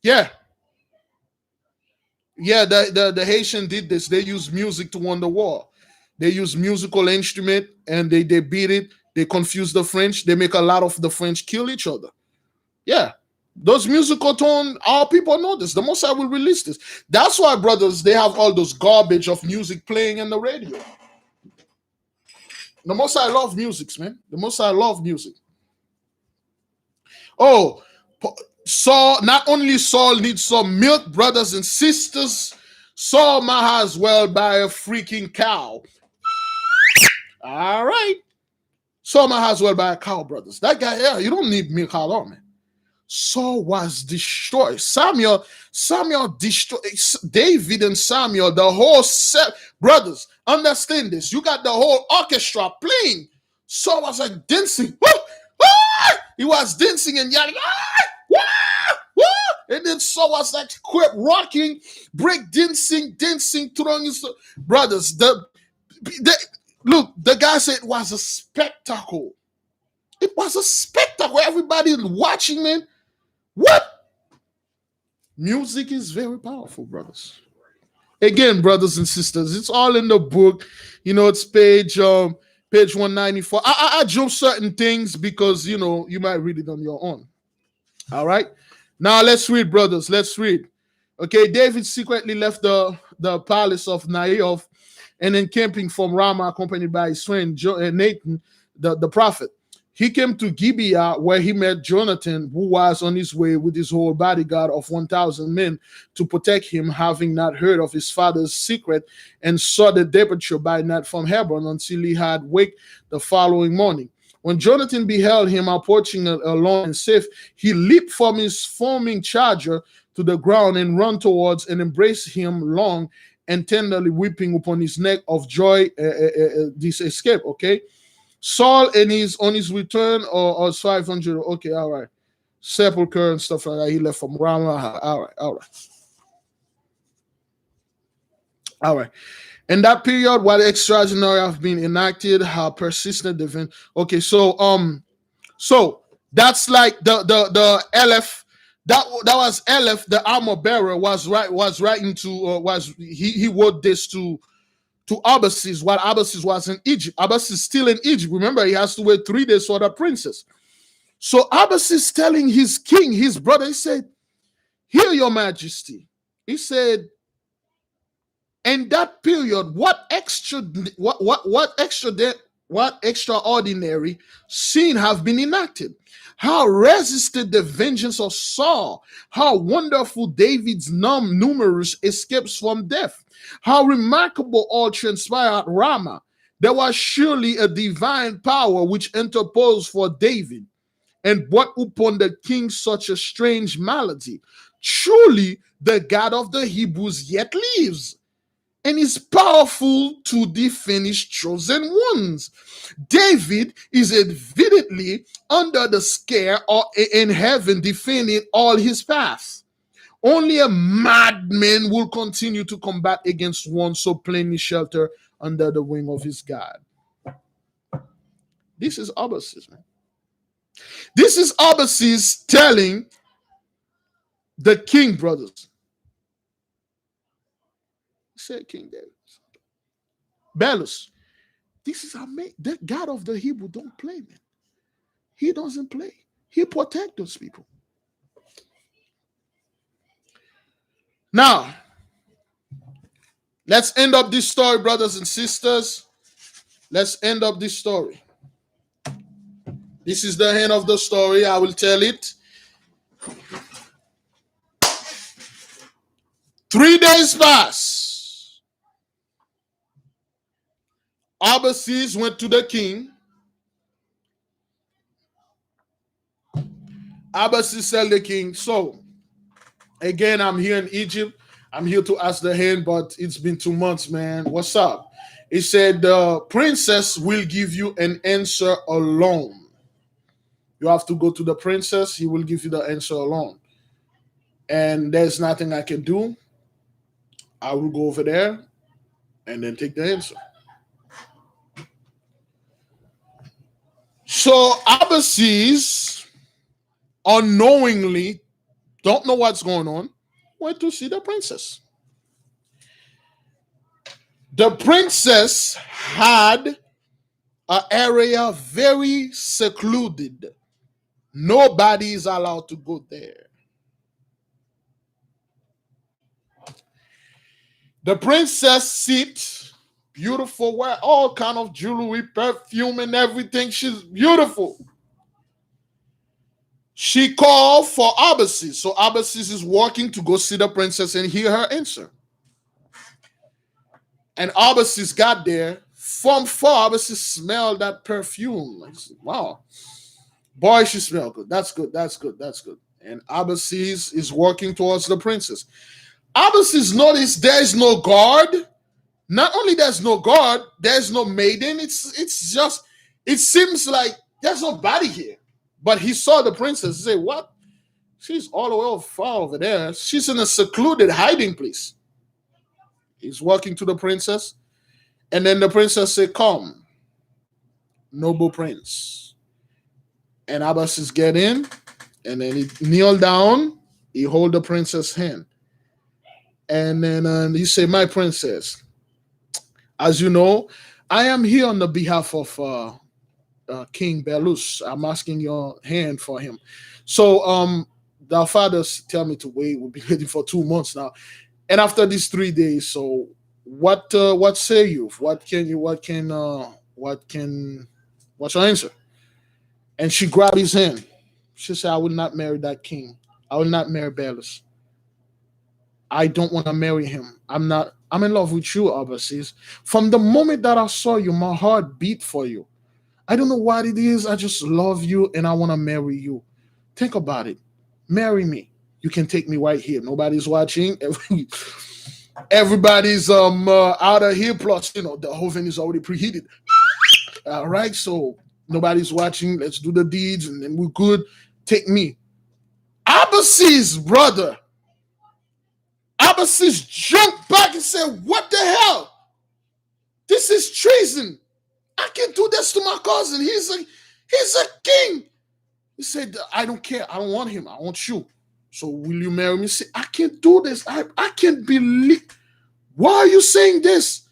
Yeah. Yeah, the Haitian did this. They use music to won the war. They use musical instrument and they beat it. They confuse the French. They make a lot of the French kill each other. Yeah. Those musical tone, our people know this. The Most High will release this. That's why, brothers, they have all those garbage of music playing in the radio. The Most High love music, man. The Most High love music. Oh, Saul, not only Saul needs some milk, brothers and sisters, Saul might as well buy a freaking cow. All right. Saul might as well buy a cow, brothers. That guy, yeah, you don't need milk at all, man. Saul was destroyed. Samuel destroyed David and Samuel, the whole set. Brothers, understand this. You got the whole orchestra playing. Saul was like dancing. He was dancing and yelling. And then Saul was like quit rocking, break dancing, throwing his brothers. Look, the guy said it was a spectacle. It was a spectacle. Everybody watching, man. What? Music is very powerful, brothers. Again, brothers and sisters, it's all in the book. It's page 194. I jump certain things because you might read it on your own. All right. Now let's read, brothers. Let's read. Okay, David secretly left the palace of Naioth and encamping from Rama, accompanied by his friend Nathan, the prophet. He came to Gibeah, where he met Jonathan, who was on his way with his whole bodyguard of 1,000 men to protect him, having not heard of his father's secret, and saw the departure by night from Hebron until he had waked the following morning. When Jonathan beheld him approaching alone and safe, he leaped from his foaming charger to the ground and ran towards and embraced him long and tenderly, weeping upon his neck of joy, this escape. Okay. Saul on his return or 500. Okay, all right. Sepulchre and stuff like that. He left from Rama. All right. In that period, while extraordinary have been enacted, how persistent event. Okay, so that's like the Aleph. That was Aleph, the armor bearer, was writing to he wrote this to Abbasis while Abbasis was in Egypt. Abbasis is still in Egypt. Remember, he has to wait 3 days for the princess. So Abbasis telling his king, his brother, he said, "Hear your majesty." He said, in that period, what extraordinary scene have been enacted? How resisted the vengeance of Saul? How wonderful David's numerous escapes from death? How remarkable all transpired at Rama. There was surely a divine power which interposed for David and brought upon the king such a strange malady. Truly, the God of the Hebrews yet lives and is powerful to defend his chosen ones. David is evidently under the scare or in heaven defending all his paths. Only a madman will continue to combat against one so plainly sheltered under the wing of his God. This is Abbasis, man. This is Abbasis telling the king, brothers. He said, King David, Belus, this is amazing. The God of the Hebrew don't play, man. He doesn't play. He protects those people. Now, let's end up this story, brothers and sisters. Let's end up this story. This is the end of the story. I will tell it. 3 days pass. Abbasis went to the king. Abbasis said the king, so, again, I'm here in Egypt. I'm here to ask the hand, but it's been 2 months, man. What's up? He said, the princess will give you an answer alone. You have to go to the princess. He will give you the answer alone. And there's nothing I can do. I will go over there and then take the answer. So Abbasis, unknowingly, don't know what's going on, went to see the princess. The princess had an area very secluded. Nobody is allowed to go there. The princess sits, beautiful, wear all kind of jewelry, perfume, and everything. She's beautiful. She called for Abbasis. So Abbasis is walking to go see the princess and hear her answer. And Abbasis got there. From far, Abbasis smelled that perfume. Like, wow. Boy, she smelled good. That's good. That's good. That's good. And Abbasis is walking towards the princess. Abbasis noticed there's no guard. Not only there's no guard, there's no maiden. It's just, it seems like there's nobody here. But he saw the princess. He said, what? She's all the way far over there. She's in a secluded hiding place. He's walking to the princess. And then the princess said, come, noble prince. And Abbasis get in. And then he kneel down. He hold the princess' hand. And then he said, my princess, as you know, I am here on the behalf of King Belus. I'm asking your hand for him. So the fathers tell me to wait. We'll be waiting for 2 months now. And after these 3 days, so what say you? What's your answer? And she grabbed his hand. She said, I will not marry that king. I will not marry Belus. I don't want to marry him. I'm in love with you, Abbasis. From the moment that I saw you, my heart beat for you. I don't know what it is. I just love you and I want to marry you. Think about it. Marry me. You can take me right here. Nobody's watching. Everybody's out of here. Plus, the oven is already preheated. All right, so nobody's watching. Let's do the deeds and then we're good. Take me. Abbasis, brother. Abbasis jumped back and said, what the hell? This is treason. I can't do this to my cousin. He's a king. He said, I don't care. I don't want him. I want you. So will you marry me? He said, I can't do this. I can't believe. Why are you saying this?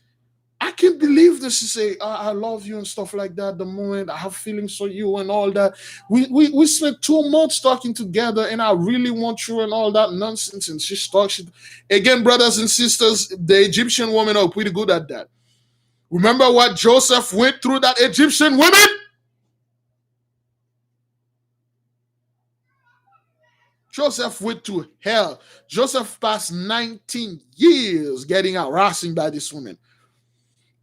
I can't believe this. He said, I love you and stuff like that. The moment I have feelings for you and all that. We spent 2 months talking together and I really want you and all that nonsense. And she talks. Again, brothers and sisters, the Egyptian women are pretty good at that. Remember what Joseph went through, that Egyptian women? Joseph went to hell. Joseph passed 19 years getting harassing by this woman.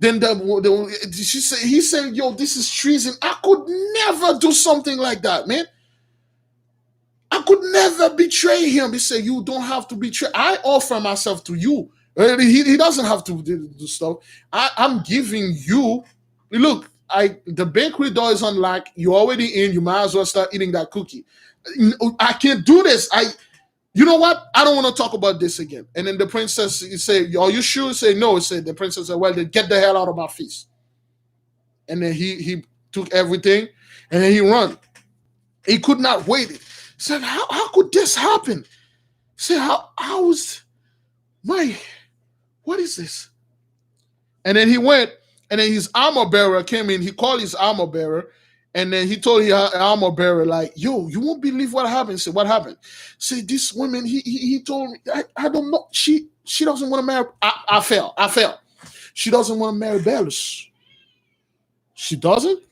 Then he said, yo, this is treason. I could never do something like that, man. I could never betray him. He said, you don't have to betray. I offer myself to you. He doesn't have to do stuff. I'm giving you. Look, the bakery door is unlocked. You're already in. You might as well start eating that cookie. I can't do this. You know what? I don't want to talk about this again. And then the princess say, are you sure? Say no. Say the princess said, well, then get the hell out of my feast. And then he took everything and then he run. He could not wait. He said, how could this happen? He said, how is what is this? And then he went, and then his armor bearer came in. He called his armor bearer, and then he told his armor bearer, like, yo, you won't believe what happened. He said, what happened? He said, this woman, he told me, I don't know. She doesn't want to marry. I fell. She doesn't want to marry Belus. She doesn't?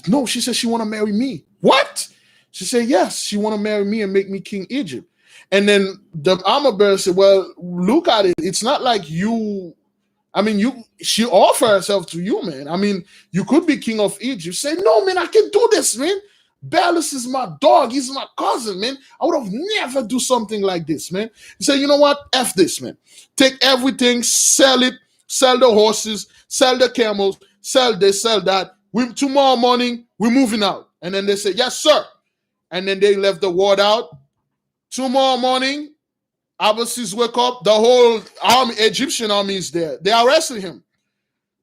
No, she said she want to marry me. What? She said, yes, she want to marry me and make me King Egypt. And then the armor bearer said, well, look at it. It's not like you, I mean, she offered herself to you, man. I mean, you could be king of Egypt. Say, no, man, I can do this, man. Belus is my dog. He's my cousin, man. I would have never do something like this, man. He said, you know what? F this, man. Take everything, sell it, sell the horses, sell the camels, sell this, sell that. Tomorrow morning, we're moving out. And then they said, yes, sir. And then they left the word out. Tomorrow morning, Abbasis wake up. The whole army, Egyptian army is there. They arrested him.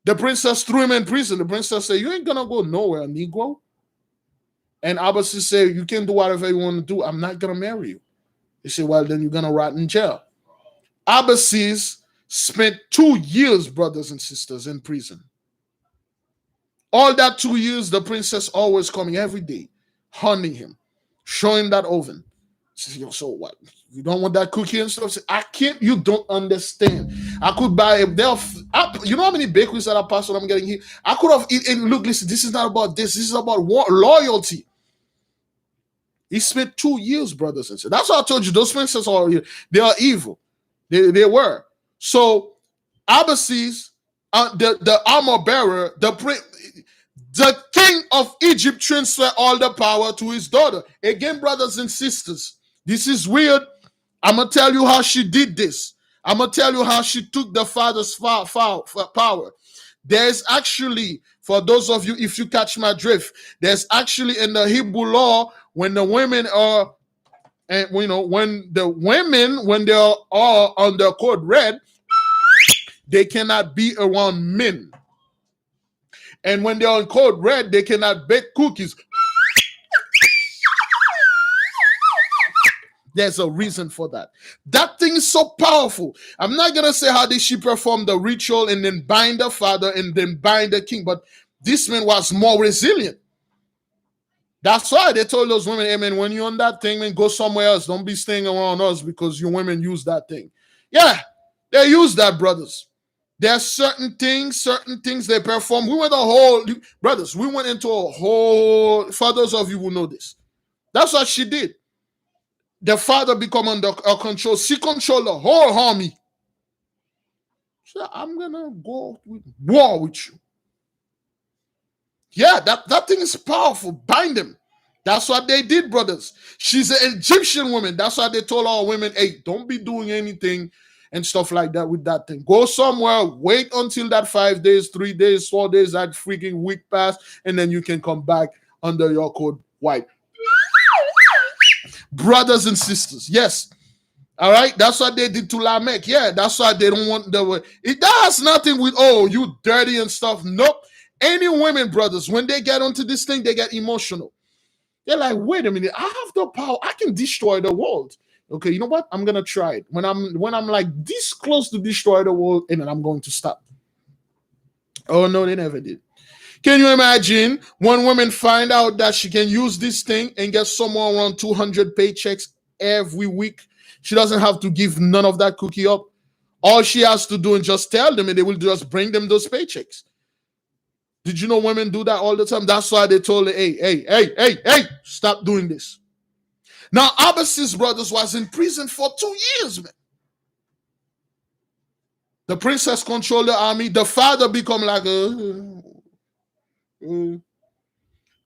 The princess threw him in prison. The princess said, you ain't going to go nowhere, Negro. And Abbasis said, you can do whatever you want to do. I'm not going to marry you. He said, well, then you're going to rot in jail. Abbasis spent 2 years, brothers and sisters, in prison. All that 2 years, the princess always coming every day, hunting him, showing that oven. So what? You don't want that cookie and stuff? I can't. You don't understand. I could buy. You know how many bakeries that I pass what I'm getting here? I could have eaten. Look, listen. This is not about this. This is about loyalty. He spent 2 years, brothers and sisters. That's why I told you those princes are here. They are evil. They were. So Abbasis, the armor bearer, the king of Egypt transferred all the power to his daughter. Again, brothers and sisters, this is weird. I'm going to tell you how she did this. I'm going to tell you how she took the father's power. There's actually, for those of you, if you catch my drift, there's actually in the Hebrew law, when the women are, and when they are all on the code red, they cannot be around men. And when they're on code red, they cannot bake cookies. There's a reason for that. That thing is so powerful. I'm not going to say how did she perform the ritual and then bind the father and then bind the king, but this man was more resilient. That's why they told those women, hey man, when you're on that thing, man, go somewhere else. Don't be staying around us because you women use that thing. Yeah, they use that, brothers. There are certain things they perform. We went we went into a whole, for those of you who know this. That's what she did. The father become under her control. She controlled the whole army. So I'm going to go with war with you. Yeah, that thing is powerful. Bind them. That's what they did, brothers. She's an Egyptian woman. That's why they told all women, hey, don't be doing anything and stuff like that with that thing. Go somewhere, wait until that 5 days, 3 days, 4 days, that freaking week pass, and then you can come back under your code white. Brothers and sisters, yes. All right, that's what they did to Lamech. Yeah, that's why they don't want it has nothing with, oh, you dirty and stuff. Nope. Any women, brothers, when they get onto this thing, they get emotional. They're like, wait a minute, I have the power. I can destroy the world. Okay, you know what? I'm gonna try it. When I'm like this close to destroy the world, and then I'm going to stop. Oh no, they never did. Can you imagine when women find out that she can use this thing and get somewhere around 200 paychecks every week? She doesn't have to give none of that cookie up. All she has to do is just tell them, and they will just bring them those paychecks. Did you know women do that all the time? That's why they told her, hey, stop doing this. Now, Abbasis brothers was in prison for 2 years, man. The princess controlled the army. The father become like,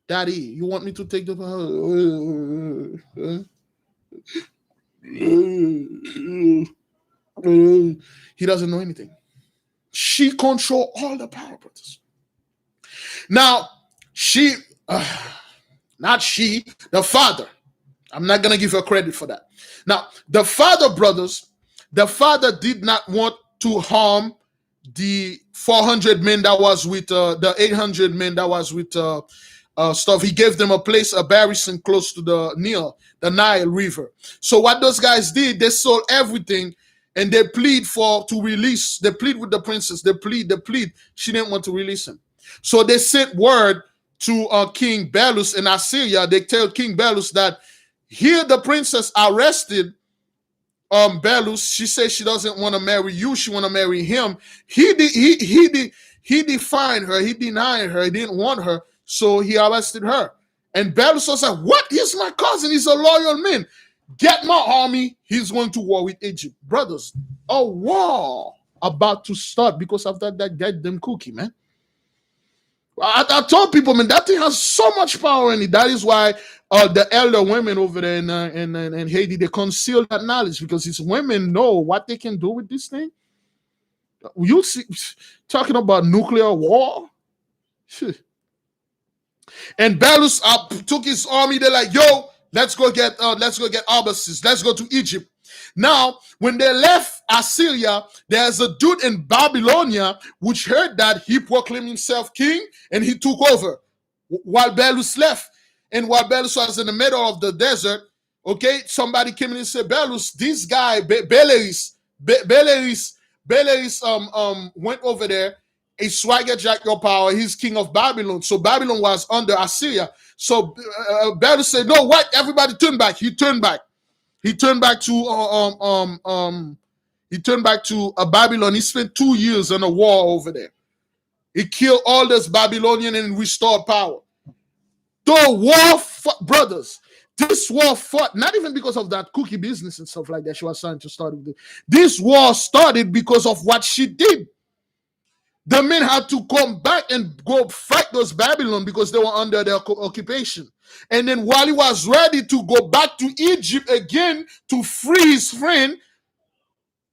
Daddy, you want me to take the he doesn't know anything. She controlled all the power, brothers. Now, the father, I'm not going to give her credit for that. Now, the father, brothers, the father did not want to harm the 400 men that was with the 800 men that was with stuff. He gave them a place, a barrison close to the Nile River. So what those guys did, they sold everything and they plead to release. They plead with the princess. They plead. She didn't want to release him. So they sent word to King Belus in Assyria. They tell King Belus that here the princess arrested Belus. She says she doesn't want to marry you. She want to marry him. He defined her. He denied her. He didn't want her. So he arrested her. And Belus was like, what? He's my cousin. He's a loyal man. Get my army. He's going to war with Egypt. Brothers, a war about to start because of that goddamn cookie, man. I told people, man, that thing has so much power in it. That is why the elder women over there in Haiti, they conceal that knowledge because these women know what they can do with this thing. You see, talking about nuclear war. And Belus took his army. They're like, yo, let's go get Abbasis. Let's go to Egypt. Now, when they left Assyria, there's a dude in Babylonia which heard that. He proclaimed himself king and he took over while Belus left. And while Belus was in the middle of the desert, okay, somebody came in and said, Belus, this guy, Beleris, went over there. A swagger jack your power. He's king of Babylon. So Babylon was under Assyria. So Belus said, no, what? Everybody turn back. He turned back. He turned back to Babylon. He spent 2 years in a war over there. He killed all this Babylonian and restored power. The war fought, brothers. This war fought not even because of that cookie business and stuff like that she was trying to start with. This war started because of what she did. The men had to come back and go fight those Babylon because they were under their occupation. And then while he was ready to go back to Egypt again to free his friend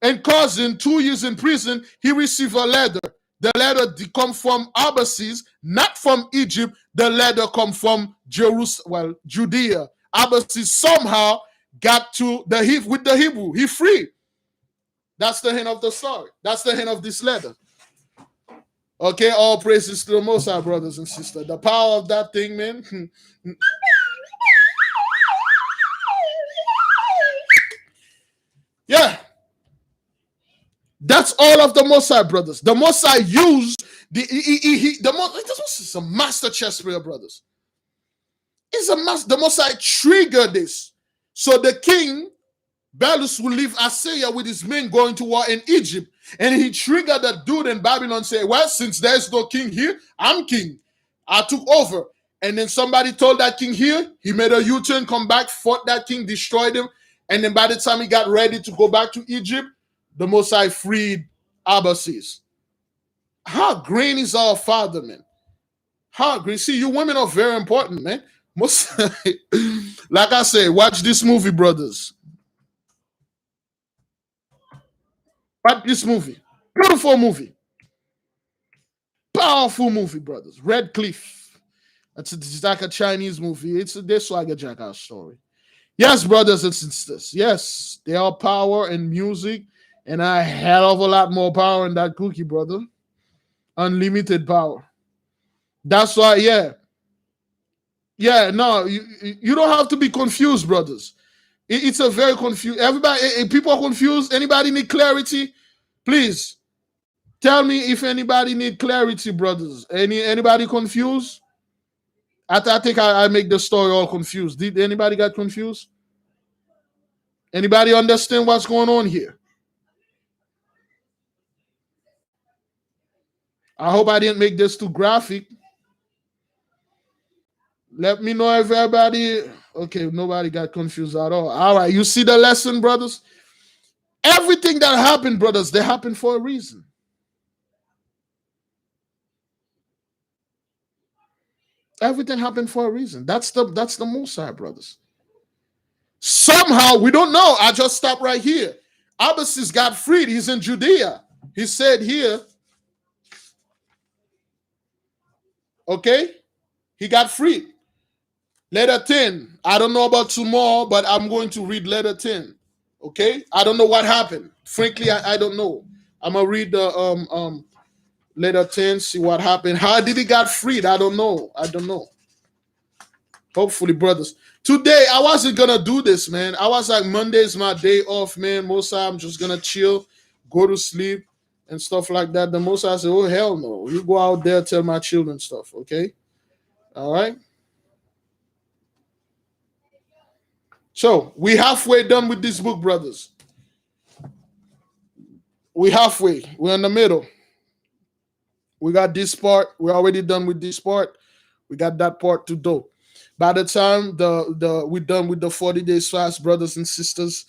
and cousin 2 years in prison, he received a letter. The letter come from Abbasis, not from Egypt. The letter come from Judea. Abbasis somehow got to with the Hebrew. He free. That's the end of the story. That's the end of this letter. Okay, all praises to the Most High, brothers and sisters. The power of that thing, man. Yeah. That's all of the Most High, brothers. The Most High used this is a master chess player, brothers. The Most High triggered this. So the king, Belus, will leave Assyria with his men going to war in Egypt. And he triggered that dude in Babylon, say, well, since there's no king here, I'm king. I took over. And then somebody told that king here, he made a U-turn, come back, fought that king, destroyed him. And then by the time he got ready to go back to Egypt, the Most High freed Abbasis. How great is our Father, man? How great. See, you women are very important, man. Like I say, watch this movie, brothers. Watch this movie. Beautiful movie. Powerful movie, brothers. Red Cliff. It's like a Chinese movie. It's a Swagger Jackass story. Yes, brothers and sisters. Yes, there are power in music and a hell of a lot more power in that cookie, brother. Unlimited power. That's why, yeah. Yeah, no, you don't have to be confused, brothers. It's a very confused. Everybody, people are confused. Anybody need clarity? Please tell me if anybody need clarity, brothers. Anybody confused? I think I make the story all confused. Did anybody get confused? Anybody understand what's going on here? I hope I didn't make this too graphic. Let me know if everybody. Okay, nobody got confused at all. All right, you see the lesson, brothers? Everything that happened, brothers, they happened for a reason. Everything happened for a reason. That's the Most High, brothers. Somehow, we don't know. I just stopped right here. Abbasis got freed. He's in Judea. He said here, okay, he got freed. Letter 10. I don't know about tomorrow, but I'm going to read letter 10. Okay? I don't know what happened. Frankly, I don't know. I'm gonna read the letter 10, see what happened. How did he got freed? I don't know. I don't know. Hopefully, brothers. Today, I wasn't gonna do this, man. I was like, Monday's my day off, man. Most time I'm just gonna chill, go to sleep, and stuff like that. The most I said, oh hell no. You go out there, tell my children stuff, okay? All right. So we halfway done with this book, brothers. We halfway. We're in the middle. We got this part. We're already done with this part. We got that part to do. By the time we're done with the 40 days fast, brothers and sisters,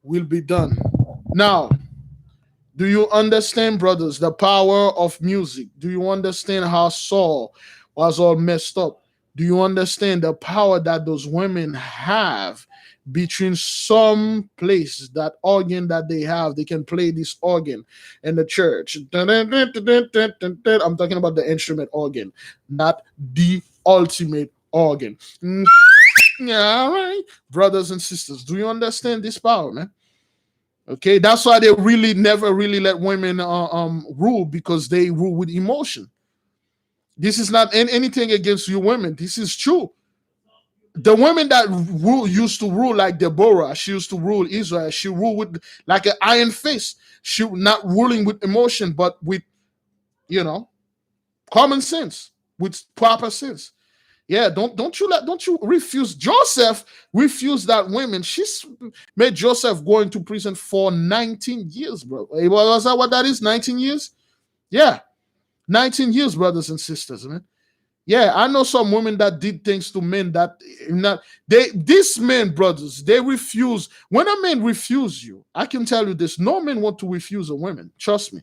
we'll be done. Now, do you understand, brothers, the power of music? Do you understand how Saul was all messed up? Do you understand the power that those women have between some place, that organ that they have? They can play this organ in the church. I'm talking about the instrument organ, not the ultimate organ. Yeah, all right. Brothers and sisters, do you understand this power, man? Okay, that's why they really never really let women rule, because they rule with emotion. This is not anything against you women. This is true. The women that used to rule, like Deborah, she used to rule Israel. She ruled with like an iron fist. She not ruling with emotion, but with, you know, common sense, with proper sense. Yeah, don't you refuse. Joseph refused that women. She's made Joseph go into prison for 19 years, bro. Was that what that is? 19 years? Yeah, 19 years, brothers and sisters, man. Yeah, I know some women that did things to men that not these men, brothers, they refuse. When a man refuse you, I can tell you this: no man want to refuse a woman. Trust me.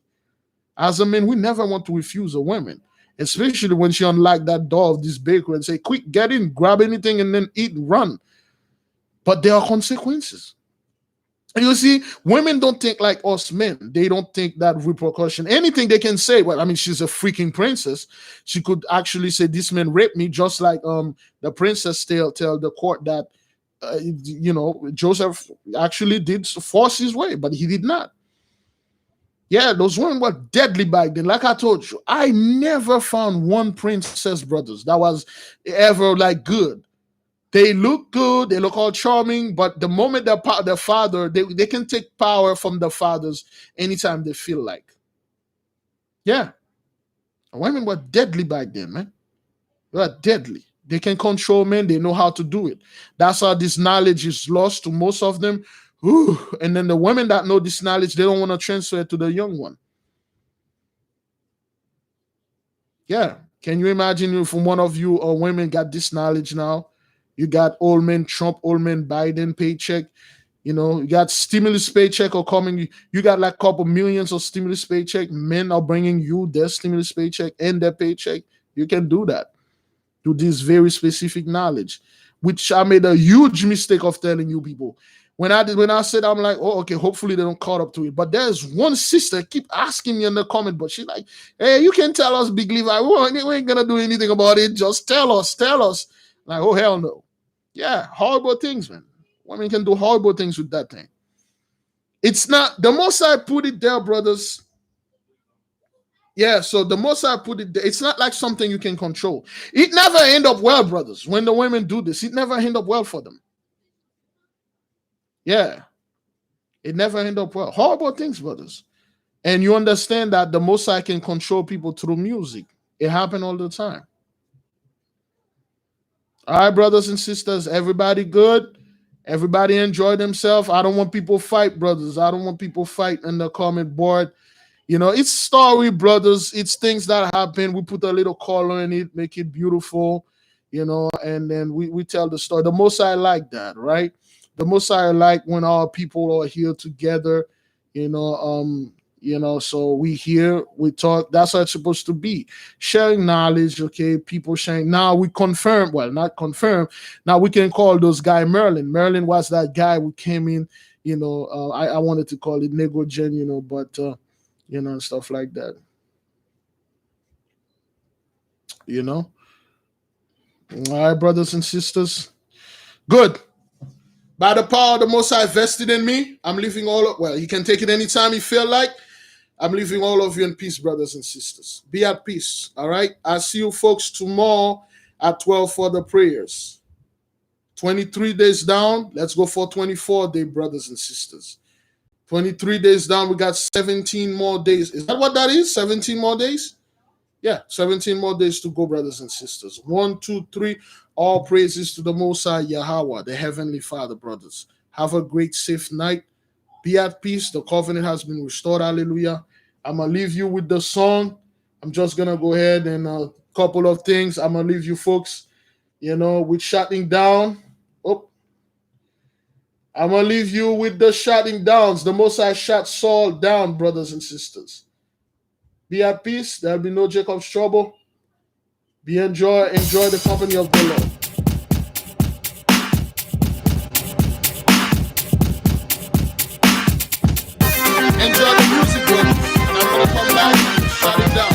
As a man, we never want to refuse a woman, especially when she unlock that door of this bakery and say, "Quick, get in, grab anything, and then eat and run." But there are consequences. You see, women don't think like us men. They don't think that repercussion. Anything they can say. Well, I mean, she's a freaking princess. She could actually say, "This man raped me," just like the princess tell the court that Joseph actually did force his way, but he did not. Yeah, those women were deadly back then. Like I told you, I never found one princess, brothers, that was ever like good. They look good, they look all charming, but the moment the father, they can take power from the fathers anytime they feel like. Yeah, women were deadly back then, man. They were deadly. They can control men, they know how to do it. That's how this knowledge is lost to most of them. Ooh, and then the women that know this knowledge, they don't want to transfer it to the young one. Yeah. Can you imagine if one of you or women got this knowledge now? You got old man Trump, old man Biden paycheck. You got stimulus paycheck or coming. You got like a couple millions of stimulus paycheck. Men are bringing you their stimulus paycheck and their paycheck. You can do that to this very specific knowledge, which I made a huge mistake of telling you people. When I said, I'm like, oh, okay, hopefully they don't caught up to it. But there's one sister keep asking me in the comment, but she's like, hey, you can tell us, Big Levi. We ain't gonna do anything about it. Just tell us, tell us. Like, oh hell no. Yeah, horrible things, man. Women can do horrible things with that thing. It's not the most I put it there, brothers. Yeah, so the most I put it there, it's not like something you can control. It never end up well, brothers. When the women do this, it never end up well for them. Yeah, it never end up well. Horrible things, brothers. And you understand that the most I can control people through music. It happen all the time. All right, brothers and sisters, everybody good? Everybody enjoy themselves. I don't want people fight, brothers. I don't want people fight in the comment board. It's story, brothers. It's things that happen. We put a little color in it, make it beautiful, and then we tell the story. The most I like that, right? The most I like when our people are here together, so we hear, we talk. That's how it's supposed to be. Sharing knowledge, okay, people sharing. Now we confirm, well, not confirm. Now we can call those guy Merlin. Merlin was that guy who came in, I wanted to call it Negogen, but stuff like that. You know, All right, brothers and sisters. Good. By the power of the Most High vested in me, I'm leaving all of, well, you can take it anytime you feel like. I'm leaving all of you in peace, brothers and sisters. Be at peace, all right? I'll see you folks tomorrow at 12 for the prayers. 23 days down. Let's go for 24 day, brothers and sisters. 23 days down. We got 17 more days. Is that what that is? 17 more days? Yeah, 17 more days to go, brothers and sisters. 1, 2, 3. All praises to the Most High YAHAWAH, the Heavenly Father, brothers. Have a great, safe night. Be at peace. The covenant has been restored. Hallelujah. I'm going to leave you with the song. I'm just going to go ahead and a couple of things. I'm going to leave you folks, with shutting down. Oh, I'm going to leave you with the shutting downs. The Most High shut Saul down, brothers and sisters. Be at peace. There'll be no Jacob's trouble. Enjoy the company of the Lord. Enjoy the music, brothers. I'm going to come back and shut it down.